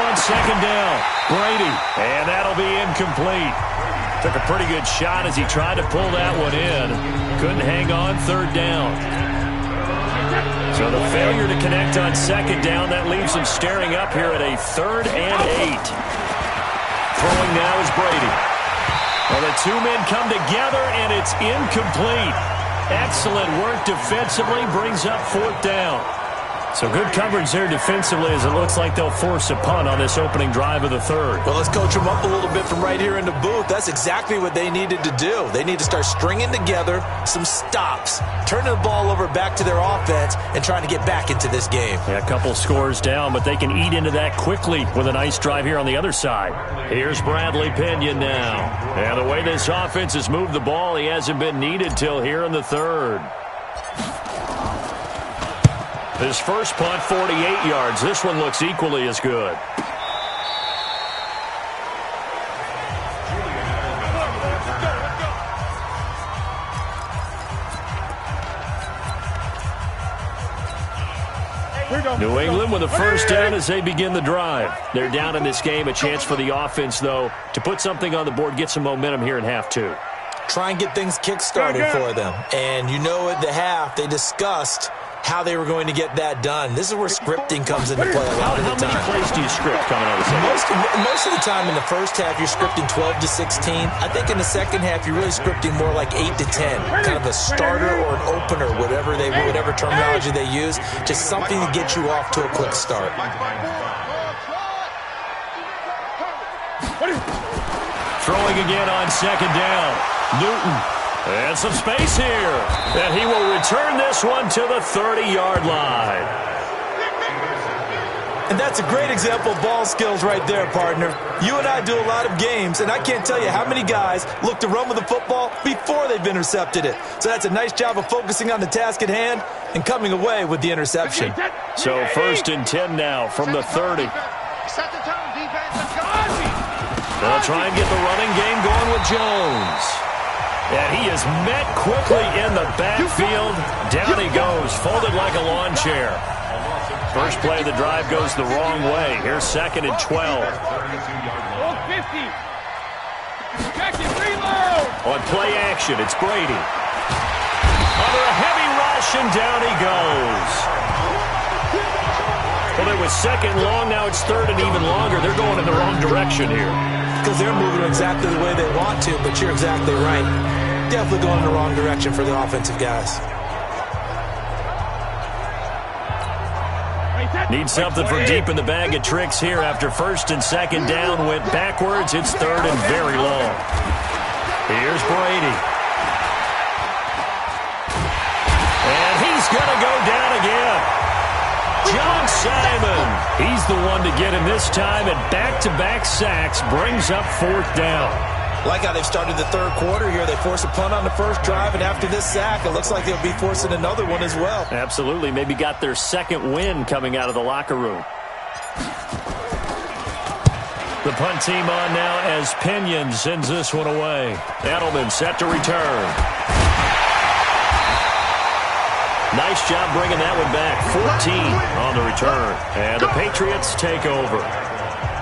on second down. Brady, and that'll be incomplete. Took a pretty good shot as he tried to pull that one in. Couldn't hang on third down. So the failure to connect on second down, that leaves him staring up here at a 3rd and 8. Throwing now is Brady. Well, the two men come together, and it's incomplete. Excellent work defensively, brings up 4th down. So good coverage there defensively as it looks like they'll force a punt on this opening drive of the 3rd. Well, let's coach them up a little bit from right here in the booth. That's exactly what they needed to do. They need to start stringing together some stops, turning the ball over back to their offense, and trying to get back into this game. Yeah, a couple scores down, but they can eat into that quickly with a nice drive here on the other side. Here's Bradley Pinion now. And the way this offense has moved the ball, he hasn't been needed till here in the 3rd. His first punt, 48 yards. This one looks equally as good. New England with a first down as they begin the drive. They're down in this game. A chance for the offense, though, to put something on the board, get some momentum here in half 2. Try and get things kick-started for them. And you know at the half, they discussed how they were going to get that done. This is where scripting comes into play a lot of the time. How many plays do you script coming out of the second? Most of the time in the first half, you're scripting 12 to 16. I think in the second half, you're really scripting more like 8 to 10. Kind of a starter or an opener, whatever terminology they use. Just something to get you off to a quick start. Throwing again on second down. Newton. And some space here. And he will return this one to the 30-yard line. And that's a great example of ball skills right there, partner. You and I do a lot of games, and I can't tell you how many guys look to run with the football before they've intercepted it. So that's a nice job of focusing on the task at hand and coming away with the interception. So 1st and 10 now from the 30. They'll try and get the running game going with Jones. And he is met quickly in the backfield. Down he goes, folded like a lawn chair. First play of the drive goes the wrong way. Here's 2nd and 12. On play action, it's Brady. Under a heavy rush, and down he goes. Well, it was 2nd long, now it's 3rd and even longer. They're going in the wrong direction here. Because they're moving exactly the way they want to, but you're exactly right. Definitely going in the wrong direction for the offensive guys. Need something from deep in the bag of tricks here after 1st and 2nd down went backwards. It's 3rd and very long. Here's Brady. And he's going to go down again. John Simon. He's the one to get him this time, and back-to-back sacks brings up 4th down. Like how they've started the 3rd quarter here. They force a punt on the first drive, and after this sack, it looks like they'll be forcing another one as well. Absolutely. Maybe got their 2nd win coming out of the locker room. The punt team on now as Pinion sends this one away. Edelman set to return. Nice job bringing that one back. 14 on the return. And the Patriots take over.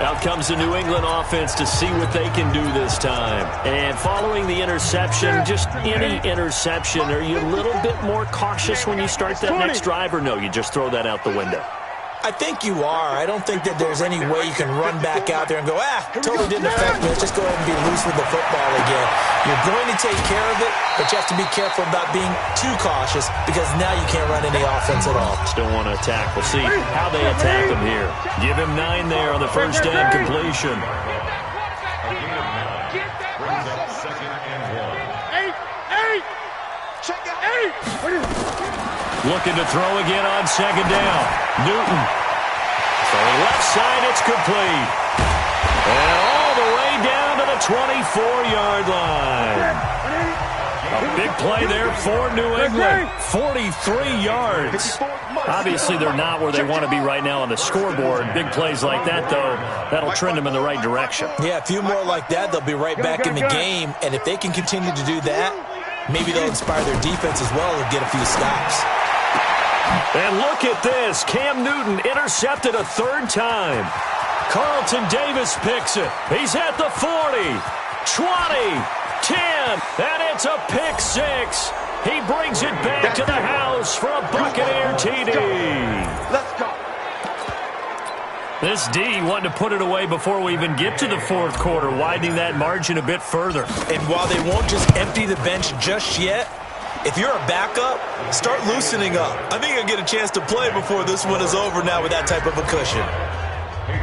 Out comes the New England offense to see what they can do this time. And following the interception, just any interception, are you a little bit more cautious when you start that next drive, or no, you just throw that out the window? I think you are. I don't think that there's any way you can run back out there and go, totally didn't affect me. Let's just go ahead and be loose with the football again. You're going to take care of it, but you have to be careful about being too cautious because now you can't run any offense at all. Still want to attack. We'll see how they attack him here. Give him 9 there on the first down completion. Looking to throw again on second down. Newton. Throwing left side, it's complete. And all the way down to the 24-yard line. A big play there for New England. 43 yards. Obviously, they're not where they want to be right now on the scoreboard. Big plays like that, though, that'll trend them in the right direction. Yeah, a few more like that, they'll be right back in the game. And if they can continue to do that, maybe they'll inspire their defense as well and get a few stops. And look at this. Cam Newton intercepted a third time. Carlton Davis picks it. He's at the 40, 20, 10, and it's a pick six. He brings it back to the house for a Buccaneer TD. Let's go. This D wanted to put it away before we even get to the fourth quarter, widening that margin a bit further. And while they won't just empty the bench just yet, if you're a backup, start loosening up. I think you'll get a chance to play before this one is over now with that type of a cushion.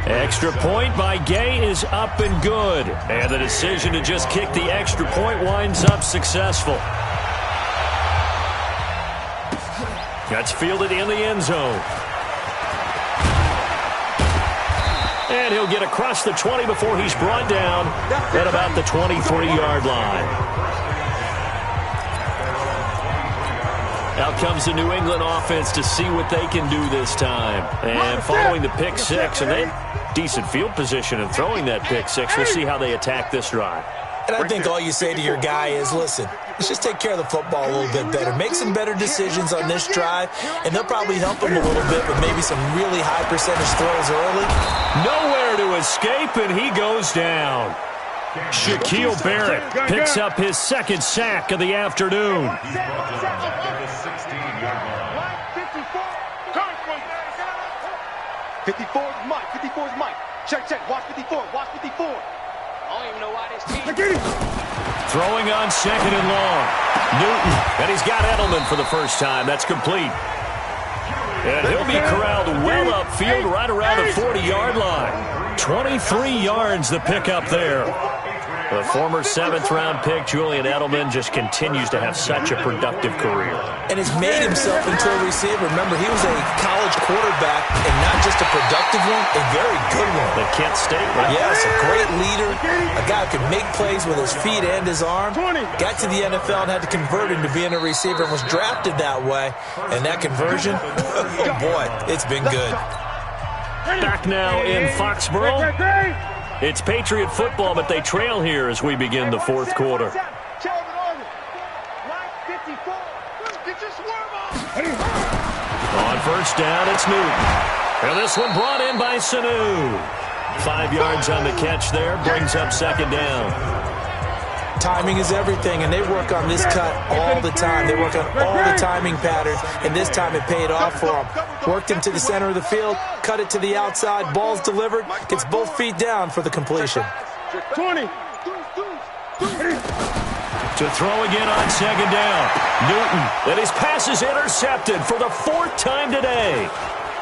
Extra point by Gay is up and good. And the decision to just kick the extra point winds up successful. That's fielded in the end zone. And he'll get across the 20 before he's brought down at about the 23-yard line. Out comes the New England offense to see what they can do this time. And following the pick six, and they decent field position and throwing that pick six, we'll see how they attack this drive. And I think all you say to your guy is, listen, let's just take care of the football a little bit better. Make some better decisions on this drive, and they'll probably help him a little bit with maybe some really high percentage throws early. Nowhere to escape, and he goes down. Shaquille Barrett picks up his second sack of the afternoon. 54 is Mike. 54 is Mike. Check. Watch 54. Watch 54. I don't even know why this team. Throwing on second and long. Newton, and he's got Edelman for the first time. That's complete. And he'll be corralled well upfield right around the 40-yard line. 23 yards the pickup there. The former seventh-round pick, Julian Edelman, just continues to have such a productive career. And has made himself into a receiver. Remember, he was a college quarterback, and not just a productive one, a very good one. The Kent State, right? Yes, a great leader, a guy who can make plays with his feet and his arm. Got to the NFL and had to convert into being a receiver and was drafted that way. And that conversion, oh boy, it's been good. Back now in Foxborough. It's Patriot football, but they trail here as we begin the fourth quarter. On first down, it's Newton. And this one brought in by Sanu. 5 yards on the catch there, brings up second down. Timing is everything, and they work on this cut all the time. They work on all the timing patterns, and this time it paid off for them. Worked him to the center of the field, cut it to the outside, ball's delivered, gets both feet down for the completion. 20. To throw again on second down. Newton, and his pass is intercepted for the fourth time today.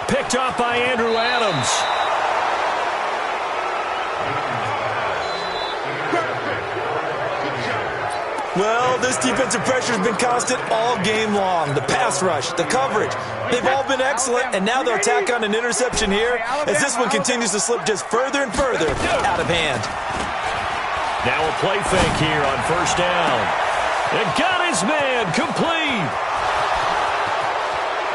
Picked off by Andrew Adams. Well, this defensive pressure has been constant all game long. The pass rush, the coverage, they've all been excellent, and now they'll tack on an interception here as this one continues to slip just further and further out of hand. Now a play fake here on first down. And got his man complete.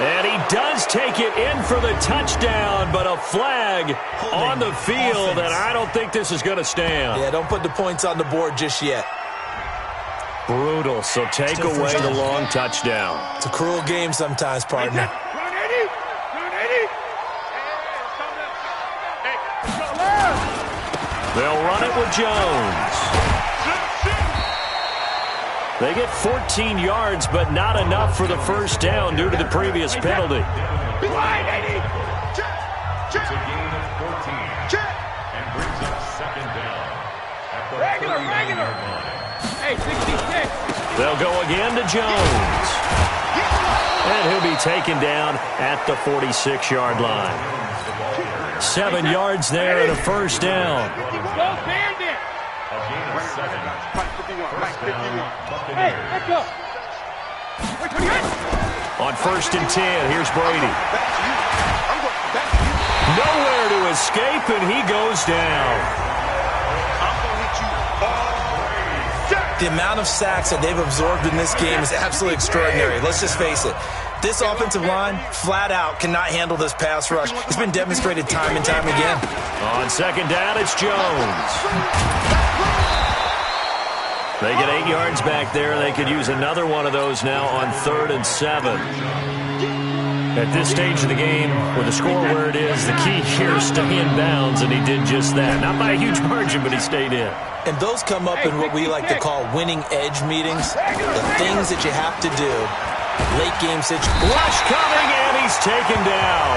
And he does take it in for the touchdown, but a flag on the field, and I don't think this is going to stand. Yeah, don't put the points on the board just yet. Brutal, so take away the long touchdown. It's a cruel game sometimes, partner. They'll run it with Jones. They get 14 yards, but not enough for the first down due to the previous penalty. It's a gain of 14 and brings up second down at the 39-yard line. Hey, 66. They'll go again to Jones. And he'll be taken down at the 46-yard line. 7 yards there and a first down. On first and 10, here's Brady. Nowhere to escape, and he goes down. The amount of sacks that they've absorbed in this game is absolutely extraordinary. Let's just face it. This offensive line, flat out, cannot handle this pass rush. It's been demonstrated time and time again. On second down, it's Jones. They get 8 yards back there. They could use another one of those now on 3rd and 7. At this stage of the game, with the score where it is, the key here is stay in bounds, and he did just that. Not by a huge margin, but he stayed in. And those come up in what we like to call winning edge meetings, the things that you have to do. Late game situation. Rush coming, and he's taken down.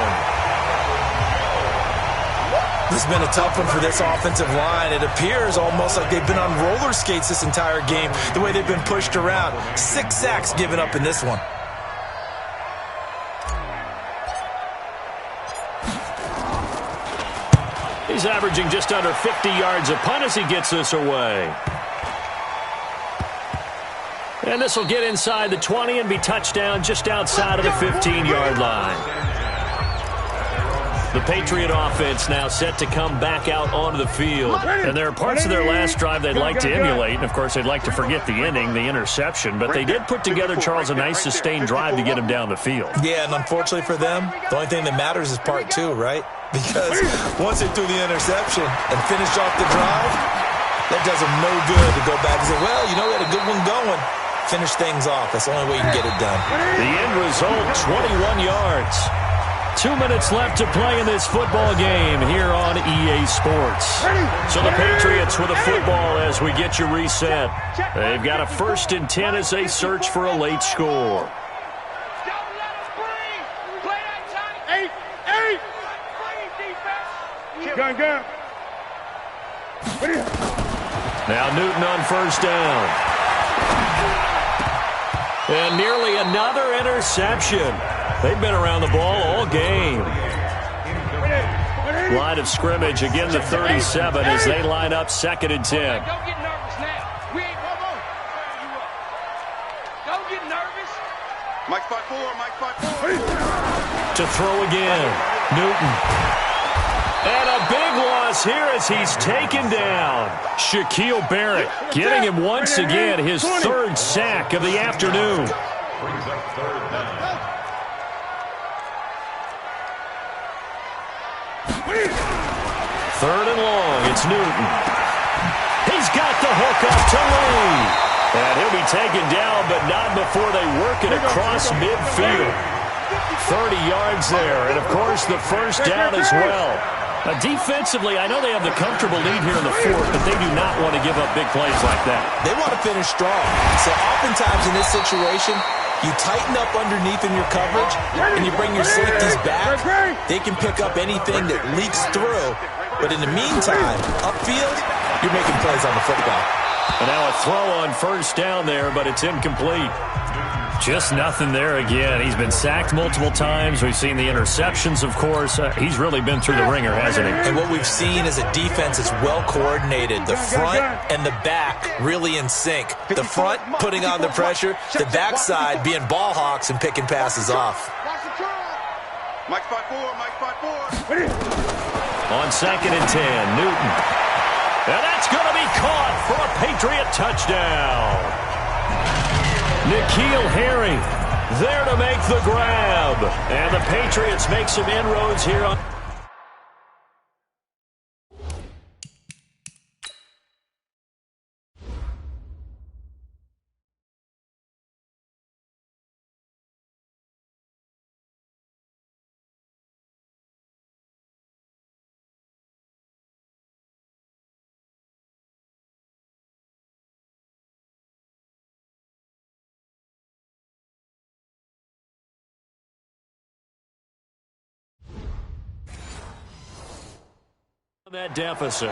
This has been a tough one for this offensive line. It appears almost like they've been on roller skates this entire game, the way they've been pushed around. 6 sacks given up in this one. He's averaging just under 50 yards a punt as he gets this away. And this will get inside the 20 and be touchdown just outside of the 15-yard line. The Patriot offense now set to come back out onto the field. And there are parts of their last drive they'd like to emulate. And, of course, they'd like to forget the ending, the interception. But they did put together, Charles, a nice sustained drive to get him down the field. Yeah, and unfortunately for them, the only thing that matters is part 2, right? Because once they threw the interception and finished off the drive, that does them no good to go back and say, well, you know, we had a good one going. Finish things off. That's the only way you can get it done. The end result, 21 yards. 2 minutes left to play in this football game here on EA Sports. So the Patriots with a football as we get you reset. They've got a 1st and 10 as they search for a late score. Gun. Now Newton on 1st down. And nearly another interception. They've been around the ball all game. Line of scrimmage, again the 37 as they line up 2nd and 10. Don't get nervous now. We ain't Don't get nervous. Mike 5-4. To throw again. Newton. And a big loss here as he's taken down. Shaquille Barrett getting him once again, his 3rd sack of the afternoon. Brings up 3rd down. 3rd and long, it's Newton. He's got the hook up to Lee. And he'll be taken down, but not before they work it across midfield. 30 yards there, and of course the 1st down as well. Defensively, I know they have the comfortable lead here in the 4th, but they do not want to give up big plays like that. They want to finish strong. So oftentimes in this situation, you tighten up underneath in your coverage, and you bring your safeties back. They can pick up anything that leaks through. But in the meantime, upfield, you're making plays on the football. And now a throw on 1st down there, but it's incomplete. Just nothing there again. He's been sacked multiple times. We've seen the interceptions, of course. He's really been through the ringer, hasn't he? And what we've seen is a defense that's well coordinated. The front and the back really in sync. The front putting on the pressure, the backside being ball hawks and picking passes off. Mike 5-4. On 2nd and 10, Newton. And that's going to be caught for a Patriot touchdown. N'Keal Harry there to make the grab. And the Patriots make some inroads here on... that deficit.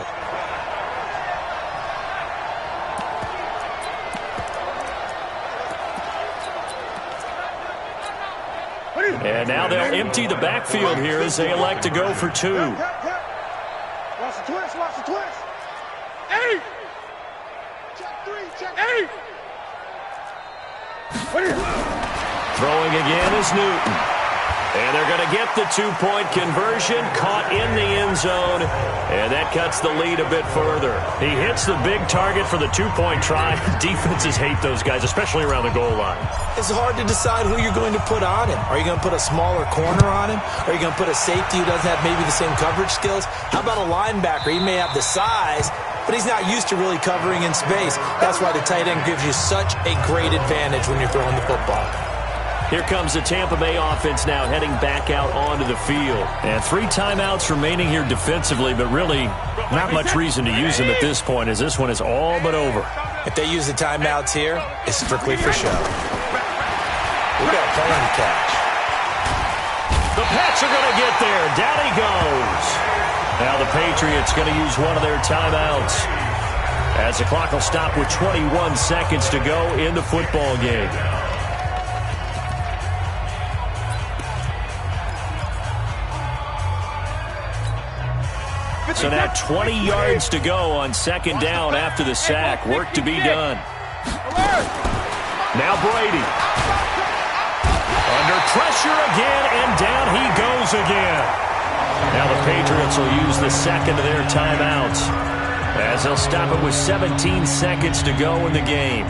And now they'll empty the backfield here as they elect to go for 2. Watch the twist. 8. Check 3, check 8. Throwing again is Newton. And they're going to get the 2-point conversion, caught in the end zone, and that cuts the lead a bit further. He hits the big target for the 2-point try. Defenses hate those guys, especially around the goal line. It's hard to decide who you're going to put on him. Are you going to put a smaller corner on him? Are you going to put a safety who doesn't have maybe the same coverage skills? How about a linebacker? He may have the size, but he's not used to really covering in space. That's why the tight end gives you such a great advantage when you're throwing the football. Here comes the Tampa Bay offense now heading back out onto the field. And 3 timeouts remaining here defensively, but really not much reason to use them at this point as this one is all but over. If they use the timeouts here, it's strictly for show. We got a plan to catch. The Pats are going to get there. Down he goes. Now the Patriots going to use one of their timeouts as the clock will stop with 21 seconds to go in the football game. So now 20 yards to go on second down after the sack. Work to be done. Now Brady. Under pressure again, and down he goes again. Now the Patriots will use the second of their timeouts as they'll stop it with 17 seconds to go in the game.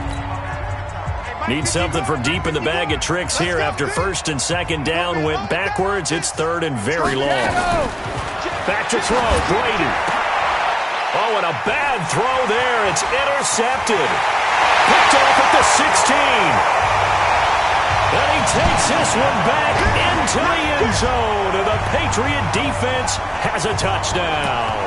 Need something from deep in the bag of tricks here after first and second down went backwards. It's third and very long. Back to throw, Brady. Oh, and a bad throw there. It's intercepted. Picked off at the 16. And he takes this one back into the end zone. And the Patriot defense has a touchdown.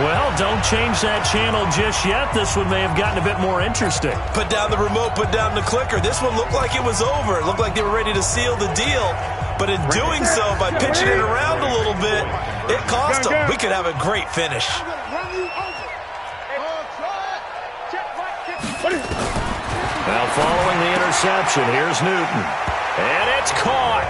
Well, don't change that channel just yet. This one may have gotten a bit more interesting. Put down the remote, put down the clicker. This one looked like it was over. It looked like they were ready to seal the deal. But in doing so, by pitching it around a little bit, it cost them. We could have a great finish. Now following the interception, here's Newton. And it's caught.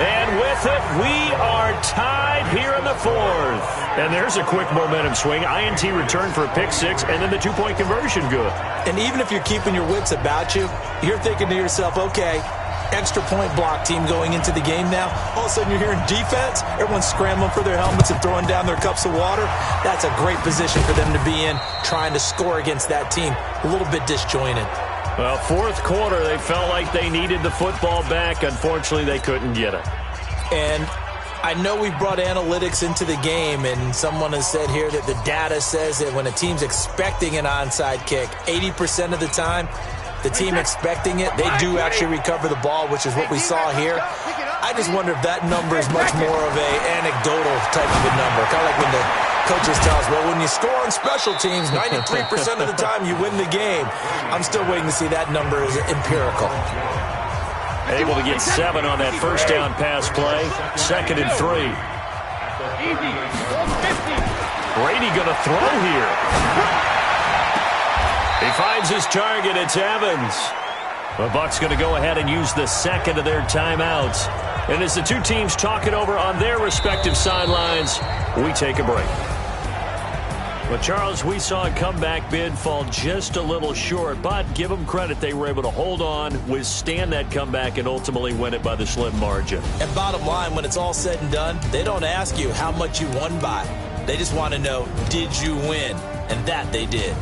And with it, we are tied here in the fourth. And there's a quick momentum swing. INT return for a pick six, and then the two-point conversion good. And even if you're keeping your wits about you, you're thinking to yourself, okay, extra point block team going into the game now. All of a sudden you're hearing defense. Everyone's scrambling for their helmets and throwing down their cups of water. That's a great position for them to be in, trying to score against that team. A little bit disjointed. Well, fourth quarter, they felt like they needed the football back. Unfortunately, they couldn't get it. And I know we brought analytics into the game, and someone has said here that the data says that when a team's expecting an onside kick, 80% of the time, the team expecting it, they do actually recover the ball, which is what we saw here. I just wonder if that number is much more of a anecdotal type of a number. Kind of like when the coaches tell us, well, when you score on special teams, 93% of the time you win the game. I'm still waiting to see that number is empirical. Able to get 7 on that first down pass play. 2nd and 3. Brady going to throw here. He finds his target. It's Evans. The Bucs going to go ahead and use the second of their timeouts. And as the two teams talk it over on their respective sidelines, we take a break. Well, Charles, we saw a comeback bid fall just a little short, but give them credit. They were able to hold on, withstand that comeback, and ultimately win it by the slim margin. And bottom line, when it's all said and done, they don't ask you how much you won by. They just want to know, did you win? And that they did.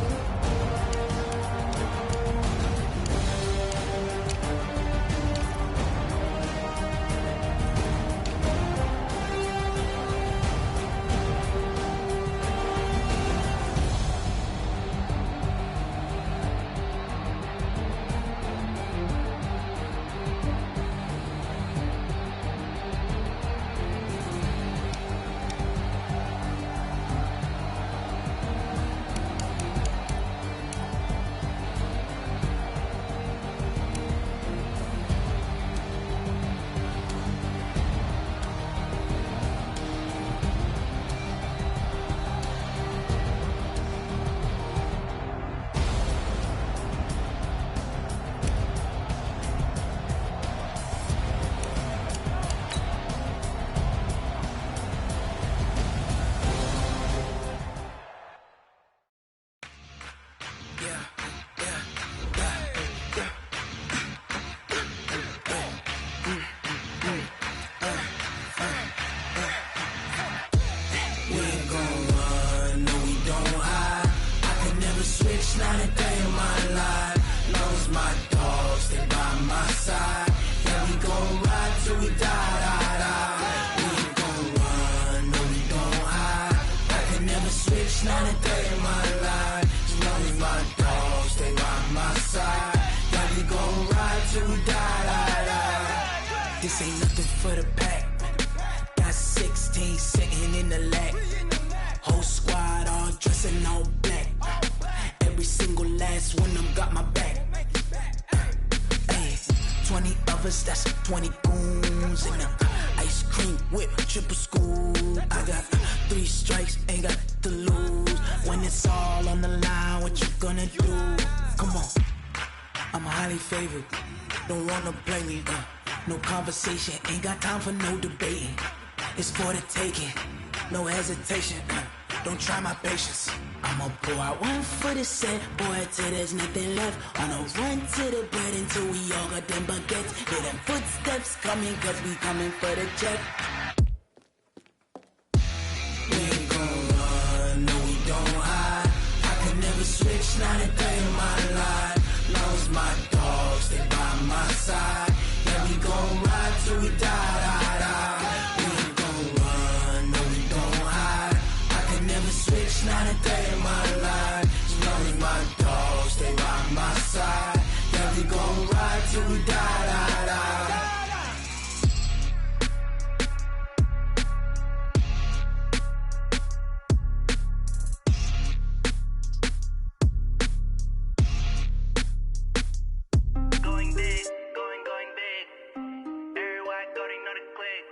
This ain't nothing for the pack. Got 16 sitting in the lag. Whole squad all dressing all black. Every single last one of them got my back. Hey, 20 of us, that's 20 goons in the ice cream whip, triple scoop. I got 3 strikes, ain't got to lose. When it's all on the line, what you gonna do? Come on, I'm highly favored. Don't wanna play me, no conversation, ain't got time for no debating. It's for the taking, no hesitation. Don't try my patience. I'ma pour out one for the set, boy, till there's nothing left. On a run to the bread until we all got them baguettes. Hear them footsteps coming, cause we coming for the jet. We ain't gon' run, no we don't hide. I could never switch, not a day in my life. Long as my dogs stay by my side. Yeah, we gon' ride till we die, die, die. We ain't gon' run, no we don't hide. I could never switch, not a day in my life. As long as my dogs stay by my side. Yeah, we gon' ride till we die, die, die. Going big, going big. Everywhere I go, they know the click.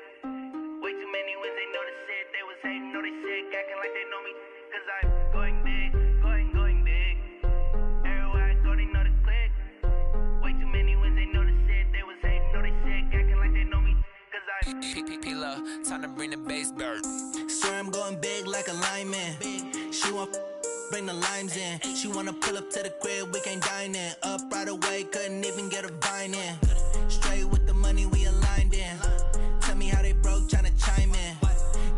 Way too many wins, they know the shit. They was hating, know they sick, acting like they know me. Cause I'm going big, going big. Everywhere I go, they know the click. Way too many wins, they know the shit. They was hating, know they sick, acting like they know me. Cause I'm P-P-P-Love, time to bring the bass bird. Swear I'm going big like a lineman. She want bring the limes in. She wanna pull up to the crib, we can't dine in. Up right away, couldn't even get a vine in. Straight with the money we aligned in. Tell me how they broke, tryna chime in.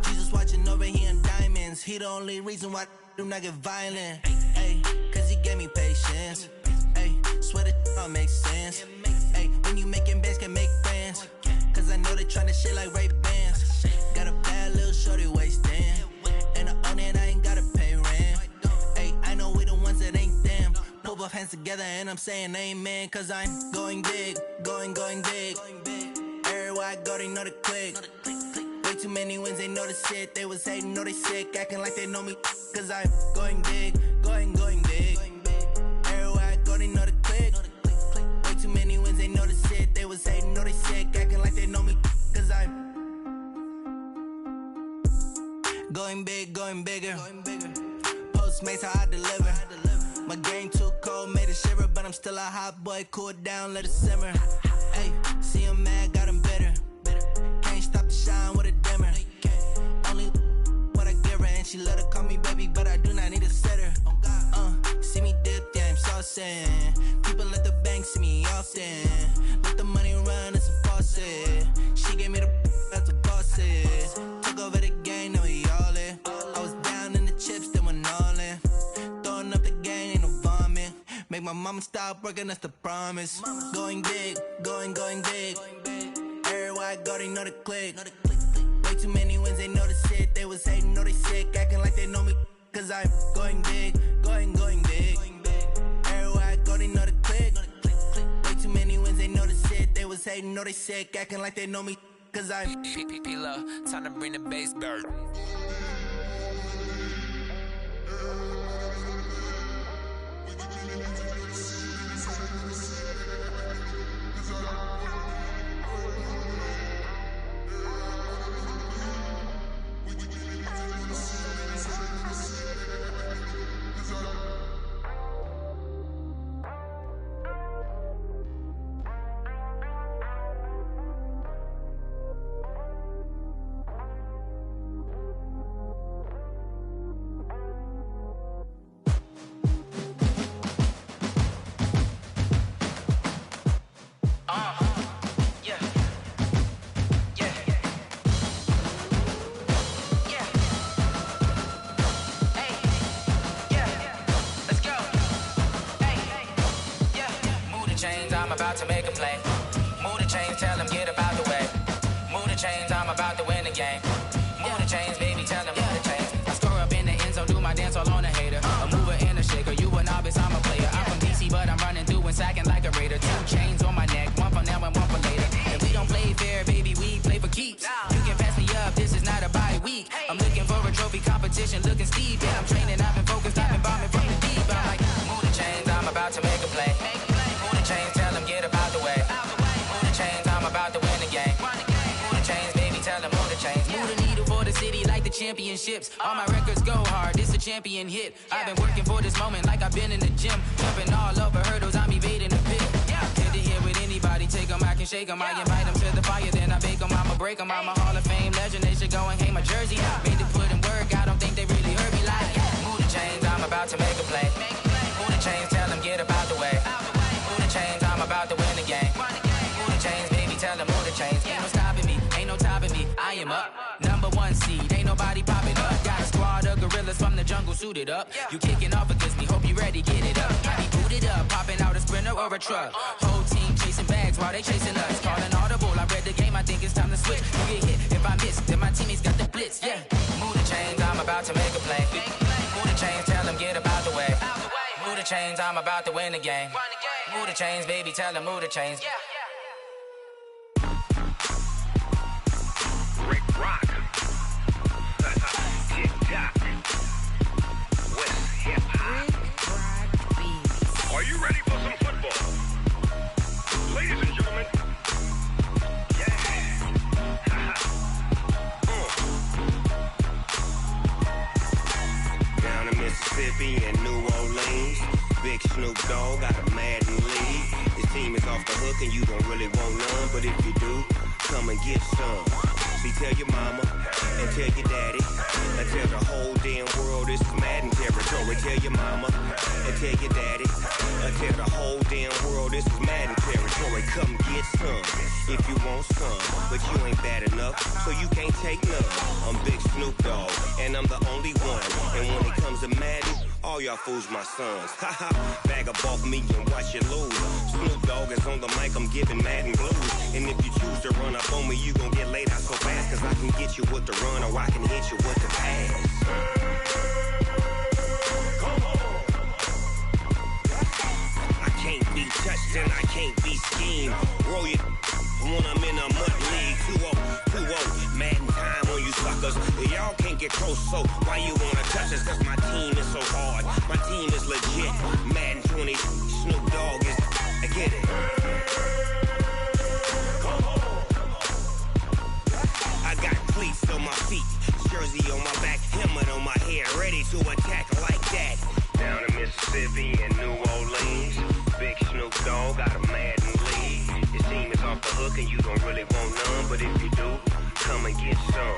Jesus watching over here in diamonds. He the only reason why I do not get violent. Ay, cause he gave me patience. Ay, swear that all makes sense. Ay, when you making bands, can make friends. Cause I know they tryna shit like Ray Bans. Got a bad little shorty wasting. And I own it, I ain't gotta pay rent. Ay, I know we the ones that ain't them. Pull both hands together and I'm saying amen. Cause I'm going big, going big. Everywhere I go, they know the click. Way too many wins, they know the shit. They was hating, know they sick, acting like they know me. Cause I'm going big, going big. Everywhere I go, they know the click. Way too many wins, they know the shit. They was hating, know they sick, acting like they know me. Cause I'm going big, going bigger. Postmates, how I deliver. My game too cold, made it shiver. But I'm still a hot boy, cool it down, let it simmer. Hey, see him mad, got him bitter. Can't stop the shine with a dimmer. Only what I give her, and she let her call me baby, but I do not need a sitter. See me dip, yeah, I'm saucing. People at the bank see me often. Let the money run, it's a faucet. She gave me the that's a boss is. Took over the game, now we all in. I was down in the chips, then went all in. Throwing up the game, ain't no vomit. Make my mama stop working, that's the promise. Going big, going big. Everywhere I go, they know the click. Way too many wins, they know the shit. They was hating, know they sick, acting like they know me. Cause I'm going big, going big. Everywhere I go, they know the click. Way too many wins, they know the shit. They was hating, know they sick, acting like they know me. Cause I'm P-P-P-Love, time to bring the bass bird. championships. All my records go hard, this a champion hit. I've been working for this moment like I've been in the gym. Jumping all over hurdles, I'm evading the pit. Head to head with anybody, take them, I can shake them. I invite them to the fire, then I bake them, I'ma break them. I'm a Hall of Fame legend, they should go and hang my jersey. Made to put in work, I don't think they really heard me like, move the chains, I'm about to make a play. Move the chains, tell them get up out the way. Move the chains, I'm about to win the game. Move the chains, baby, tell them move the chains. Ain't no stopping me, ain't no topping me, I am up. Number one seed, ain't nobody popping up. Got a squad of gorillas from the jungle suited up. You kicking off against me, hope you ready, get it up. I be booted up, popping out a Sprinter or a truck. Whole team chasing bags while they chasing us. Calling audible, I read the game, I think it's time to switch. You get hit, if I miss, then my teammates got the blitz, yeah. Move the chains, I'm about to make a play. Move the chains, tell them get up out the way. Move the chains, I'm about to win the game. Move the chains, baby, tell them move the chains. Rick Rock. Tick-tock. West hip-hop. Are you ready for some football? Ladies and gentlemen. Yeah. Down in Mississippi and New Orleans, Big Snoop Dogg got a Madden league. His team is off the hook and you don't really want none, but if you do, come and get some. See, tell your mama and tell your daddy and tell the whole damn world this is Madden territory. Tell your mama and tell your daddy and tell the whole damn world this is Madden territory. Come get some if you want some, but you ain't bad enough, so you can't take none. I'm Big Snoop Dogg and I'm the only one. And when it comes to Madden, all y'all fools my sons. Haha, bag up off me and watch you lose. Snoop Dogg is on the mic, I'm giving Madden blues. And if you choose to run up on me, you gon' get laid out so fast. Cause I can get you with the run or I can hit you with the pass. Come on. I can't be touched and I can't be schemed. Roll it when I'm in a mud league. 2-0, Madden time on you suckers. Y'all can't get close, so why you wanna touch us? Cause my team is so hard, my team is legit. Madden 20, Snoop Dogg is, I get it. Come on. I got cleats on my feet, jersey on my back, helmet on my head, ready to attack like that. Down in Mississippi and New Orleans, Big Snoop Dogg got a Madden league. His team is off the hook and you don't really want none, but if you do, come and get some.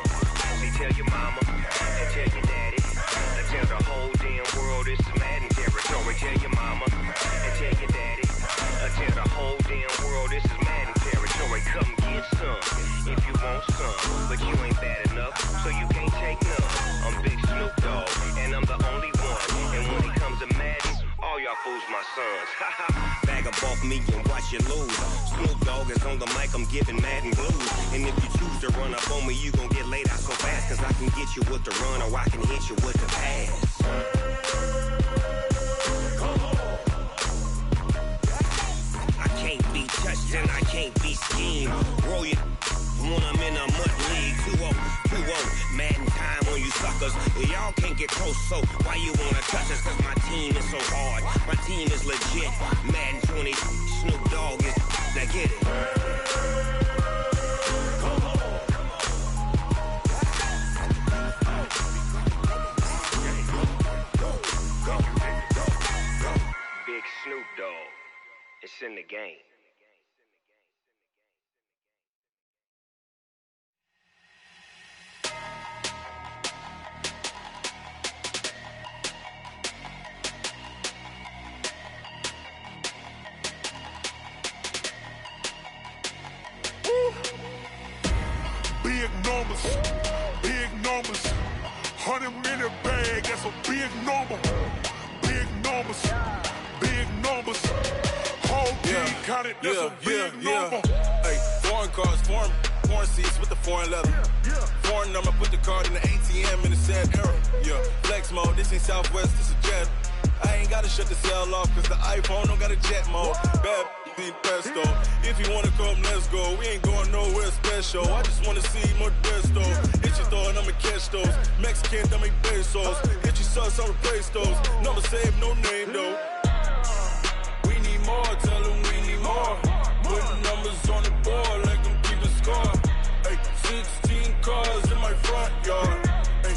See, tell your mama and tell your daddy and tell the whole damn world this is Madden territory. Tell your mama and tell your daddy and tell the whole damn world this is Madden territory. Come get some if you want some, but you ain't bad enough, so you can't take none. I'm Big Snoop Dogg and I'm the only one. And when it comes to Madden, all y'all fools my sons. Bag up off me and watch you lose. Snoop Dogg is on the mic, I'm giving Madden blues. And if you choose to run up on me, you gon' get laid out so fast. Cause I can get you with the run or I can hit you with the pass. Come on. I can't be touched and I can't be schemed. Roll it when I'm in a mud league. 2-0, Madden time on you suckers. Y'all can't get close, so why you wanna touch us? Cause my team is so hard, my team is legit. Madden 20, Snoop Dogg is, now get it. Come on. Big Snoop Dogg, it's in the game. Big numbers, 100 in a bag, that's a big number. Big numbers, whole team counted, that's a big number. Hey, foreign cars, foreign seats with the foreign leather. Foreign number, put the card in the ATM in the sad era. Yeah, flex mode, this ain't Southwest, this is Jet. I ain't gotta shut the cell off, cause the iPhone don't got a jet mode. Bad pesto. If you wanna come, let's go. We ain't going nowhere special. I just wanna see more pesto. Hit your thought, I'ma catch those. Mexican, I'ma pesos. Hit your sauce, I'ma replace those. Number save, no name though. We need more, tell them we need more. Putting numbers on the board like I'm keeping score. Hey, 16 cars in my front yard. Hey,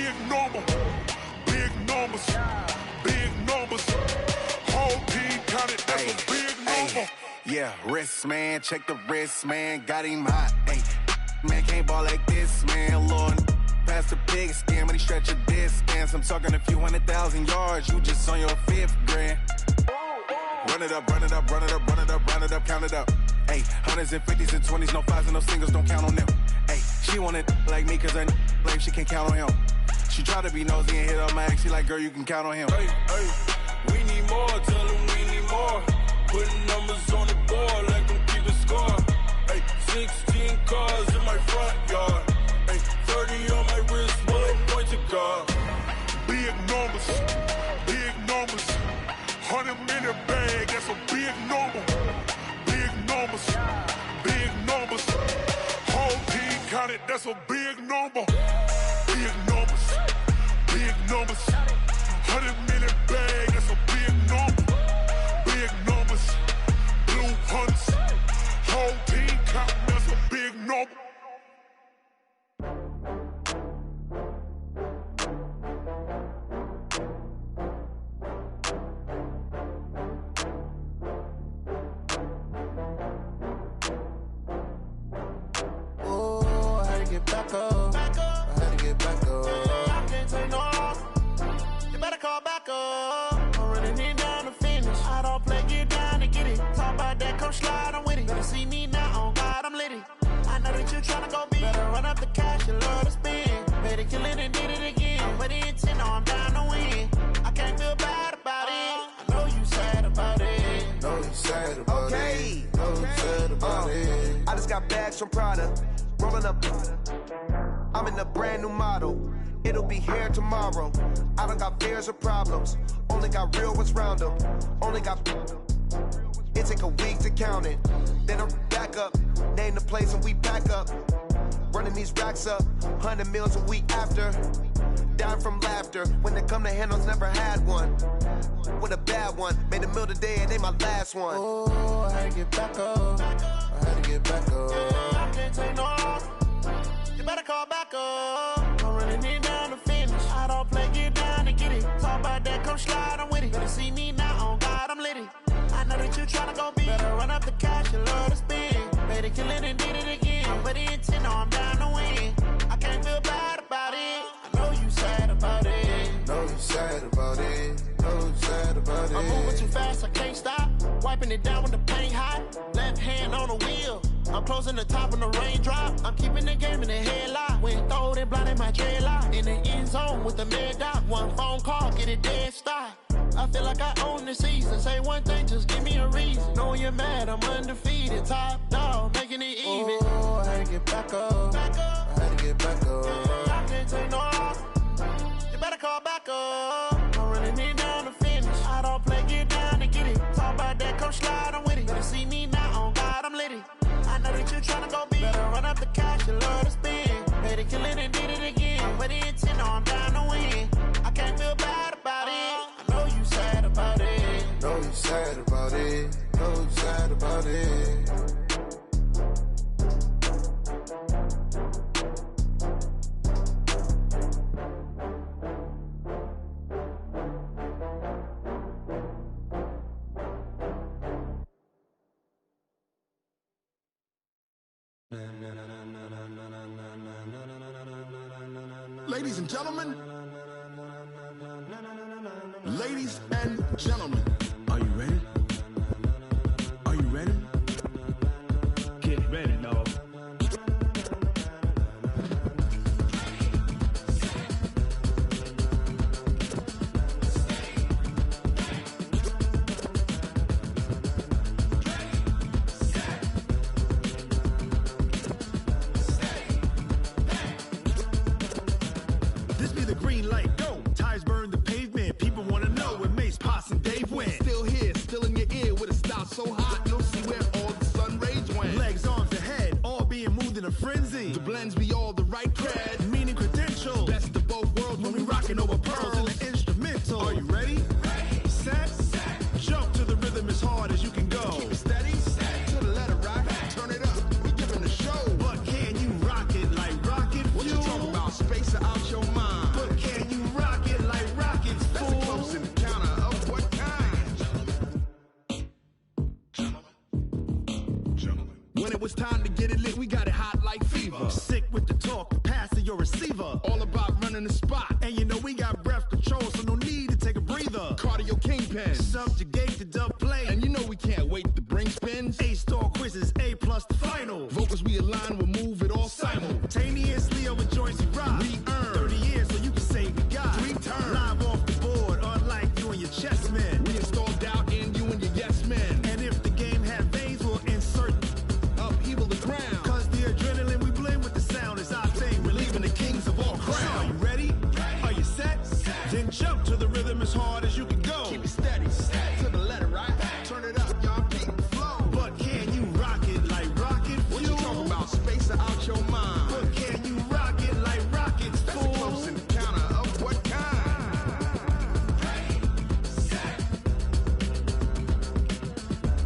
big number. Big numbers. Big numbers. Whole team counted, that's a big number. Yeah, wrist, man. Check the wrist, man. Got him hot. Ay, man, can't ball like this, man. Lord, past the pig skin, but he stretch a distance. I'm talking a few 100,000 yards. You just on your 5th grand. Run it up, run it up, run it up, run it up, run it up, count it up. Ay, 100s and 50s and 20s, no 5s and no singles, don't count on them. Ay, she want it like me, cause her like she can count on him. She try to be nosy and hit up my ex, she like, girl, you can count on him. Hey, hey, we need more, tell them we need more. Putting numbers on the board like I'm keeping score. Hey, 16 cars in my front yard. Hey, 30 on my wrist, one point to guard. Big numbers, big numbers. 100 in the bag, that's a big number. Big numbers, big numbers. Whole team counted, that's a big number. Big numbers, big numbers. 100 in the bag, that's a big number. Big numbers, blue hunts. Whole team counting, that's a big number. Get back up. I had to get back up. I can't take no off. You better call back up. I'm running in down to finish. I don't play, get down to get it. Talk about that, come slide, I'm with it. Better see me now, on God, I'm litty. I know that you tryna go big. Better run up the cash, you love to spend. Better kill it and did it again. I'm with the intent, no, I'm down to win. I can't feel bad about it. I know you sad about it. Know you sad about it. Know you sad about it. I just got bags from Prada. Rolling up, I'm in a brand new model. It'll be here tomorrow. I don't got fears or problems. Only got real ones round them. Only got. It take a week to count it. Then I'm back up. Name the place and we back up. Running these racks up. 100 meals a week after. Down from laughter. When they come to handles, never had one. With a bad one. Made a meal today and they my last one. Oh, I had to get back up. I had to get back up. I can't take no off. You better call back up. I'm running in down to finish. I don't play, get down to get it. Talk about that, come slide, I'm with it. Better see me now, on God, I'm litty. I know that you tryna go big. Better run up the cash, you love to spend. Better kill it and did it again. I'm with the intent, no, I'm down to win. I can't feel bad about it. I know you sad about it. Know you sad about it. Know you sad about it. I'm moving too fast, I can't stop. Wiping it down with the paint hot. Left hand on the wheel. I'm closing the top when the raindrop. I'm keeping the game in the headlock. When throwed and blinded my dreadlock. In the end zone with the mad dot. One phone call, get it dead stop. I feel like I own the season. Say one thing, just give me a reason. Knowing you're mad, I'm undefeated. Top dog, making it even. Oh, I had to get back up. I had to get back up. I can't take no off. You better call back up. I'm running in down to finish. I don't play, get down to get it. Talk about that, come slide, I'm with it. Better see me now, on God, I'm litty. I know that you tryna go big. Better run up the cash, you love to spend. Better kill it and did it again. I'm with the intent, no, I'm down to win. I can't feel bad about it. I know you sad about it. Know you sad about it. Know you sad about it. Ladies and gentlemen, ladies and gentlemen, Are you ready? Are you ready? Get ready, dog. This be the green light, go. Tires burn the pavement. People wanna know where Mace, Potts, and Dave went. Still here, still in it was time to get it lit, we got it hot like fever. Sick with the talk, pass to your receiver. All about running the spot. And you know we got breath control, so no need to take a breather. Cardio kingpin, subjugate the dub play. And you know we can't wait to bring spins. A-star quizzes, A+ the final. Vocals we align, we'll move it all simultaneously over joints we rock. We earn 30 years so you can say we got 3 turns. Live off the board, unlike you and your chess men. We install doubt in you and your yes men. And if the game had veins, we'll insert upheaval the crown. Cause the adrenaline we blend with the sound is our thing. Relieving the kings of all crowns. Are you ready? Are you set? Then jump to the rhythm as hard as you can go. Keep it steady, to the letter, right? Turn it up, y'all, keep it flow. But can you rock it like rocket fuel? What you talking about? Space out your mind. But can you rock it like rockets, fool? That's a close encounter of what kind? Ready, set,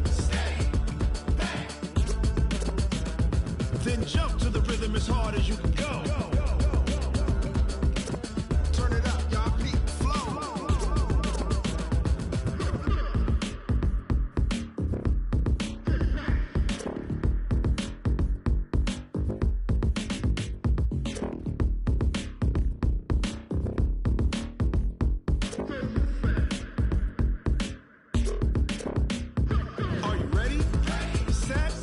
stay back. Then jump to the rhythm as hard as you can go. Turn it up, y'all, keep it flow. Are you ready? Set,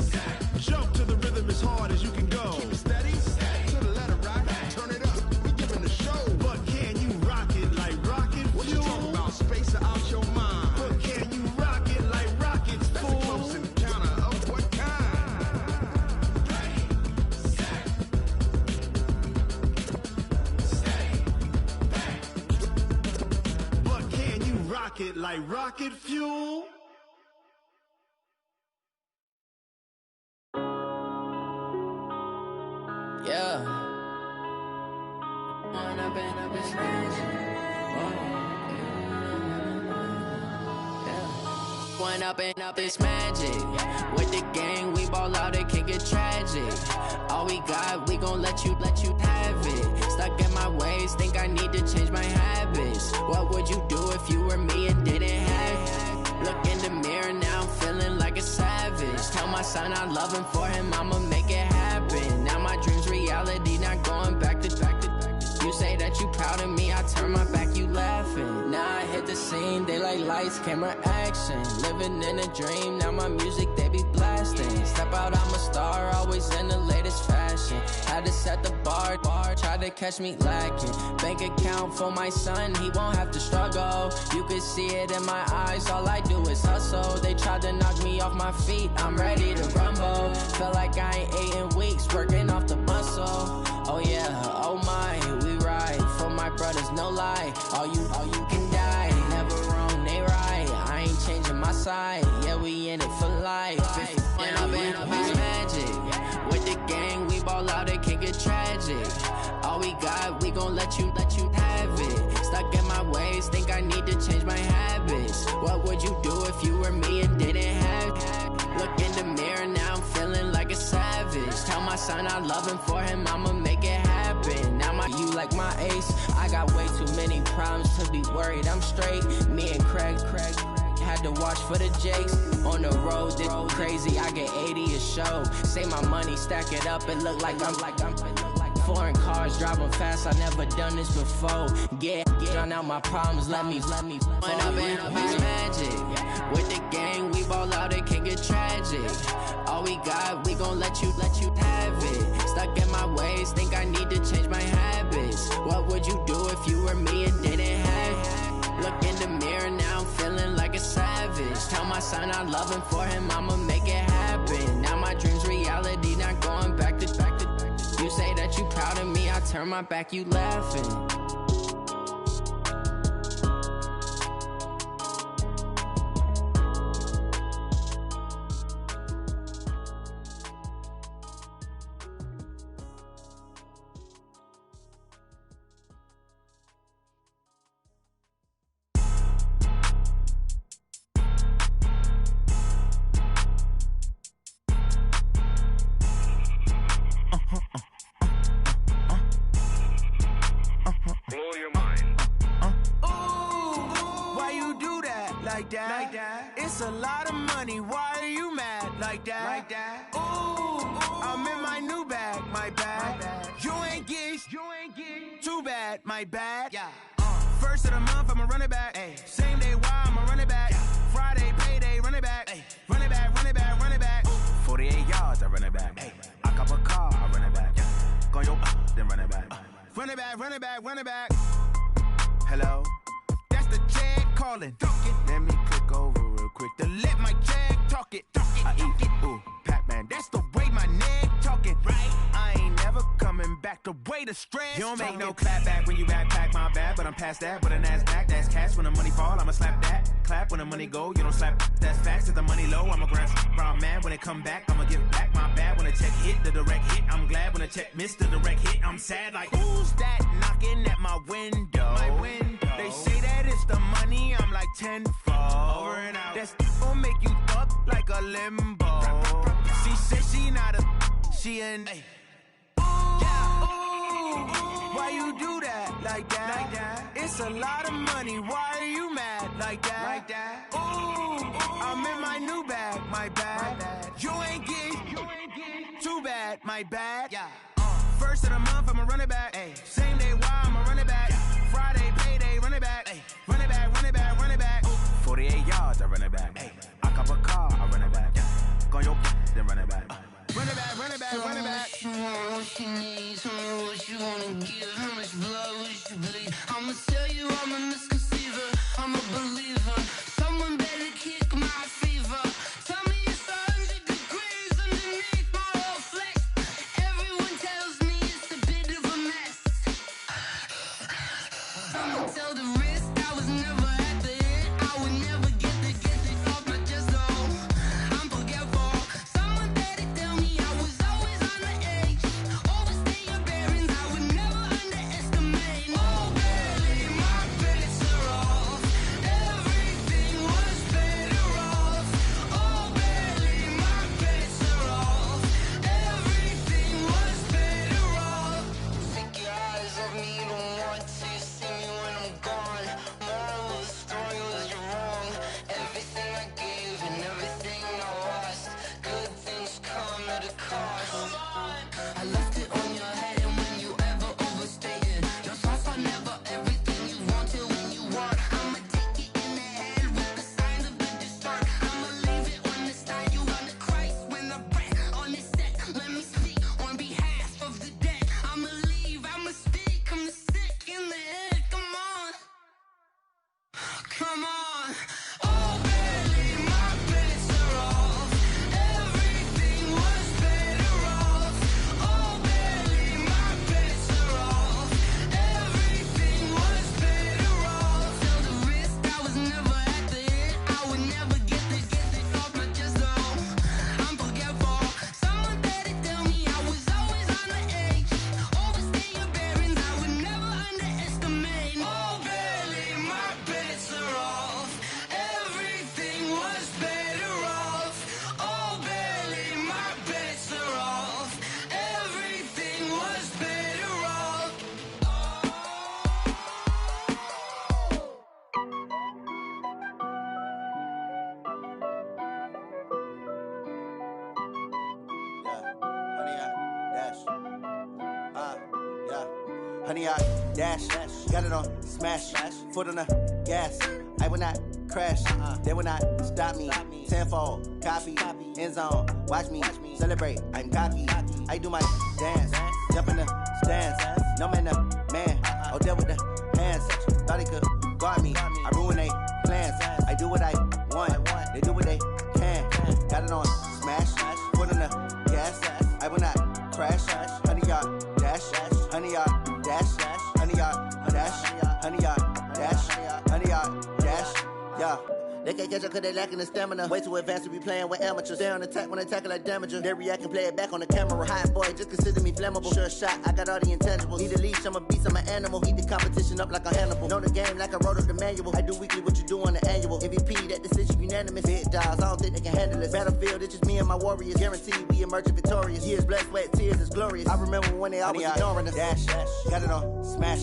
jump to the rhythm as hard as you can go. Keep it steady, to the letter, right? Turn it up, we giving the show. But can you rock it like rocket fuel? What you talking about? Space out your mind. But can you rock it like rockets, fool? That's a close encounter of what kind? Ready, set, stay back. But can you rock it like rocket fuel? Yeah. One up and up is magic. With the gang, we ball out, it can get tragic. All we got, we gon' let you have it. Stuck in my ways, think I need to change my habits. What would you do if you were me and didn't have it? Look in the mirror, now I'm feeling like a savage. Tell my son I love him, for him I'ma make it happen. Now my dream's reality, not going back to. You say that you proud of me, I turn my back, you laughing. Now I hit the scene, they like lights, camera, action. Living in a dream, now my music, they be blasting. Step out, I'm a star, always in the latest fashion. Had to set the bar, try to catch me lacking. Bank account for my son, he won't have to struggle. You can see it in my eyes, all I do is hustle. They tried to knock me off my feet, I'm ready to rumble. Feel like I ain't ate in weeks, working off the muscle. Oh yeah, oh my, we ride for my brothers, no lie. All you can die, never wrong, they right. I ain't changing my side, yeah, we in it for life. When I've been up is magic. With the gang, we ball out, it can get tragic. All we got, we gon' let you have it. Stuck in my ways, think I need to change my habits. What would you do if you were me and didn't have it? Look in the mirror, now I'm feeling like a savage. Tell my son I love him, for him I'ma make it happen. Now you like my ace, I got way too many problems to be worried, I'm straight. Me and Craig had to watch for the Jakes. On the road, this crazy, I get 80 a show. Say my money, stack it up, it look like I'm foreign cars, driving fast, I never done this before. Get drown out my problems, let me When I've been up is magic. With the gang, we ball out, it can get tragic. All we got, we gon' let you have it. Stuck in my ways, think I need to change my habits. What would you do if you were me and didn't have it? Look in the mirror, now I'm feeling like a savage. Tell my son I love him, for him I'ma make it happen. Now my dream's reality, not going back to. You say that you proud of me, I turn my back, you laughing. like that? It's a lot of money, why are you mad like that? Ooh, I'm in my new bag, my bad. You ain't get too bad, my bad. First of the month, I'ma run it back. Same day, why I'ma run it back. Friday, payday, run it back. Run it back, run it back, run it back. 48 yards, I run it back. I cop a car, I run it back. Go yo, then run it back. Run it back, run it back, run it back. Hello? That's the jag calling. Let me click over real quick to let my jag talk it. I eat it, ooh, Pac-Man. That's the way my neck talking. Right? I ain't never coming back the way the stress. You don't make no clap back when you backpack, my bad. But I'm past that with a NASDAQ. That's cash when the money fall, I'ma slap that. Clap when the money go, you don't slap. That's facts. If the money low, I'ma grab brown man. When it come back, I'ma give back my bad. When the check hit, the direct hit. I'm glad when the check missed the direct hit. I'm sad like, who's that knocking at my window? My window. They say that it's the money, I'm like tenfold. Over and out. That's gon' make you up like a limbo. She said she not a, she an. Why you do that like that? It's a lot of money, why are you mad like that? Ooh, I'm in my new bag, my bad. You ain't get too bad, my bad. First of the month, I'ma run it back. Same day, why I'ma run it back. Friday, payday, run it back. Run it back, run it back, run it back. 48 yards, I run it back. I cop a car, I run it back. Go yo, then run it back. Run it back, run it back, run it back. What you want, what you need, tell me what you wanna give, how much blood would you bleed? I'ma tell you I'm a misconceiver, I'm a believer. Someone better kick my fever. Tell me it's 100 degrees underneath my whole flesh. Everyone tells me it's a bit of a mess. I'ma tell the risk I was never at the end. I would never get it off my chest though. I'm forgetful. Someone better tell me I was always on the edge. Overstay your bearings, I would never underestimate. Oh baby, my credits are off. Everything was better off. Oh baby, my credits are off. Everything was better off. Take your eyes off me, you don't want to see me when I'm gone. Moral of the story was you're wrong. Everything I gave and everything I lost. Good things come at a cost. I left it on your head, and when you ever overstay it, your thoughts are never everything you wanted when you want. I'ma take it in the head with the signs of the distort. I'ma leave it on the side. You on the Christ when I breath on this set. Let me speak on behalf of the dead. I'ma leave, I'ma speak. I'm the sick in the head. Come on, come on. Oh baby, my credits are off. Everything was better off. Oh baby, my credits are off. Everything was better off. Tell the risk I was never at the end. I would never get it off my chest though. I'm forgetful. Someone better tell me I was always on the edge. Overstay your bearings, I would never underestimate. Oh baby, my credits are off. Everything was better off. Oh baby, my credits are off. Everything was better off. Honey, I dash, got it on smash, foot on the gas. I will not crash, they will not stop me. Tenfold, copy, end zone, watch me celebrate. I'm cocky, I do my dance, jump in the stands. No man, the man, oh there with the hands. Thought he could guard me, I ruin they plans. I do what I want, they do what they can. Got it on smash, foot on the gas. I will not crash, honey, y'all dash, honey, y'all dash, honey, y'all dash, honey, y'all dash, honey, y'all dash, yeah. They can't catch up cause they lacking the stamina. Way too advanced to be playing with amateurs. Stay on attack when they tackle like damager. They react and play it back on the camera. Hot boy, just consider me flammable. Sure shot, I got all the intangibles. Need a leash, I'm a beast, I'm an animal. Eat the competition up like a Hannibal. Know the game like I wrote up the manual. I do weekly what you do on the annual. MVP, that decision unanimous. Big dogs, I don't think they can handle it. Battlefield, it's just me and my warriors. Guaranteed we emerge victorious. Years, blood, sweat, tears is glorious. I remember when they always ignoring us. Dash, got it on smash,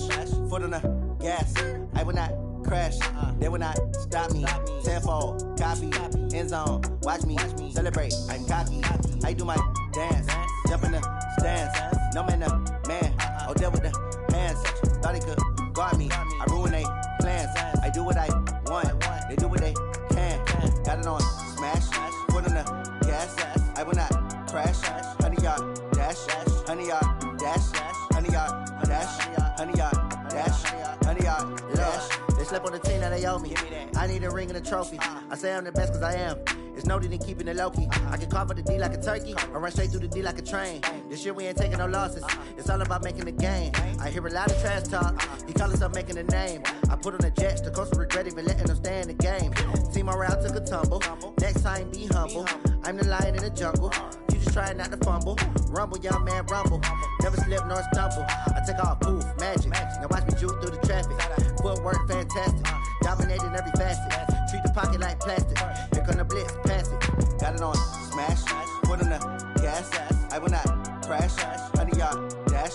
foot on the gas. I will not crash. They will not stop me. Tenfold, copy, end zone. Watch me celebrate. I'm cocky. I do my dance. Jump in the stands. No man, man. Oh, there with the hands. Thought he could guard me. I ruin they plans. I do what I want. They do what they can. Got it on smash. Foot on the gas. I will not crash. 100-yard dash. 100-yard dash. 100-yard dash. 100-yard dash. 100-yard dash. They slept on the team that they owe me. I need a ring and a trophy. I say I'm the best cause I am. It's noted in keeping it low-key. I can carve up the D like a turkey or run straight through the D like a train. This year we ain't taking no losses. It's all about making the game. I hear a lot of trash talk. He call himself making a name. I put on the Jets. The coach will regret even letting them stay in the game. Team morale took a tumble. Next time be humble. I'm the lion in the jungle. You just trying not to fumble. Rumble, young man, rumble. Never slip nor stumble. I take off, poof, magic. Now watch me juke through the traffic. Footwork fantastic. Dominating every facet. Treat the pocket like plastic. Here come the blitz, pass it. Got it on smash. Put on the gas. I will not crash. 100-yard dash.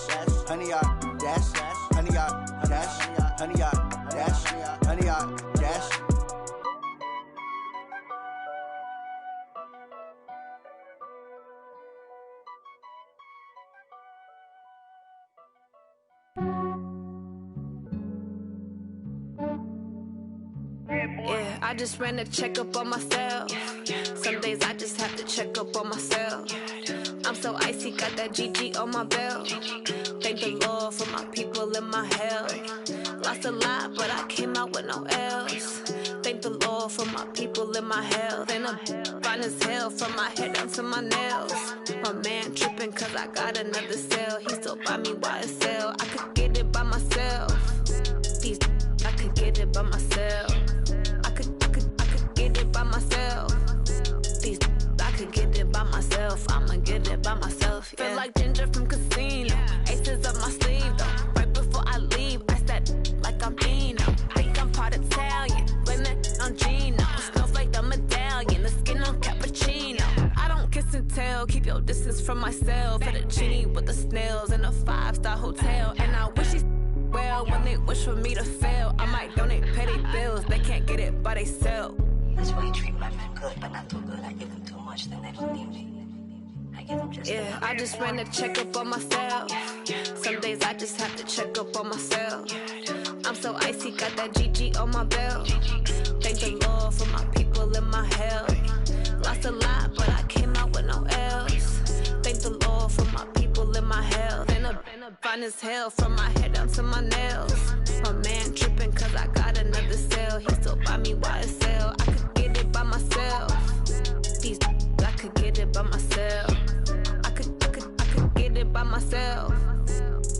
100-yard dash. 100-yard dash. 100-yard dash. 100-yard dash. Yeah, I just ran a checkup on myself. Some days I just have to check up on myself. I'm so icy, got that GG on my belt. Thank the Lord for my people in my health. Lost a lot, but I came out with no L's. Thank the Lord for my people in my health. And I'm fine as hell from my head down to my nails. My man tripping cause I got another cell. He still buy me YSL. I could get it by myself. These I could get it by myself. I could get it by myself. These I could get it by myself. I'ma get it by myself. Yeah. Feel like Ginger from Casino. Aces up my sleeve though. Right before I leave, I said like I'm Dino. Think I'm part Italian. Blame it on Gino. Snowflake the medallion. The skin on cappuccino. I don't kiss and tell. Keep your distance from myself. At a genie with the snails in a 5-star hotel. And I wish he's well when they wish for me to fail. I might donate petty bills. They can't get it by they sell. That's why you treat my men good, but not too good. I give them too much, then they don't need me. I give them just yeah, I just ran a checkup on myself. Some days I just have to check up on myself. I'm so icy, got that GG on my belt. Thank the Lord for my people in my health. Lost a lot, but I came out with no L's. Thank the Lord for my people in my health. And I'm fine as hell from my head down to my nails. My man tripping cause I got another cell. He still buy me YSL. I could get it by myself. These I could get it by myself. I could get it by myself.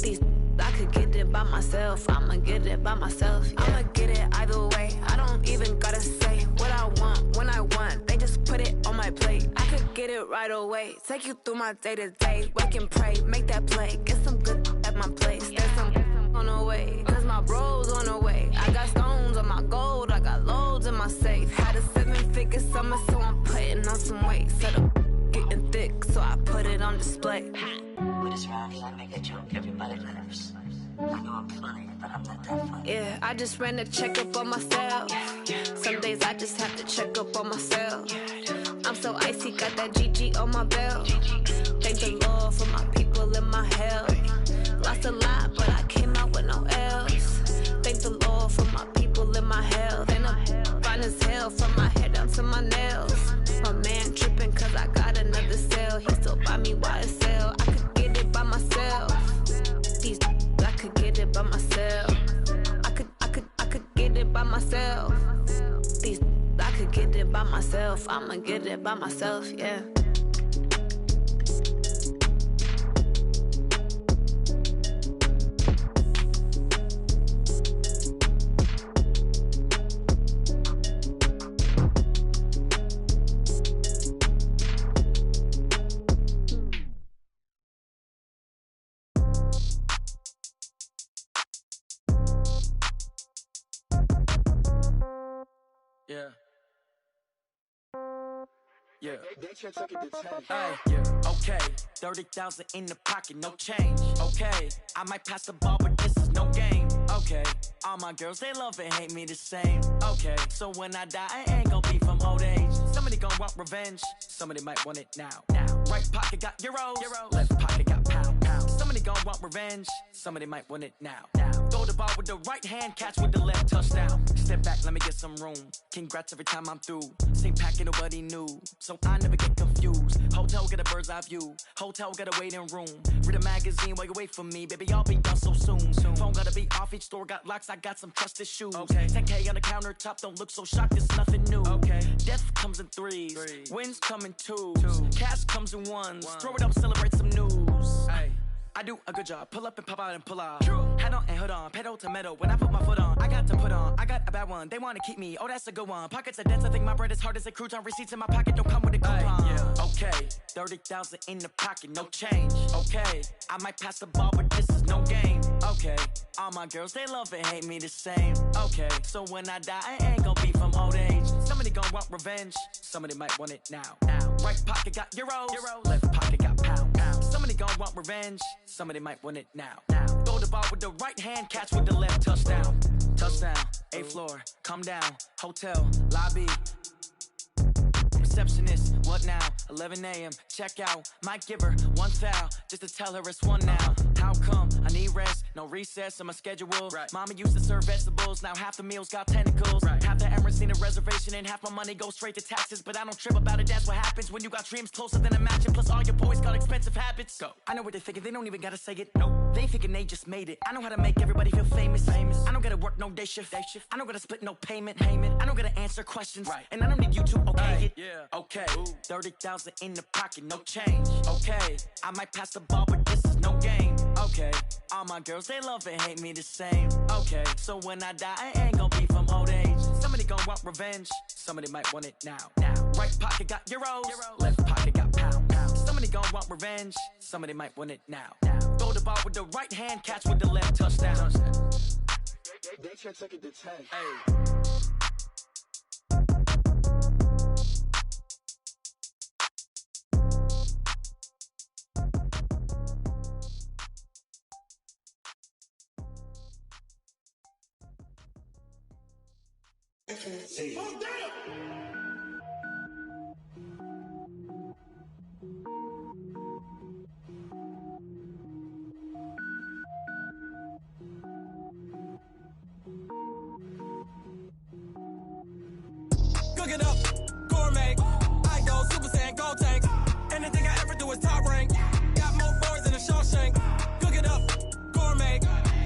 These I could get it by myself. I'ma get it by myself. Yeah. I'ma get it either way. I don't even gotta say what I want when I want. They just put it on my plate. I could get it right away. Take you through my day to day. Wake and pray, make that play. Get some good at my place. There's some on the way. Cause my bros on the way. I got stones on my gold. I got loads in my safe. Had a 7-figure summer, so I'm putting on some weight. Set up getting thick, so I put it on display. With this round here, I make a joke. Everybody laughs. I know I'm funny, but I'm not that funny. Yeah, I just ran a checkup on myself. Some days I just have to check up on myself. I'm so icy, got that GG on my belt. Thank the Lord for my people in my health. Lost a lot, but I came out with no L's. Thank the Lord for my people in my health. And I'm fine as hell from my head down to my nails. My man tripping cause I got another cell. He still buy me YSL. I could get it by myself. These I could get it by myself. I could get it by myself. These I could get it by myself. I'ma get it by myself, yeah. Yeah. Yeah. Hey, yeah. Okay. 30,000 in the pocket, no change. Okay. I might pass the ball, but this is no game. Okay, all my girls, they love and hate me the same. Okay, so when I die, I ain't gon' be from old age. Somebody gon' want revenge, somebody might want it now. Right pocket got euros, left pocket got pound. Somebody gon' want revenge, somebody might want it now. Throw the ball with the right hand, catch with the left, touchdown. Step back, let me get some room. Congrats every time I'm through. Same packet, nobody knew, so I never get confused. Hotel get a bird's eye view, hotel got a waiting room. Read a magazine while you wait for me, baby, I'll be done so soon. Phone gotta be off, each store got locks, I got some trusted shoes. 10K on the countertop, don't look so shocked, it's nothing new. Death comes in threes, wins come in twos, cash comes in ones. Throw it up, celebrate some news. I do a good job, pull up and pop out and pull out. Head on and hood on, pedal to metal. When I put my foot on, I got to put on. I got a bad one, they wanna keep me, oh that's a good one. Pockets are dense, I think my bread is hard as a crouton. Receipts in my pocket don't come with a coupon. Okay, 30,000 in the pocket, no change. Okay, I might pass the ball, but this is no game. Okay, all my girls, they love and hate me the same. Okay, so when I die, I ain't gon' be from old age. Somebody gon' want revenge, somebody might want it now. Right pocket got euros, left pocket got pound. Somebody gon' want revenge, somebody might want it now. Throw the ball with the right hand, catch with the left, touchdown. Touchdown, 8th floor, come down, hotel, lobby. Receptionist, what now? 11 a.m., check out. Might give her one foul, just to tell her it's one now. How come? I need rest, no recess on my schedule. Mama used to serve vegetables, now half the meals got tentacles. Half the Emirates need a reservation and half my money goes straight to taxes. But I don't trip about it, that's what happens when you got dreams closer than a match. Plus all your boys got expensive habits. Go. I know what they're thinking, they don't even gotta say it. Nope. They thinking they just made it. I know how to make everybody feel famous. I don't gotta work no day shift. I don't gotta split no payment. I don't gotta answer questions. And I don't need you to okay it. Okay, 30,000 in the pocket, no change. Okay, I might pass the ball, but this is no game. Okay, all my girls, they love and hate me the same. Okay, so when I die, I ain't gon' be from old age. Somebody gon' want revenge, somebody might want it now. Right pocket got euros, left pocket got pound. Somebody gon' want revenge, somebody might want it now. Throw the ball with the right hand, catch with the left, touchdown. They can't take it to 10. Cook it up, gourmet. I go Super Saiyan, gold tank. Anything I ever do is top rank. Got more boys than a Shawshank. Cook it up, gourmet.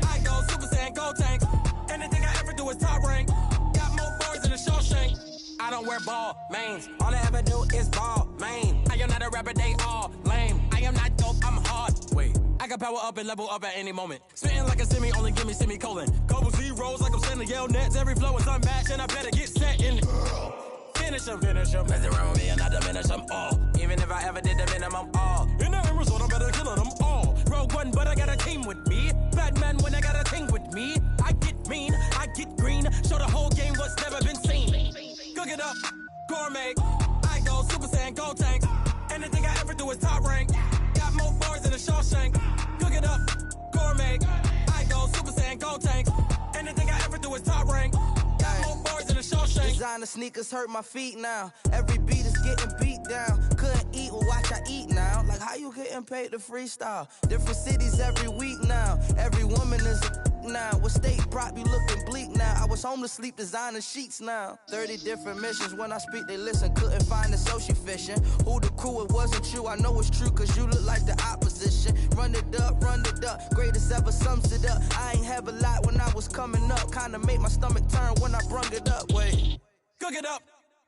I go Super Saiyan, gold tank. Anything I ever do is top rank. Got more boys than a Shawshank. I don't wear ball mains. All I ever do is ball main. I am not a rapper, they all lame. I am not dope, I'm hard. Wait, I can power up and level up at any moment. Spitting like a semi, only give me semicolon. Couple zeros like I'm sending yell nets. Every flow is unmatched and I better get set in. Finish them. Mess around with me and I diminish them all. Even if I ever did the minimum all. In the end result, I'm better killing them all. Rogue One, but I got a team with me. Batman when I got a thing with me. I get mean, I get green. Show the whole game what's never been seen. Cook it up, gourmet. I go Super Saiyan, gold tank. Anything I ever do is top rank. Got more boys than a Shawshank. Cook it up, gourmet. I go Super Saiyan, gold tank. Anything I ever do is top rank. Got more boys than a Shawshank. Designer sneakers hurt my feet now. Every beat is getting beat down. Couldn't eat, well watch I eat now. Like how you getting paid to freestyle? Different cities every week now. Every woman is a now. What state prop you looking bleak now? I was home to sleep designer sheets now. 30 different missions. When I speak they listen. Couldn't find the social fishing. Who the crew? It wasn't you. I know it's true cause you look like the opposition. Run it up. Greatest ever sums it up. I ain't have a lot when I was coming up. Kinda made my stomach turn when I brung it up. Wait. Cook it up,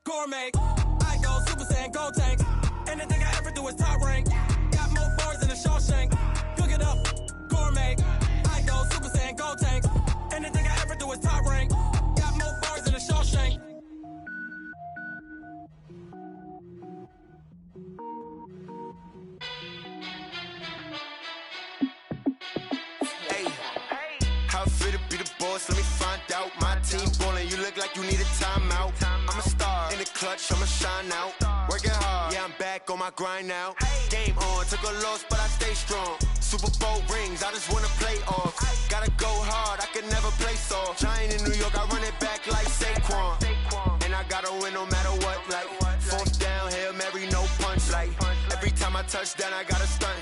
gourmet. I go Super Saiyan, gold tank. Anything I ever do is top rank. Got more boys than a Shawshank. Cook it up, gourmet. I go Super Saiyan, gold tank. Anything I ever do is top rank. Got more boys than a Shawshank. Hey, how fit to be the boss? Let me find out. My team ballin', you look like you need a timeout. I'm a star in the clutch, I'ma shine out. Working hard, yeah, I'm back on my my grind now. Game on, took a loss, but I stay strong. Super Bowl rings, I just wanna play off. Gotta go hard, I can never play soft. Giant in New York, I run it back like Saquon. And I gotta win no matter what, like fourth down, Hail Mary, no punch. Like every time I touch down, I gotta stunt.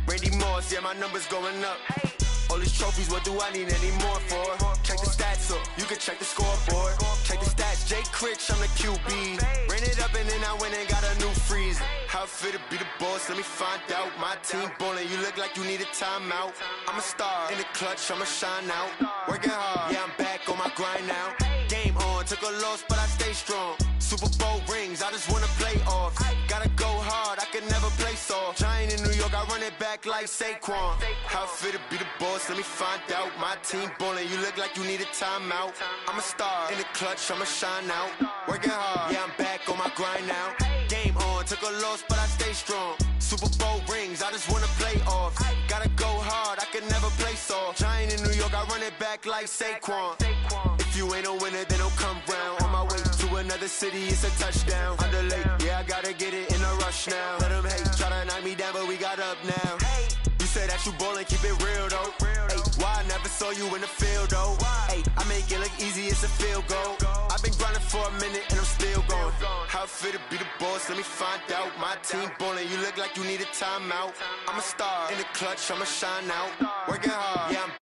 Randy Moss, yeah, my numbers going up. All these trophies, what do I need any more for? Check the stats up, you can check the scoreboard. Check the stats, Jay Critch, I'm the QB. Ran it up and then I went and got a new freeze. How it feel to be the boss, let me find out. My team ballin', you look like you need a timeout. I'm a star, in the clutch, I'ma shine out. Working hard, yeah, I'm back on my grind now. Game on, took a loss, but I stay strong. Super Bowl rings, I just wanna play off. Gotta go hard, I can never play soft. Giant in New York, I run it back like Saquon. How it feel to be the boss, let me find out. My team ballin', you look like you need a timeout. I'm a star, in the clutch, I'ma shine out. Working hard, yeah, I'm back on my grind now. Game on, took a loss, but I stay strong. Super Bowl rings, I just wanna play off. Gotta go hard, I can never play soft. Giant in New York, I run it back like Saquon. If you ain't a winner, then don't come round. On my way to another city, it's a touchdown. Underlay, yeah, I gotta get it in a rush now. Let them hate, try to knock me down, but we got up now. You said that you ballin', keep it real though. Hey, why I never saw you in the field though? Hey, I make it look easy, it's a field goal. I've been grinding for a minute and I'm still going. How it feel to be the boss, let me find out. My team ballin', you look like you need a timeout. I'm a star, in the clutch, I'ma shine out. Working hard, yeah, I'm